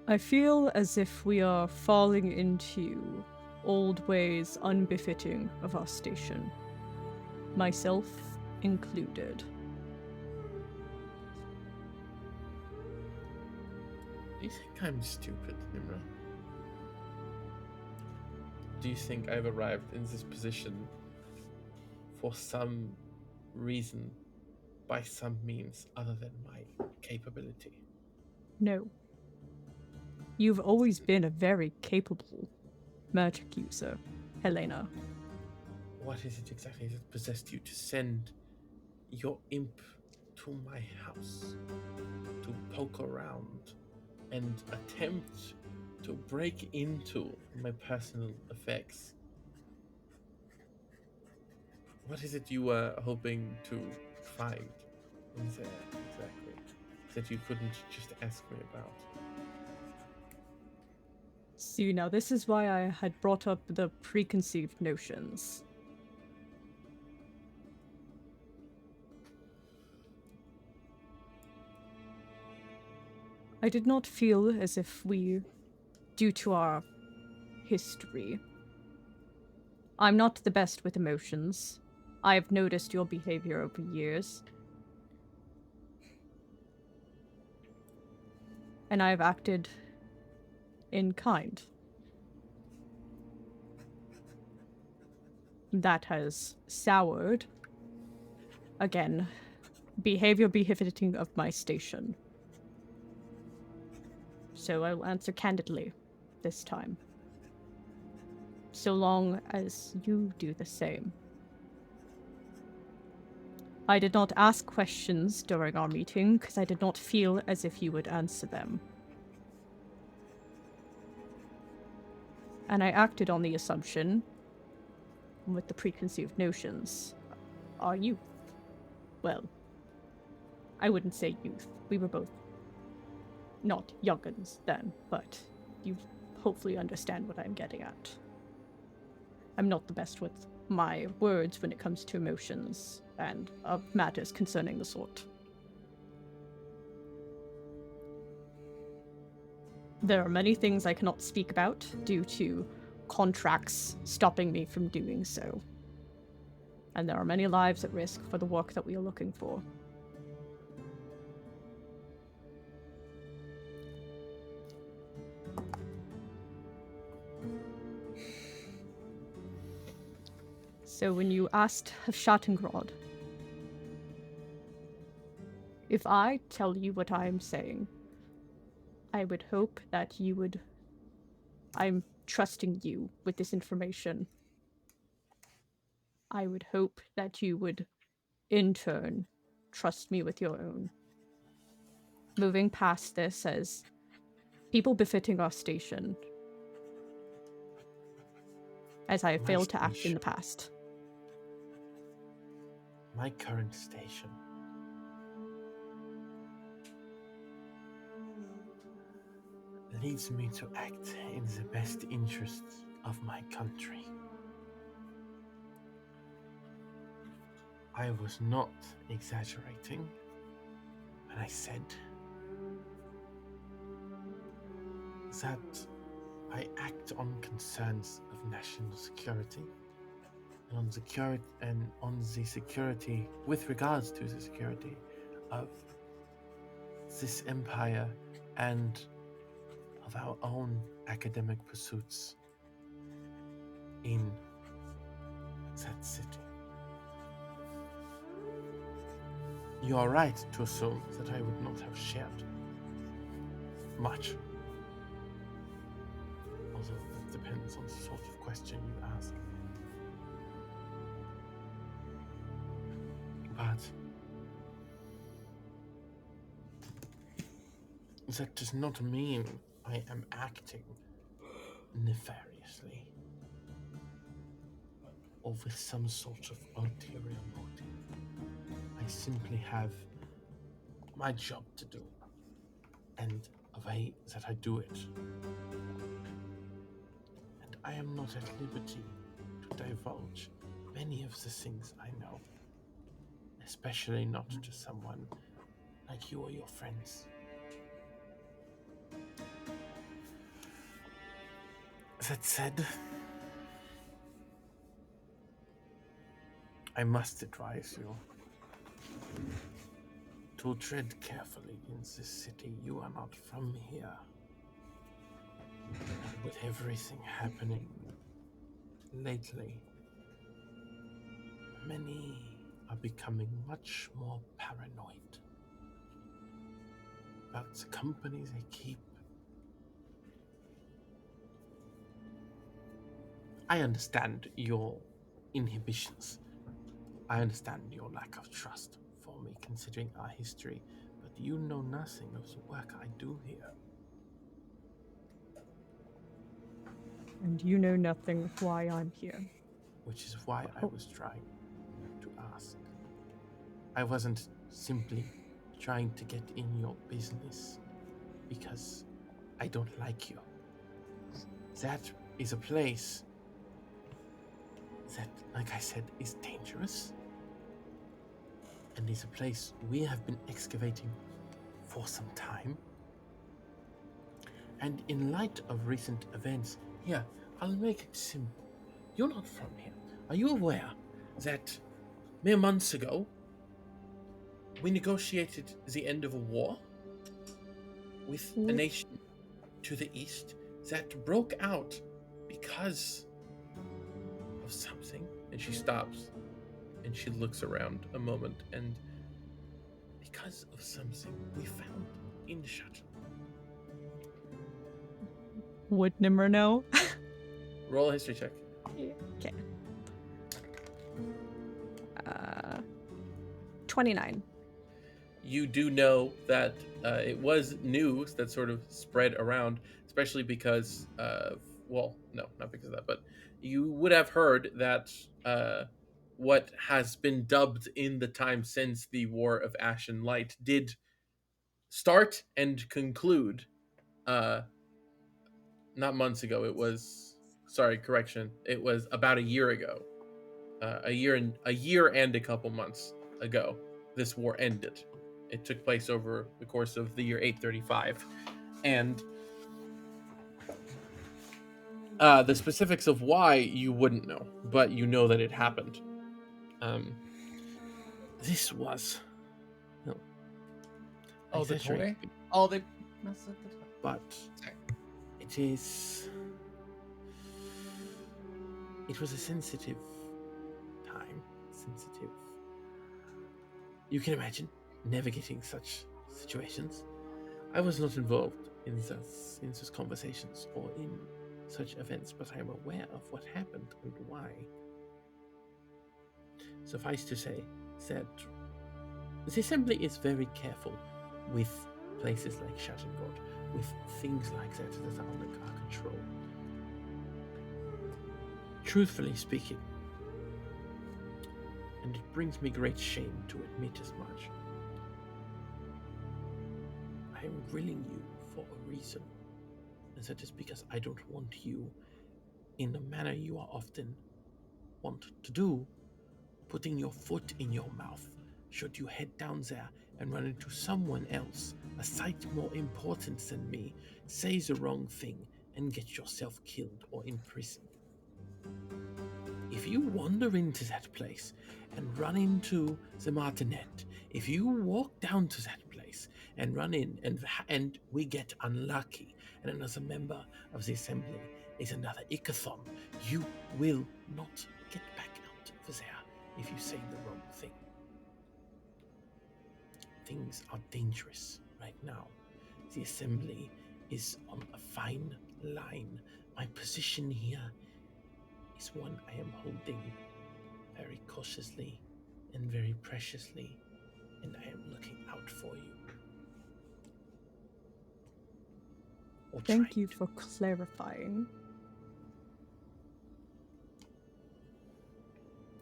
I feel as if we are falling into old ways unbefitting of our station, myself included. Do you think I'm stupid, Nimra? Do you think I've arrived in this position for some reason, by some means other than my capability? No. You've always been a very capable magic user, Helena. What is it exactly that possessed you to send your imp to my house to poke around and attempt to break into my personal effects? What is it you were hoping to find in there exactly that you couldn't just ask me about? See, now this is why I had brought up the preconceived notions. I did not feel as if we, due to our history, I'm not the best with emotions. I have noticed your behavior over years. And I have acted in kind. That has soured, again, behavior befitting of my station. So I will answer candidly this time. So long as you do the same. I did not ask questions during our meeting because I did not feel as if you would answer them. And I acted on the assumption, with the preconceived notions, our youth. Well, I wouldn't say youth. We were both not young'uns then, but you hopefully understand what I'm getting at. I'm not the best with my words when it comes to emotions and of matters concerning the sort. There are many things I cannot speak about due to contracts stopping me from doing so. And there are many lives at risk for the work that we are looking for. So when you asked of Shattengrod, if I tell you what I am saying, I would hope that you would... I'm trusting you with this information. I would hope that you would, in turn, trust me with your own. Moving past this as people befitting our station, as I have My failed to act in station. the past. My current station. Leads me to act in the best interests of my country. I was not exaggerating when I said that I act on concerns of national security and on the security with regards to the security of this empire and of our own academic pursuits in that city. You are right to assume that I would not have shared much. Although that depends on the sort of question you ask. But that does not mean I am acting nefariously or with some sort of ulterior motive. I simply have my job to do, and a way that I do it. And I am not at liberty to divulge many of the things I know, especially not to someone like you or your friends. That said, I must advise you to tread carefully in this city. You are not from here. And with everything happening lately, many are becoming much more paranoid about the company they keep. I understand your inhibitions. I understand your lack of trust for me, considering our history, but you know nothing of the work I do here. And you know nothing of why I'm here. Which is why I was trying to ask. I wasn't simply trying to get in your business because I don't like you. That is a place that, like I said, is dangerous. And is a place we have been excavating for some time. And in light of recent events, here, I'll make it simple. You're not from here. Are you aware that mere months ago, we negotiated the end of a war with a nation to the east that broke out because of something? And she stops and she looks around a moment, and because of something we found in Shattengrod. Would Nimmer know? Roll a history check. Okay. 29. You do know that it was news that sort of spread around, especially because well, no, not because of that, but you would have heard that what has been dubbed in the time since the War of Ash and Light did start and conclude not months ago. It was sorry, correction. It was about a year ago. A year and a couple months ago, this war ended. It took place over the course of the year 835, and the specifics of why you wouldn't know, but you know that it happened. This was Oh, the exaggerate, toy? Oh, they. but it is. It was a sensitive time. Sensitive. You can imagine navigating such situations. I was not involved in such conversations or in such events, but I am aware of what happened and why. Suffice to say that the Assembly is very careful with places like Shattengrod, with things like that that are under our control. Truthfully speaking, and it brings me great shame to admit as much, I am grilling you for a reason, and that is because I don't want you, in the manner you are often want to do, putting your foot in your mouth should you head down there and run into someone else, a sight more important than me, say the wrong thing and get yourself killed or imprisoned. If you wander into that place and run into the Martinet, if you walk down to that place and run in and we get unlucky and another member of the Assembly is another Ikathon, you will not get back out of there if you say the wrong thing. Things are dangerous right now. The Assembly is on a fine line. My position here is one I am holding very cautiously and very preciously, and I am looking out for you. Thank you for clarifying.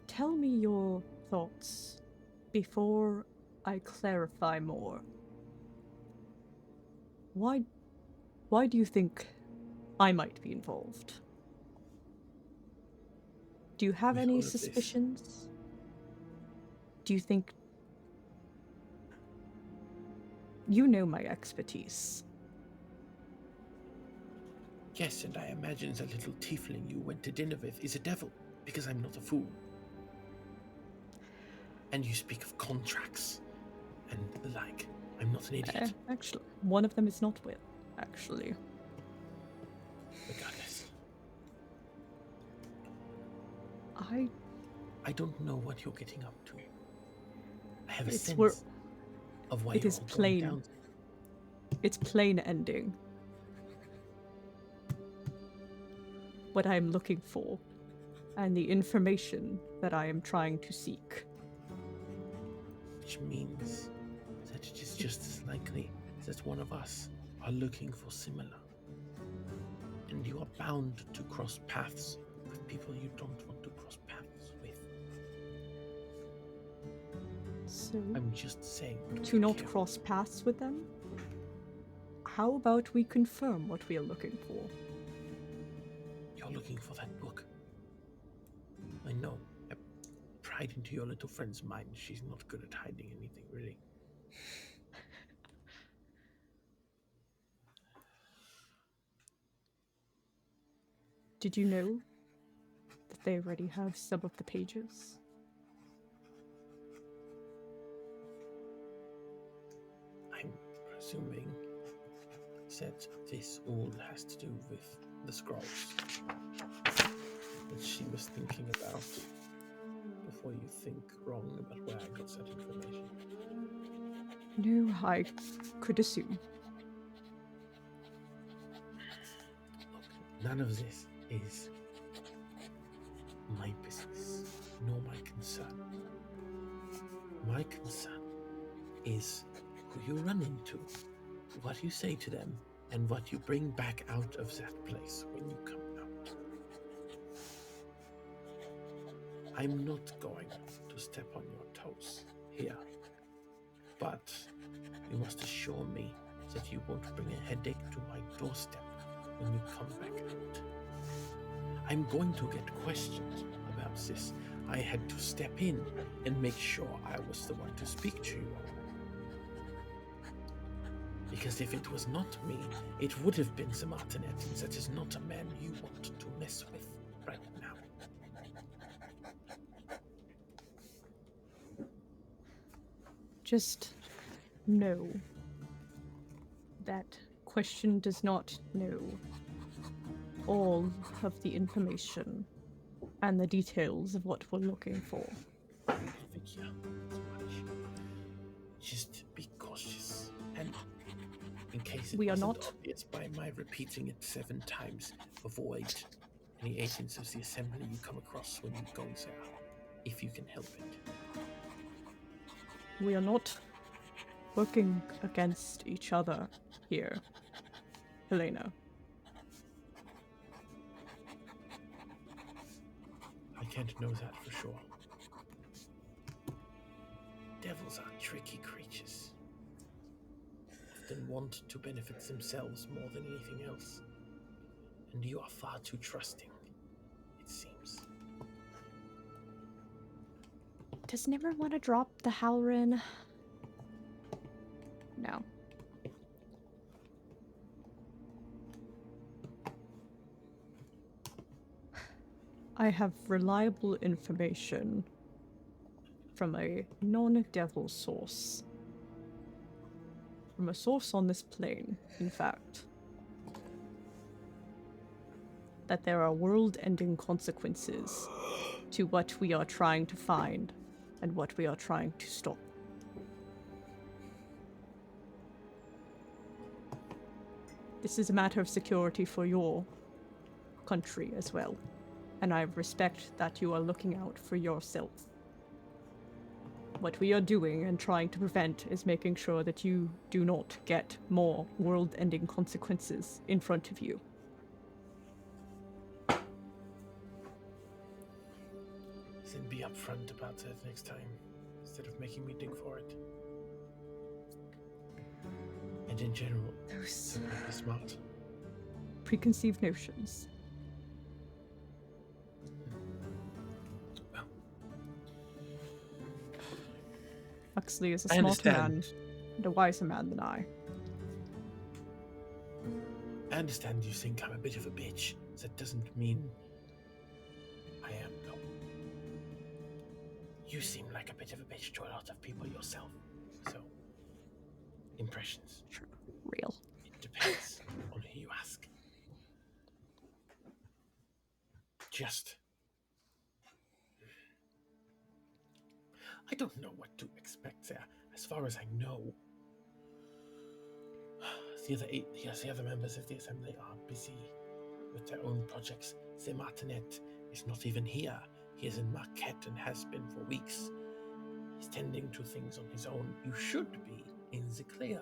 Tell me your thoughts before I clarify more. Why do you think I might be involved? Do you have any suspicions? Do you think... You know my expertise. Yes, and I imagine the little tiefling you went to dinner with is a devil, because I'm not a fool. And you speak of contracts and the like. I'm not an idiot. Actually, one of them is not with, actually. Regardless. I don't know what you're getting up to. I have a It's sense of why it you're is all going plain. down. It's plain ending. What I am looking for, and the information that I am trying to seek. Which means that it is just as likely that one of us are looking for similar. And you are bound to cross paths with people you don't want to cross paths with. So, I'm just saying. to not cross paths with them? How about we confirm what we are looking for? You're looking for that book. I know. I pried into your little friend's mind. She's not good at hiding anything, really. Did you know that they already have some of the pages? I'm presuming that this all has to do with the scrolls that she was thinking about before you think wrong about where I got that information. No, I could assume. Look, none of this is my business, nor my concern. My concern is who you run into, what you say to them, and what you bring back out of that place when you come out. I'm not going to step on your toes here, but you must assure me that you won't bring a headache to my doorstep when you come back out. I'm going to get questioned about this. I had to step in and make sure I was the one to speak to you all. Because if it was not me, it would have been the Martinet, and that is not a man you want to mess with right now. Just know that question does not know all of the information and the details of what we're looking for. Figure as much. Just be cautious, and in case it We are wasn't not. obvious by my repeating it 7 times, avoid any agents of the Assembly you come across when you go there, if you can help it. We are not working against each other here, Helena. I can't know that for sure. Devils are tricky creatures. Often want to benefit themselves more than anything else. And you are far too trusting, it seems. Does Nimmer want to drop the Halrin? No. I have reliable information from a non-devil source. From a source on this plane, in fact. That there are world-ending consequences to what we are trying to find and what we are trying to stop. This is a matter of security for your country as well, and I respect that you are looking out for yourself. What we are doing and trying to prevent is making sure that you do not get more world-ending consequences in front of you. Then be upfront about that next time, instead of making me dig for it. And in general, Those be smart. preconceived notions. Well, Huxley is a I smarter man understand. and a wiser man than I. I understand you think I'm a bit of a bitch. That doesn't mean I am, though. You seem like a bit of a bitch to a lot of people yourself. So, impressions. True. Real. It depends on who you ask. Just... I don't know what to expect there. As far as I know, the other members of the Assembly are busy with their own projects. The Martinet is not even here. He is in Marquette and has been for weeks. He's tending to things on his own. You should be in the clear.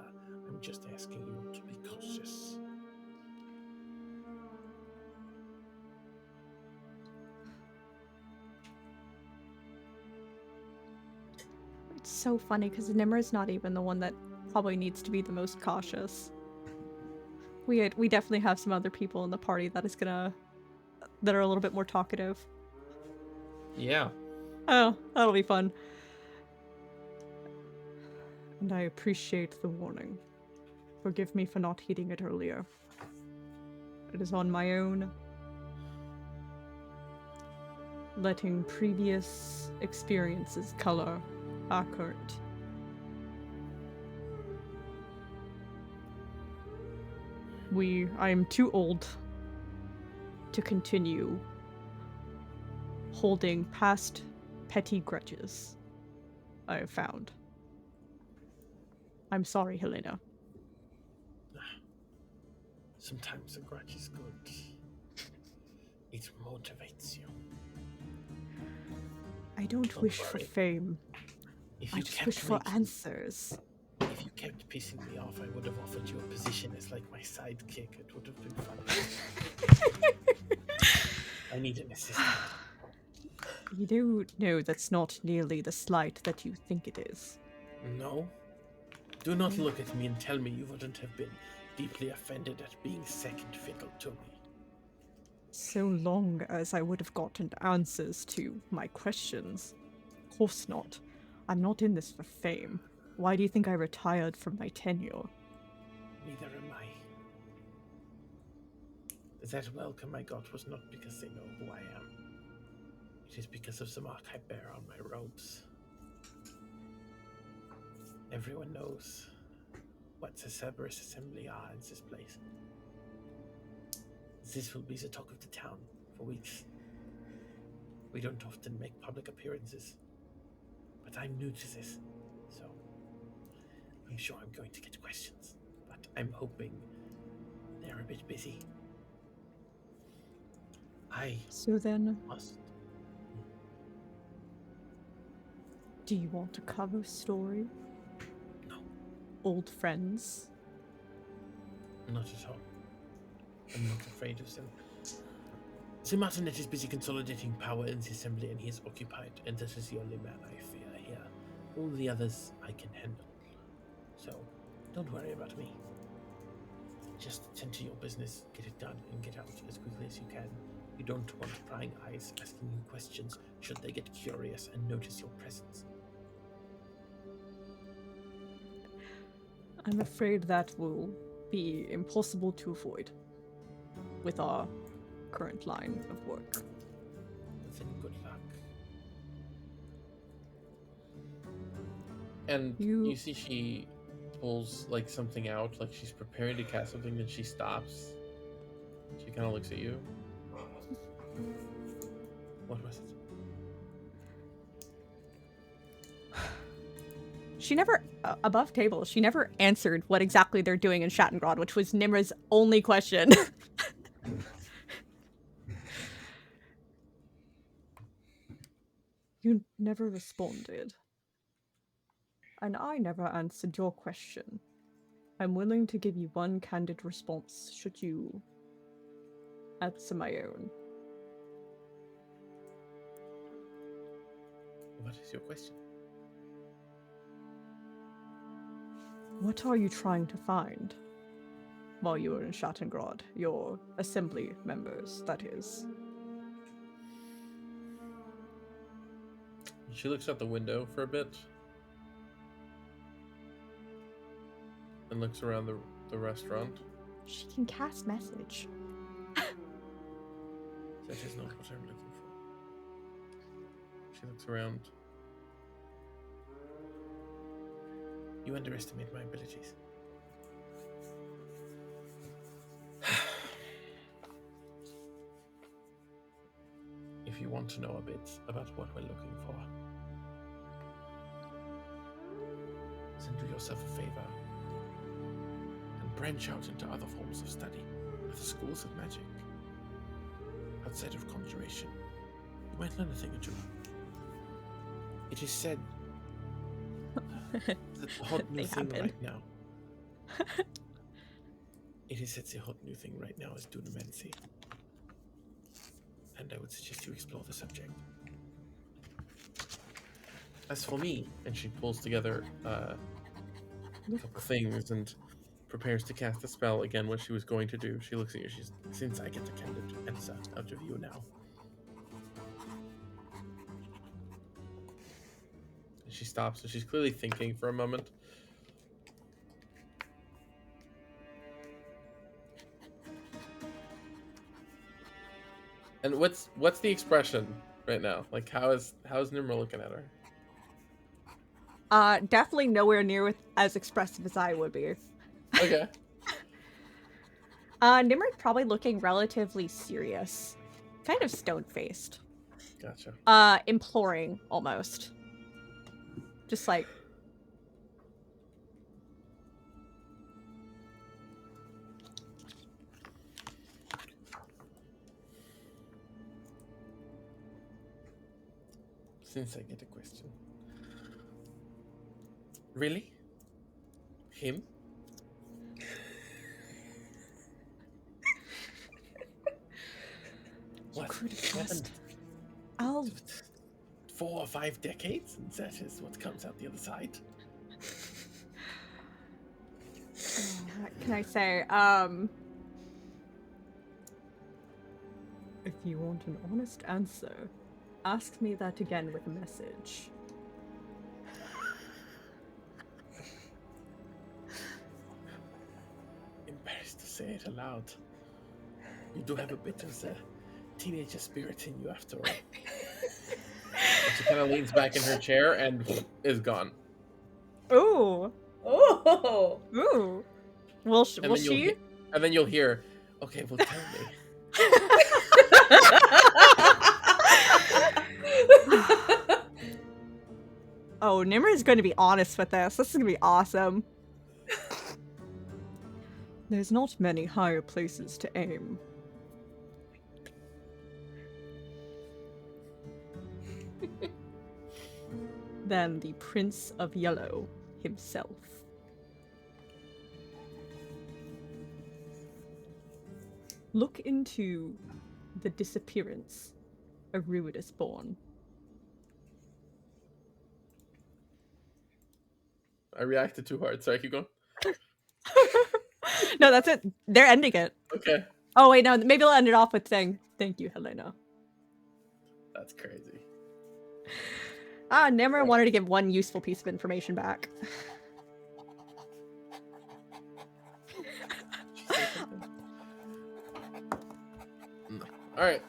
I'm just asking you to be cautious. It's so funny because Nimmer's not even the one that probably needs to be the most cautious. We definitely have some other people in the party that are a little bit more talkative. Yeah. Oh, that'll be fun. And I appreciate the warning. Forgive me for not heeding it earlier. It is on my own. Letting previous experiences color our current. I am too old to continue holding past petty grudges I have found. I'm sorry, Helena. Sometimes a grudge is good. It motivates you. I don't wish for worry. fame. If I you just kept wish for making- answers. If you kept pissing me off, I would have offered you a position as like my sidekick. It would have been fun. I need an assistant. You do know that's not nearly the slight that you think it is. No? Do not look at me and tell me you wouldn't have been deeply offended at being second fiddle to me. So long as I would have gotten answers to my questions. Of course not. I'm not in this for fame. Why do you think I retired from my tenure? Neither am I. That welcome I got was not because they know who I am. It is because of some mark I bear on my robes. Everyone knows what the Cerberus Assembly are in this place. This will be the talk of the town for weeks. We don't often make public appearances, but I'm new to this, so I'm sure I'm going to get questions, but I'm hoping they're a bit busy. I So then, must. do you want a cover story? No, Old friends? not at all. I'm not afraid of them. Sir Martinet is busy consolidating power in the assembly, and he is occupied, and that is the only man I fear here. All the others I can handle. So, don't worry about me. Just tend to your business, get it done, and get out as quickly as you can. You don't want prying eyes asking you questions should they get curious and notice your presence. I'm afraid that will be impossible to avoid with our current line of work. Then good luck. And You- you see she pulls like something out, like she's preparing to cast something, then she stops. She kind of looks at you. What was it? She never, above table, she never answered what exactly they're doing in Shattengrod, which was Nimra's only question. You never responded. And I never answered your question. I'm willing to give you one candid response should you answer my own. What is your question? What are you trying to find? While you were in Shattengrod, your assembly members, that is. She looks out the window for a bit and looks around the restaurant. She can cast message. That is not what I'm looking for. She looks around. You underestimate my abilities. If you want to know a bit about what we're looking for, then do yourself a favor and branch out into other forms of study, other schools of magic. Outside of conjuration, you might learn a thing or two. It is said that the hot new They thing happen. right now. It is said the hot new thing right now is dunamancy. And I would suggest you explore the subject. As for me, and she pulls together a couple things and prepares to cast a spell again, what she was going to do. She looks at you, she's, since I get a candid answer out of you now. And she stops, so she's clearly thinking for a moment. And what's the expression right now? Like how's Nimra looking at her? Definitely nowhere near as expressive as I would be. Okay. Nimrod's probably looking relatively serious. Kind of stone-faced. Gotcha. Imploring, almost. Just like... Since I get a question. Really? Him? What? could have Happened just... I'll... 4 or 5 decades, and that is what comes out the other side. What can I say? you want an honest answer, ask me that again with a message. Embarrassed to say it aloud. You do have a bit of the teenager spirit in you after all. And she kind of leans back in her chair and is gone. Ooh. Oh! Ooh. Will she? And then you'll hear, okay, well, tell me. Oh, Nimr is going to be honest with this. This is going to be awesome. There's not many higher places to aim. Than the Prince of Yellow himself. Look into the disappearance of Ruidus Born. I reacted too hard. Sorry, keep going. No, that's it. They're ending it. Okay. Oh, wait, no. Maybe I'll end it off with saying, thank you, Helena. That's crazy. Nimr wanted to give one useful piece of information back. No. All right.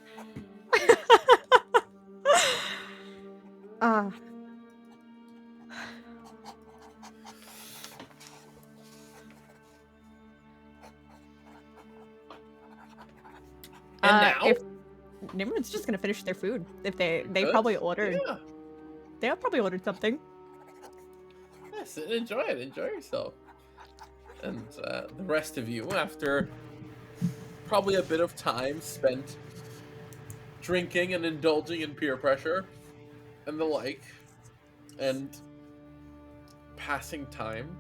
And now? If Nimrod's just gonna finish their food. If they probably ordered. Yeah. They probably ordered something. Yes, enjoy it. Enjoy yourself. And the rest of you, after probably a bit of time spent drinking and indulging in peer pressure and the like, and passing time,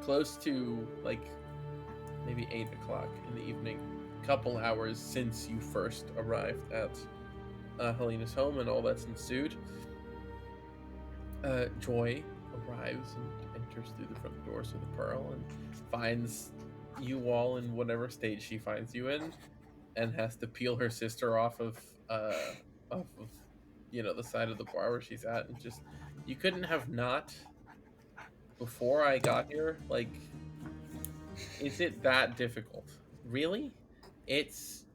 close to like maybe 8 o'clock in the evening, couple hours since you first arrived at Helena's home and all that's ensued, Joy arrives and enters through the front doors of the Pearl and finds you all in whatever state she finds you in, and has to peel her sister off of the side of the bar where she's at, and just, you couldn't have not before I got here. Like, is it that difficult? Really? It's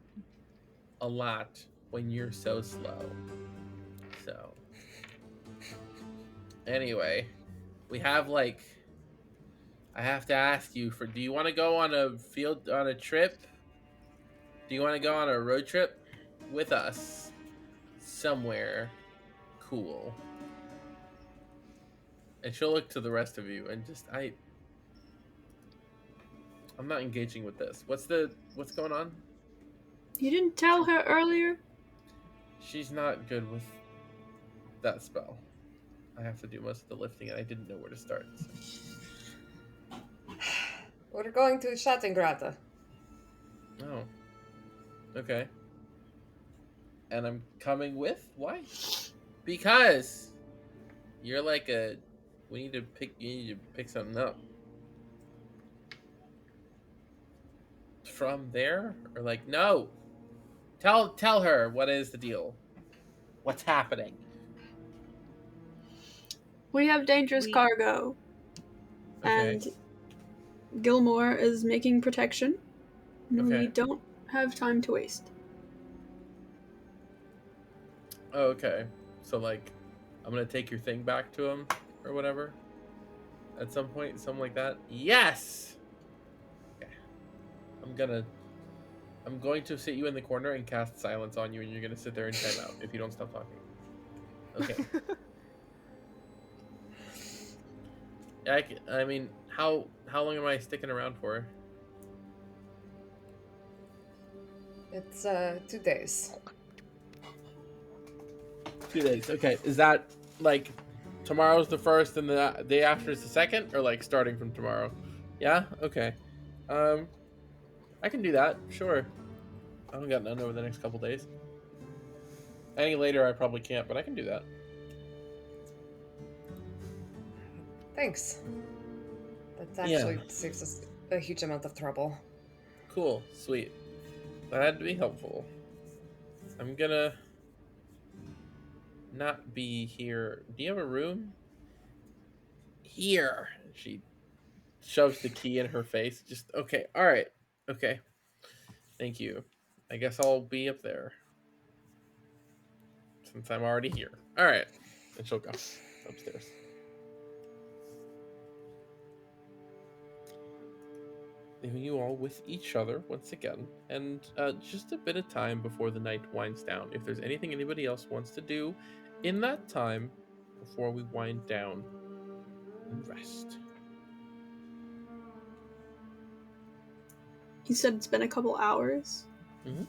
a lot when you're so slow. So anyway, we have I have to ask you do you want to go on a trip? Do you want to go on a road trip with us somewhere cool? And she'll look to the rest of you and just, I'm not engaging with this. What's going on? You didn't tell her earlier? She's not good with that spell. I have to do most of the lifting, and I didn't know where to start. So. We're going to Shattengrod. Oh. Okay. And I'm coming with? Why? Because you're like you need to pick something up. From there? Or no. Tell her what is the deal. What's happening? We have dangerous cargo. Okay. And Gilmore is making protection. Okay. We don't have time to waste. Oh, okay. So I'm gonna take your thing back to him or whatever at some point, something like that. Yes. Okay. I'm going to sit you in the corner and cast silence on you, and you're gonna sit there and time out if you don't stop talking. Okay. I mean, how long am I sticking around for? It's 2 days. 2 days. Okay. Is that tomorrow's the first and the day after is the second, or starting from tomorrow? Yeah. Okay. I can do that. Sure. I don't got none over the next couple days. Any later, I probably can't, but I can do that. Thanks. That actually saves us a huge amount of trouble. Cool. Sweet. Glad to be helpful. I'm gonna not be here. Do you have a room? Here. She shoves the key in her face. Just okay. All right. Okay. Thank you. I guess I'll be up there since I'm already here. All right. And she'll go upstairs. Leaving you all with each other once again, and just a bit of time before the night winds down. If there's anything anybody else wants to do in that time before we wind down and rest. You said it's been a couple hours. Mm-hmm.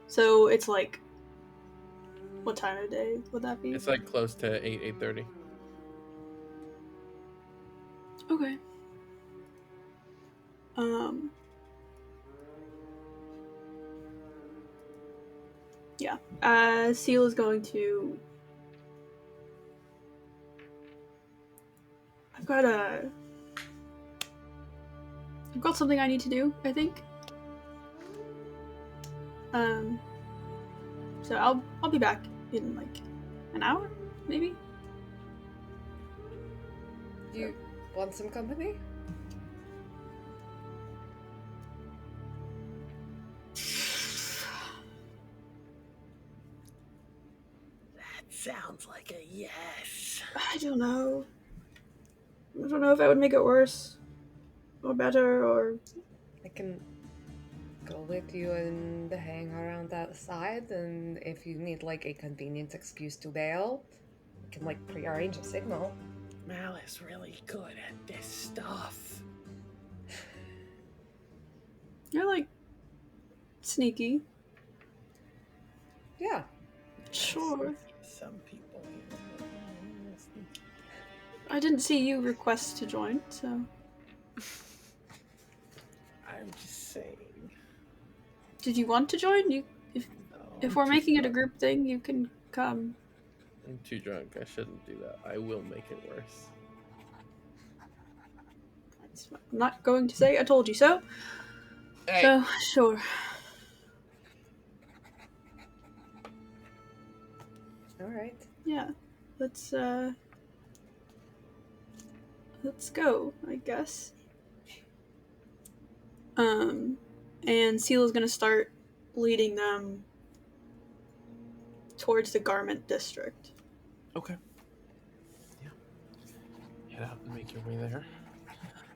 So it's like, what time of day would that be? It's like close to 8:30. Okay. Yeah. Seal is going to. I've got something I need to do, I think. So I'll be back in like an hour, maybe. You want some company? That sounds like a yes. I don't know. I don't know if that would make it worse or better or. I can go with you and hang around outside, and if you need like a convenient excuse to bail, we can like prearrange a signal. Mal is really good at this stuff. You're like sneaky. Yeah. Sure. Some people here. I didn't see you request to join, so. I'm just saying. Did you want to join? If we're making it a group thing, you can come. I'm too drunk. I shouldn't do that. I will make it worse. I'm not going to say I told you so. Hey. So, sure. Alright. Yeah. Let's go, I guess. And Seal is gonna start leading them towards the garment district. Okay. Yeah. Head out and make your way there.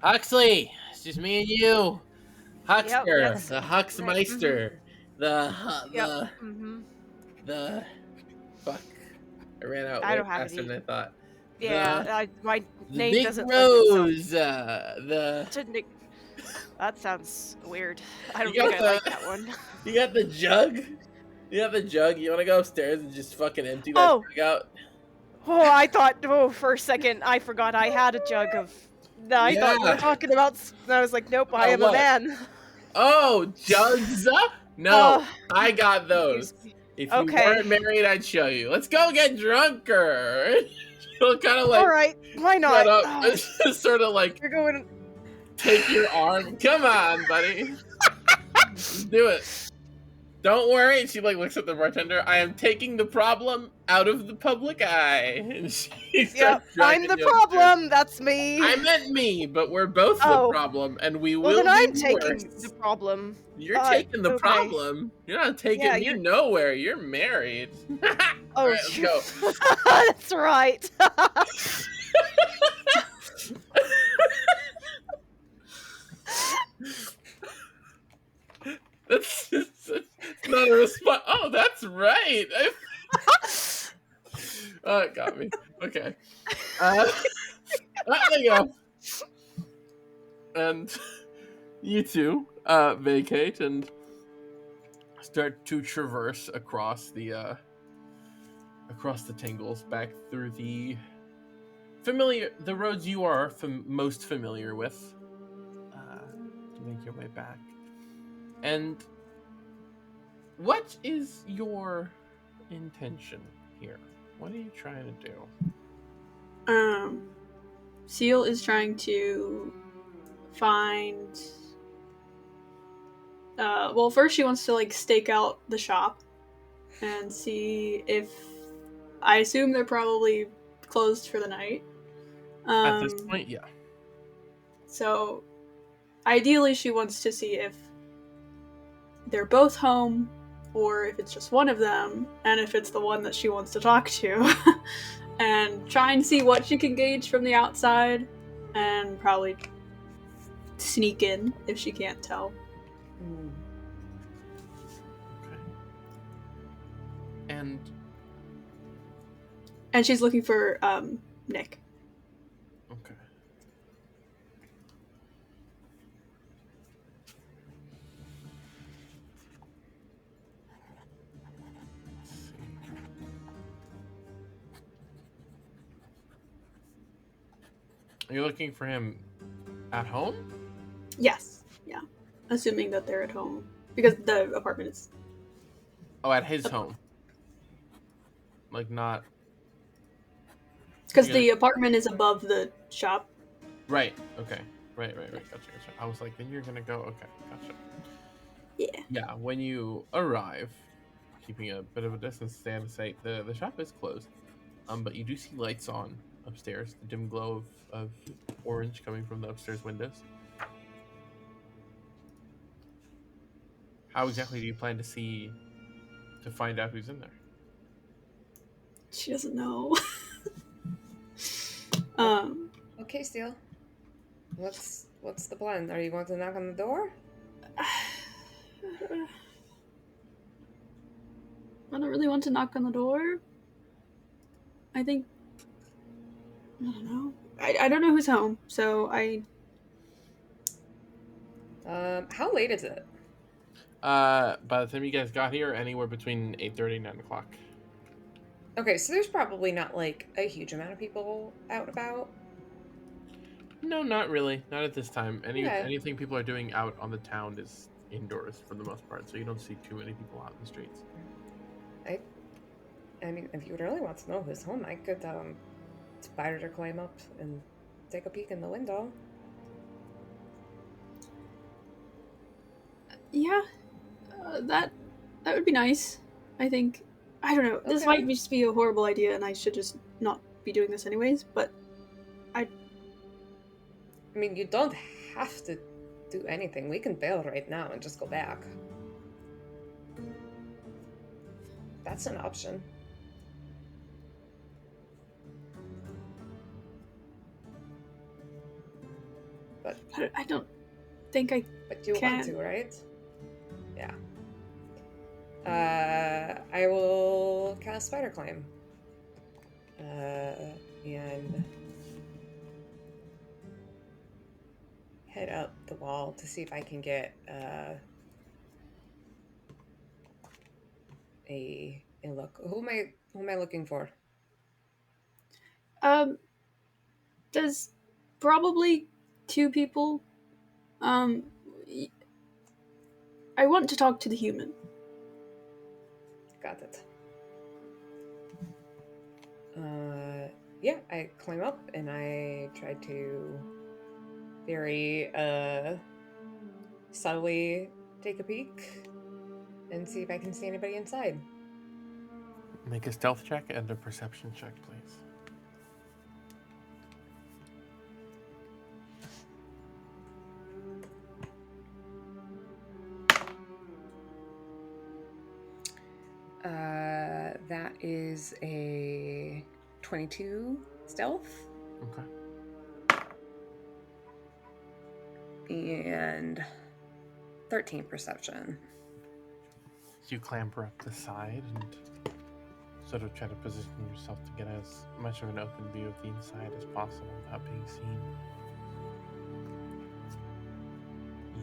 Huxley! It's just me and you! Huckster! yes. The Huxmeister! The fuck. I ran out I way don't have faster any. than I thought. Yeah, my The name Big doesn't Rose! That sounds weird. I don't You think got I like the- that one. You got the jug? You got the jug? You wanna go upstairs and just fucking empty that jug out? Oh, I thought, for a second, I forgot I had a jug of. No, I thought we were talking about. And I was like, nope, I am what? a man. Oh, jugs? No, I got those. If you Okay. weren't married, I'd show you. Let's go get drunker. You'll kind of like. All right, why not? Sort of like You're going. take your arm. Come on, buddy. Do it. Don't worry. She like looks at the bartender. I am taking the problem out of the public eye. And she Yep, I'm the problem. That's me. I meant me, but we're both the problem, and we will. Well, then I'm be taking worse. the problem. You're taking the okay. problem. You're not taking me nowhere. You're married. Oh, all right, let's go. That's right. That's not a response. Oh, that's right. Oh, it got me. Okay. There you go. And you two vacate and start to traverse across the tangles back through the roads you are most familiar with to make your way back. And what is your intention here? What are you trying to do? Seal is trying to find Well, first she wants to like stake out the shop and see if. I assume they're probably closed for the night. At this point, yeah. So, ideally, she wants to see if they're both home, or if it's just one of them, and if it's the one that she wants to talk to, and try and see what she can gauge from the outside, and probably sneak in if she can't tell. Mm. Okay. And And she's looking for Nick. okay. Let's see. Are you looking for him at home? Yes, yeah. Assuming that they're at home. Because the apartment is... Oh, at his home. Like not. Because Yeah. the apartment is above the shop. Right. Okay. Right. Gotcha. I was like, then you're gonna go. Okay. Gotcha. Yeah. Yeah. When you arrive, keeping a bit of a distance, stay out of sight. The shop is closed. But you do see lights on upstairs. The dim glow of orange coming from the upstairs windows. How exactly do you plan to find out who's in there? She doesn't know. um, Okay, Steel. What's the plan? Are you going to knock on the door? I don't really want to knock on the door. I think... I don't know. I don't know who's home, so I... How late is it? By the time you guys got here, anywhere between 8:30 and 9 o'clock. Okay, so there's probably not like a huge amount of people out and about. No, not really. Not at this time. Okay. Anything people are doing out on the town is indoors for the most part, so you don't see too many people out in the streets. I mean, if you really want to know who's home, I could spider climb up and take a peek in the window. Yeah, that would be nice. I think. I don't know. This Okay. might just be a horrible idea, and I should just not be doing this anyways. But I mean, you don't have to do anything. We can bail right now and just go back. That's an option. But I don't think I. But you can. want to, right? Yeah. I will cast Spider Climb. And head up the wall to see if I can get a look. Who am I looking for? There's probably two people. I want to talk to the human. Got it. Yeah, I climb up and I try to very subtly take a peek and see if I can see anybody inside. Make a stealth check and a perception check, please. That is a 22 stealth. Okay. And 13 perception. So you clamber up the side and sort of try to position yourself to get as much of an open view of the inside as possible without being seen.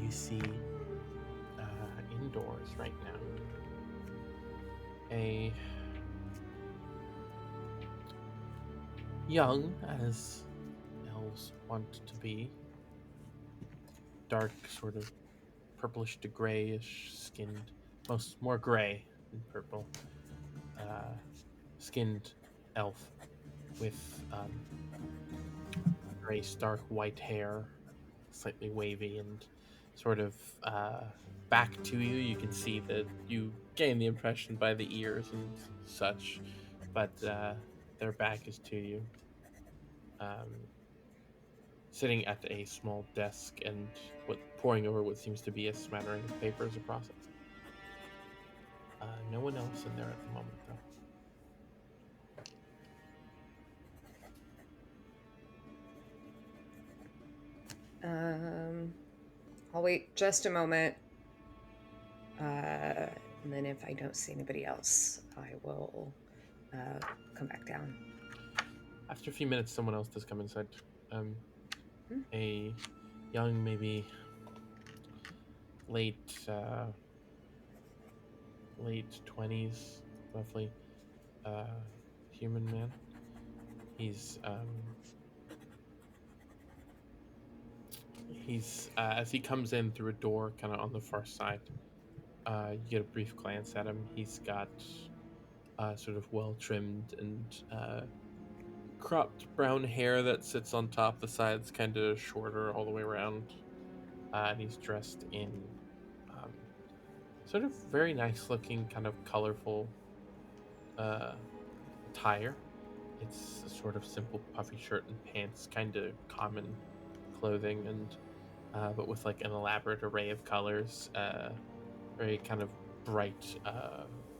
You see indoors right now a young, as elves want to be, dark, sort of purplish to grayish skinned, more gray than purple, skinned elf with very stark white hair, slightly wavy and sort of back to you. You can see that you gain the impression by the ears and such, but their back is to you. Um, Sitting at a small desk and poring over what seems to be a smattering of papers across it. No one else in there at the moment, though. I'll wait just a moment. And then if I don't see anybody else, I will come back down. After a few minutes, someone else does come inside. A young, maybe late 20s, roughly, human man. He's as he comes in through a door, kind of on the far side. You get a brief glance at him. He's got sort of well trimmed and cropped brown hair that sits on top. The sides kind of shorter all the way around. And he's dressed in sort of very nice looking, kind of colorful attire. It's a sort of simple puffy shirt and pants, kind of common clothing, and but with like an elaborate array of colors, very kind of bright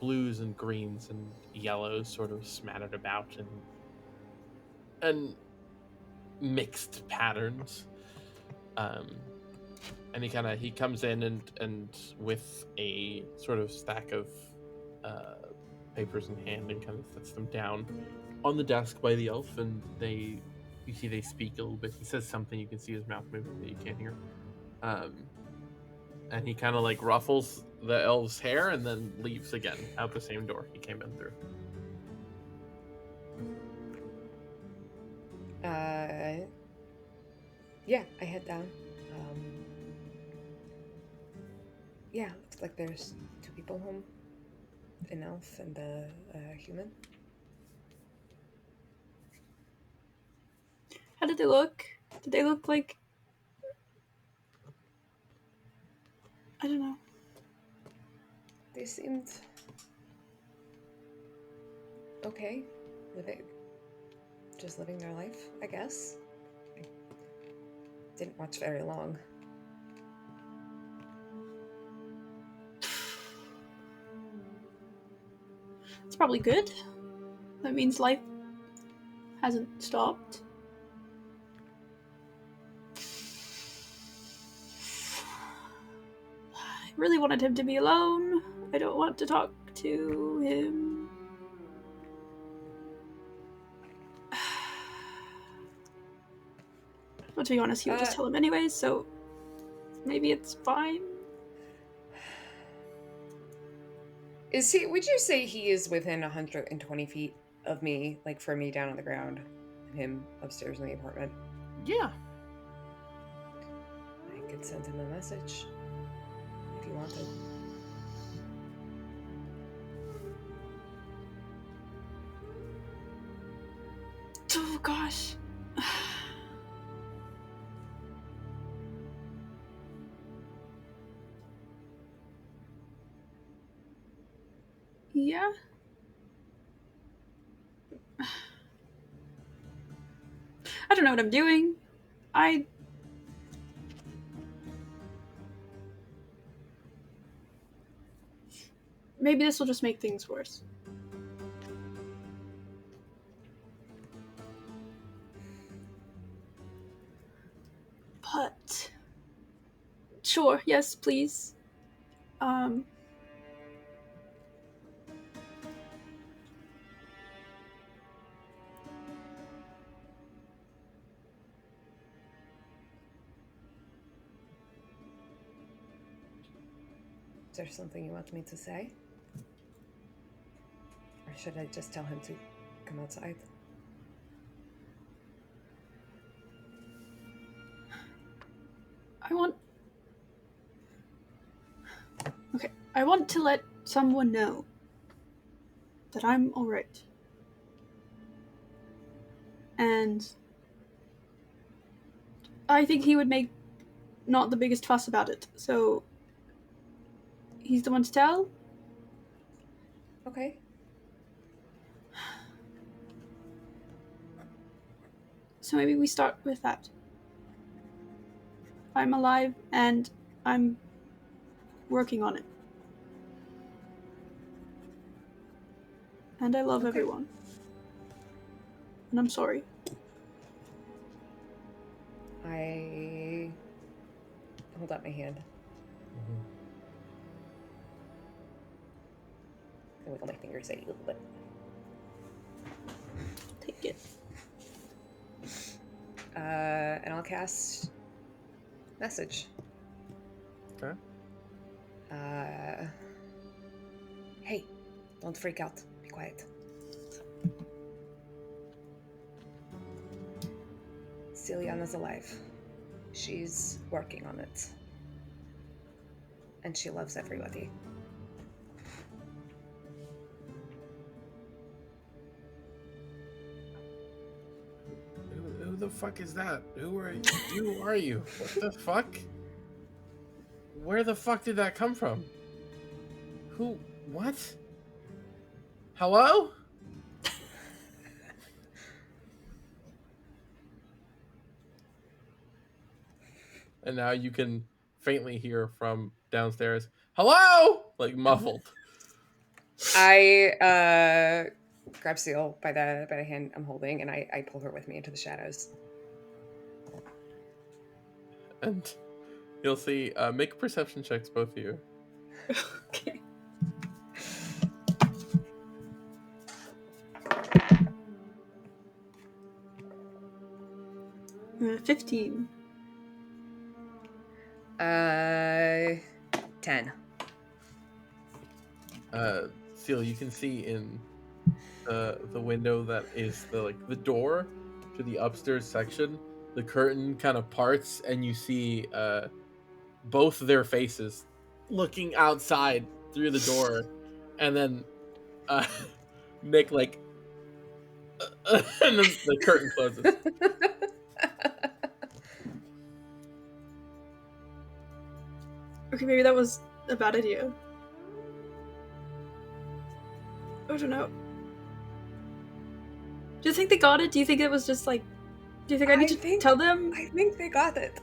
blues and greens and yellows, sort of smattered about and mixed patterns. And he comes in and with a sort of stack of papers in hand and kind of sets them down on the desk by the elf, and you see they speak a little bit. He says something, you can see his mouth moving that you can't hear. And he kind of like ruffles the elf's hair and then leaves again out the same door he came in through. Yeah, I head down. Yeah, looks like there's two people home. An elf and a human. How did they look? Did they look like... I don't know. They seemed okay. Just living their life, I guess. I didn't watch very long. It's probably good. That means life hasn't stopped. I really wanted him to be alone. I don't want to talk to him. But to be honest, he would just tell him anyways, so maybe it's fine. Would you say he is within 120 feet of me, like for me down on the ground, and him upstairs in the apartment? Yeah. I could send him a message if you wanted. Oh gosh. Yeah. I don't know what I'm doing. Maybe this will just make things worse. But... Sure, yes, please. Is there something you want me to say? Or should I just tell him to come outside? I want to let someone know that I'm alright. And I think he would make not the biggest fuss about it, so he's the one to tell. Okay. So maybe we start with that. I'm alive and I'm working on it. And I love Okay. everyone. And I'm sorry. I hold up my hand. I wiggle my fingers at you a little bit. Take it. And I'll cast message. Okay. Hey, don't freak out. Be quiet. Celiana's alive. She's working on it. And she loves everybody. Who the fuck is that? Who are you? What the fuck? Where the fuck did that come from? Who? What? Hello? And now you can faintly hear from downstairs, hello? Like muffled. I grab Seal by the hand I'm holding, and I pull her with me into the shadows. And you'll see, make perception checks, both of you. Okay. 15. 10. Seal, you can see in the window that is the door to the upstairs section, the curtain kind of parts, and you see both their faces looking outside through the door, and then Nick and then the curtain closes. Okay, maybe that was a bad idea. I don't know. Do you think they got it? Do you think it was just do you think I need to tell them? I think they got it.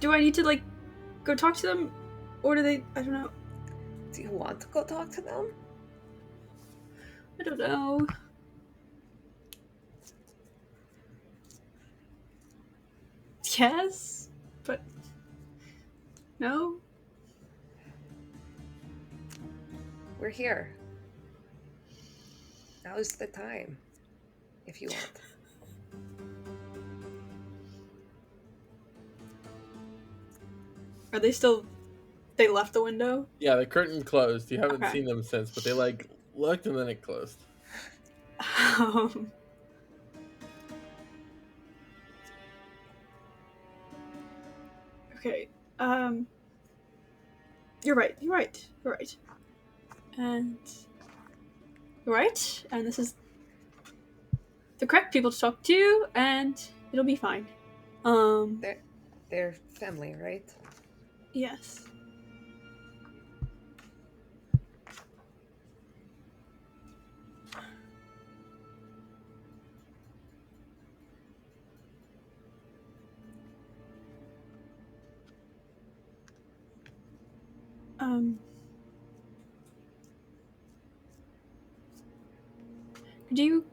Do I need to go talk to them? Or do they, I don't know. Do you want to go talk to them? I don't know. Yes, but no. We're here. Now's the time, if you want. Are they still? They left the window? Yeah, the curtain closed. You haven't Okay. seen them since, but they looked and then it closed. Okay. You're right. And you're right. And this is the correct people to talk to, and it'll be fine. They're family, right? Yes. Do you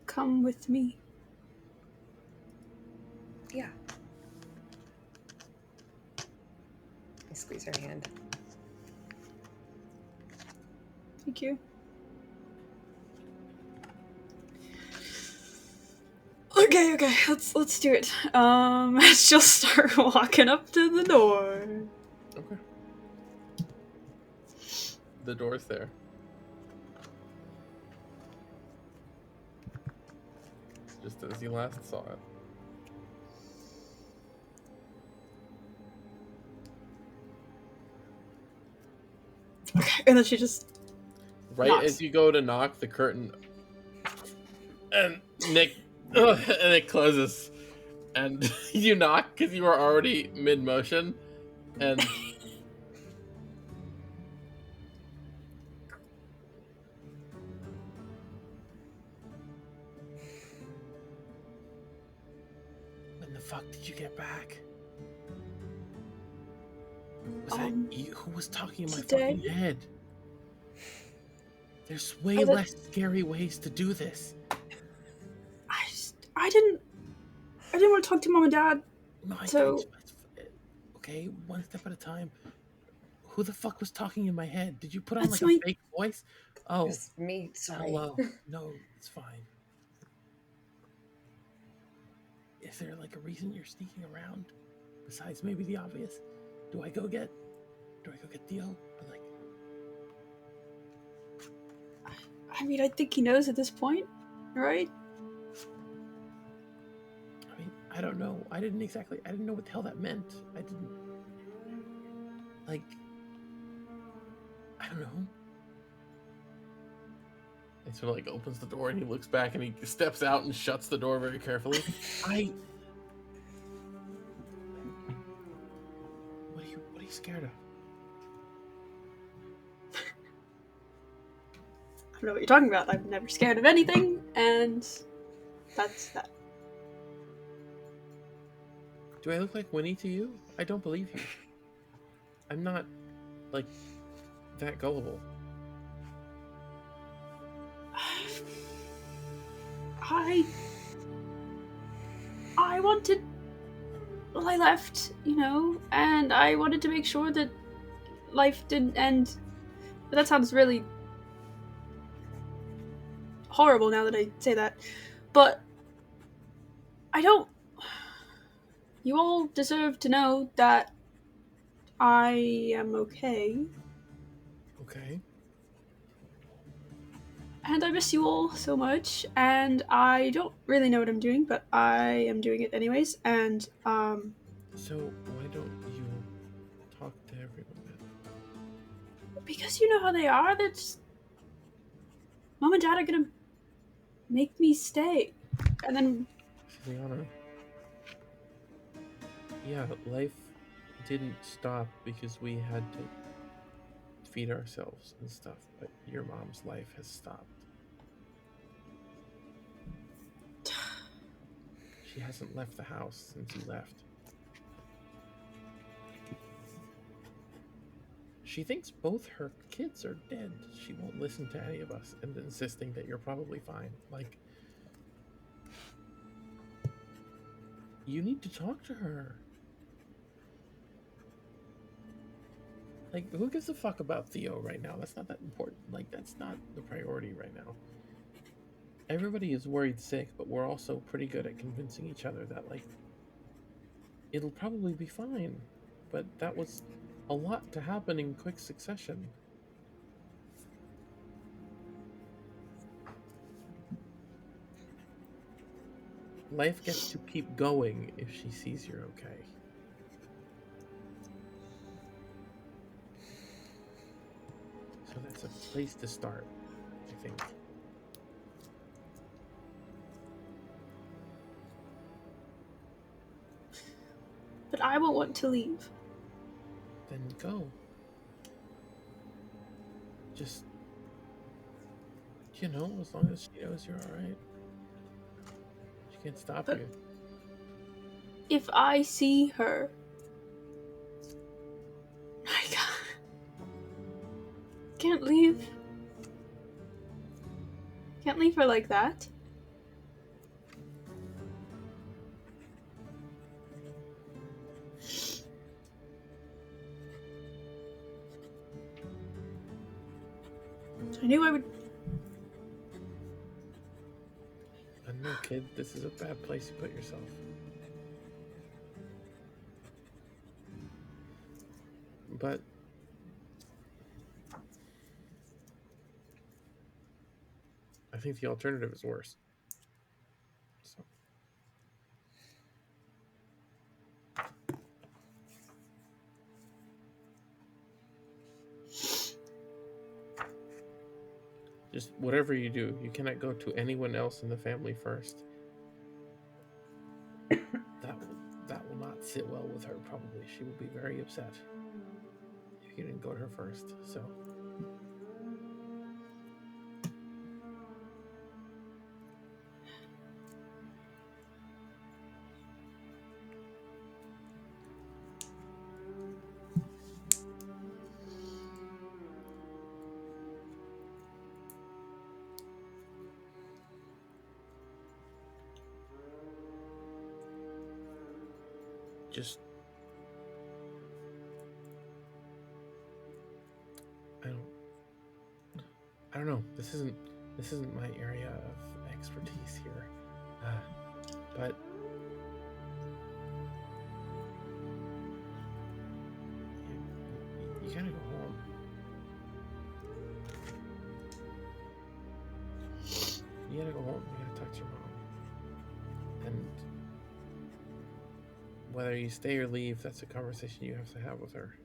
come with me? Yeah. I squeeze her hand. Thank you. Okay, let's do it. She'll start walking up to the door. Okay. The door's there. Just as you last saw it. Okay, and then she just Right knocks. as you go to knock, the curtain and Nick and it closes, and you knock because you were already mid motion, and the fuck did you get back? Was that you who was talking in my today? fucking head? There's way That- less scary ways to do this. I didn't want to talk to Mom and Dad. No, So- okay, one step at a time. Who the fuck was talking in my head? Did you put on That's like a my- fake voice? Oh, It's me, sorry. hello. No, it's fine. Is there like a reason you're sneaking around? Besides maybe the obvious? Do I go get Theo? But like, I mean, I think he knows at this point, right? I mean, I don't know. I didn't know what the hell that meant. I don't know. He sort of like opens the door and he looks back and he steps out and shuts the door very carefully. What are you scared of? I don't know what you're talking about. I'm never scared of anything, and that's that. Do I look like Winnie to you? I don't believe you. I'm not, like, that gullible. I wanted... Well, I left, and I wanted to make sure that life didn't end. But that sounds really horrible now that I say that. But I don't... You all deserve to know that I am okay. Okay. And I miss you all so much, and I don't really know what I'm doing, but I am doing it anyways, and, So, why don't you talk to everyone then? because you know how they are, that's... Mom and Dad are gonna make me stay. And then... Liana. Yeah, life didn't stop because we had to feed ourselves and stuff, but your mom's life has stopped. She hasn't left the house since you left. She thinks both her kids are dead. She won't listen to any of us and insisting that you're probably fine. Like, you need to talk to her. Like, who gives a fuck about Theo right now? That's not that important. Like, that's not the priority right now. Everybody is worried sick, but we're also pretty good at convincing each other that, like, it'll probably be fine. But that was a lot to happen in quick succession. Life gets to keep going if she sees you're okay. So that's a place to start, I think. But I won't want to leave. Then go. Just, as long as she knows you're alright. She can't stop But- you. If I see her... I can't leave. Can't leave her like that. I knew I would... I know, kid, this is a bad place you put yourself. But I think the alternative is worse. So just whatever you do, you cannot go to anyone else in the family first. That will not sit well with her, probably. She will be very upset if you didn't go to her first. So just... I don't know. This isn't my area of expertise here. But you gotta go home. You gotta go home. You gotta talk to your mom. And whether you stay or leave, that's a conversation you have to have with her.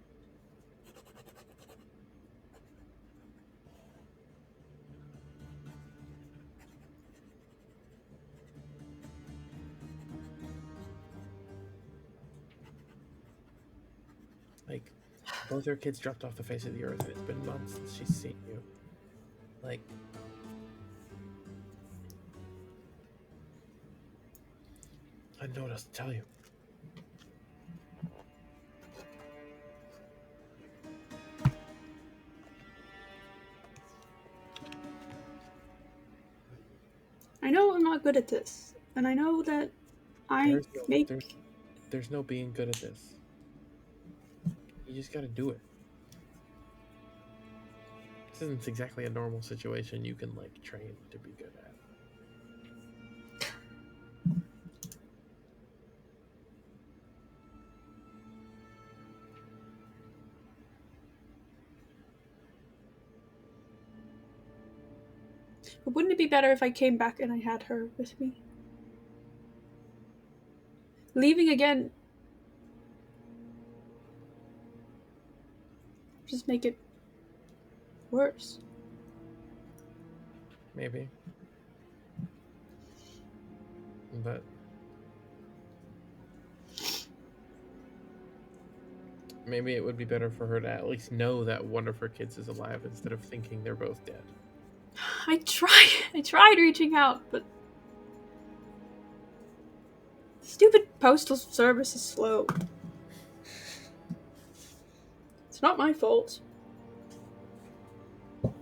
Like, both her kids dropped off the face of the earth, and it's been months since she's seen you. Like, I don't know what else to tell you. I know I'm not good at this, and I know that There's no being good at this. You just gotta do it. This isn't exactly a normal situation you can, like, train to be good at. But wouldn't it be better if I came back and I had her with me? Leaving again... just make it worse. Maybe. But maybe it would be better for her to at least know that one of her kids is alive instead of thinking they're both dead. I tried reaching out, but the stupid postal service is slow. It's not my fault.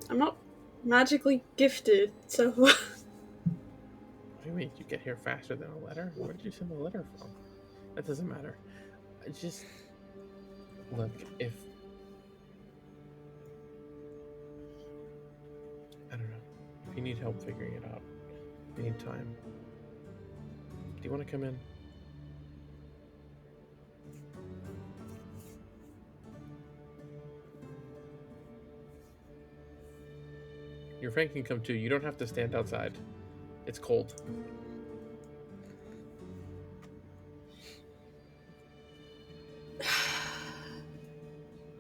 I'm not magically gifted, so... What do you mean? You get here faster than a letter? Where did you send the letter from? That doesn't matter. I just... Look, if... I don't know. If you need help figuring it out, you need time. Do you want to come in? Your friend can come too. You don't have to stand outside. It's cold.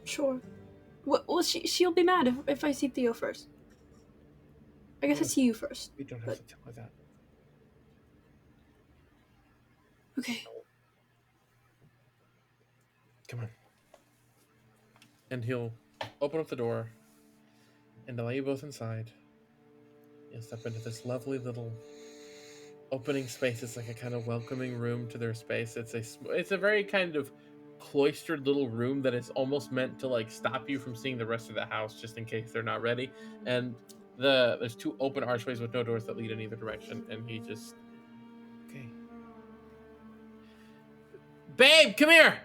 Sure. Well, she'll be mad if I see Theo first. I guess I see you first. You don't have to tell her that. Okay. Come on. And he'll open up the door and allow you both inside. You'll step into this lovely little opening space. It's like a kind of welcoming room to their space. It's a very kind of cloistered little room that is almost meant to, like, stop you from seeing the rest of the house just in case they're not ready. And there's two open archways with no doors that lead in either direction. And he just... Okay. Babe, come here!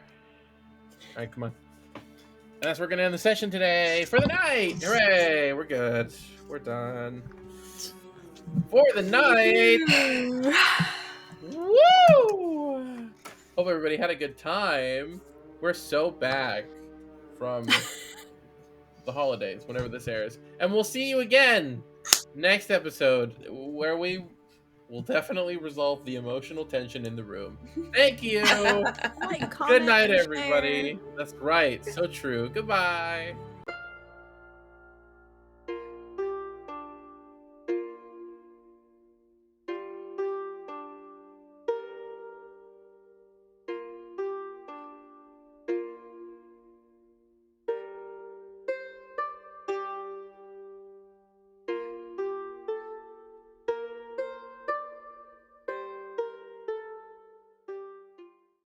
Alright, come on. And that's where we're going to end the session today for the night. Hooray! We're good. We're done. For the night. Woo! Hope everybody had a good time. We're so back from the holidays, whenever this airs. And we'll see you again next episode, where we will definitely resolve the emotional tension in the room. Thank you. Like, Good comment, night, and everybody. share. That's right. So true. Goodbye.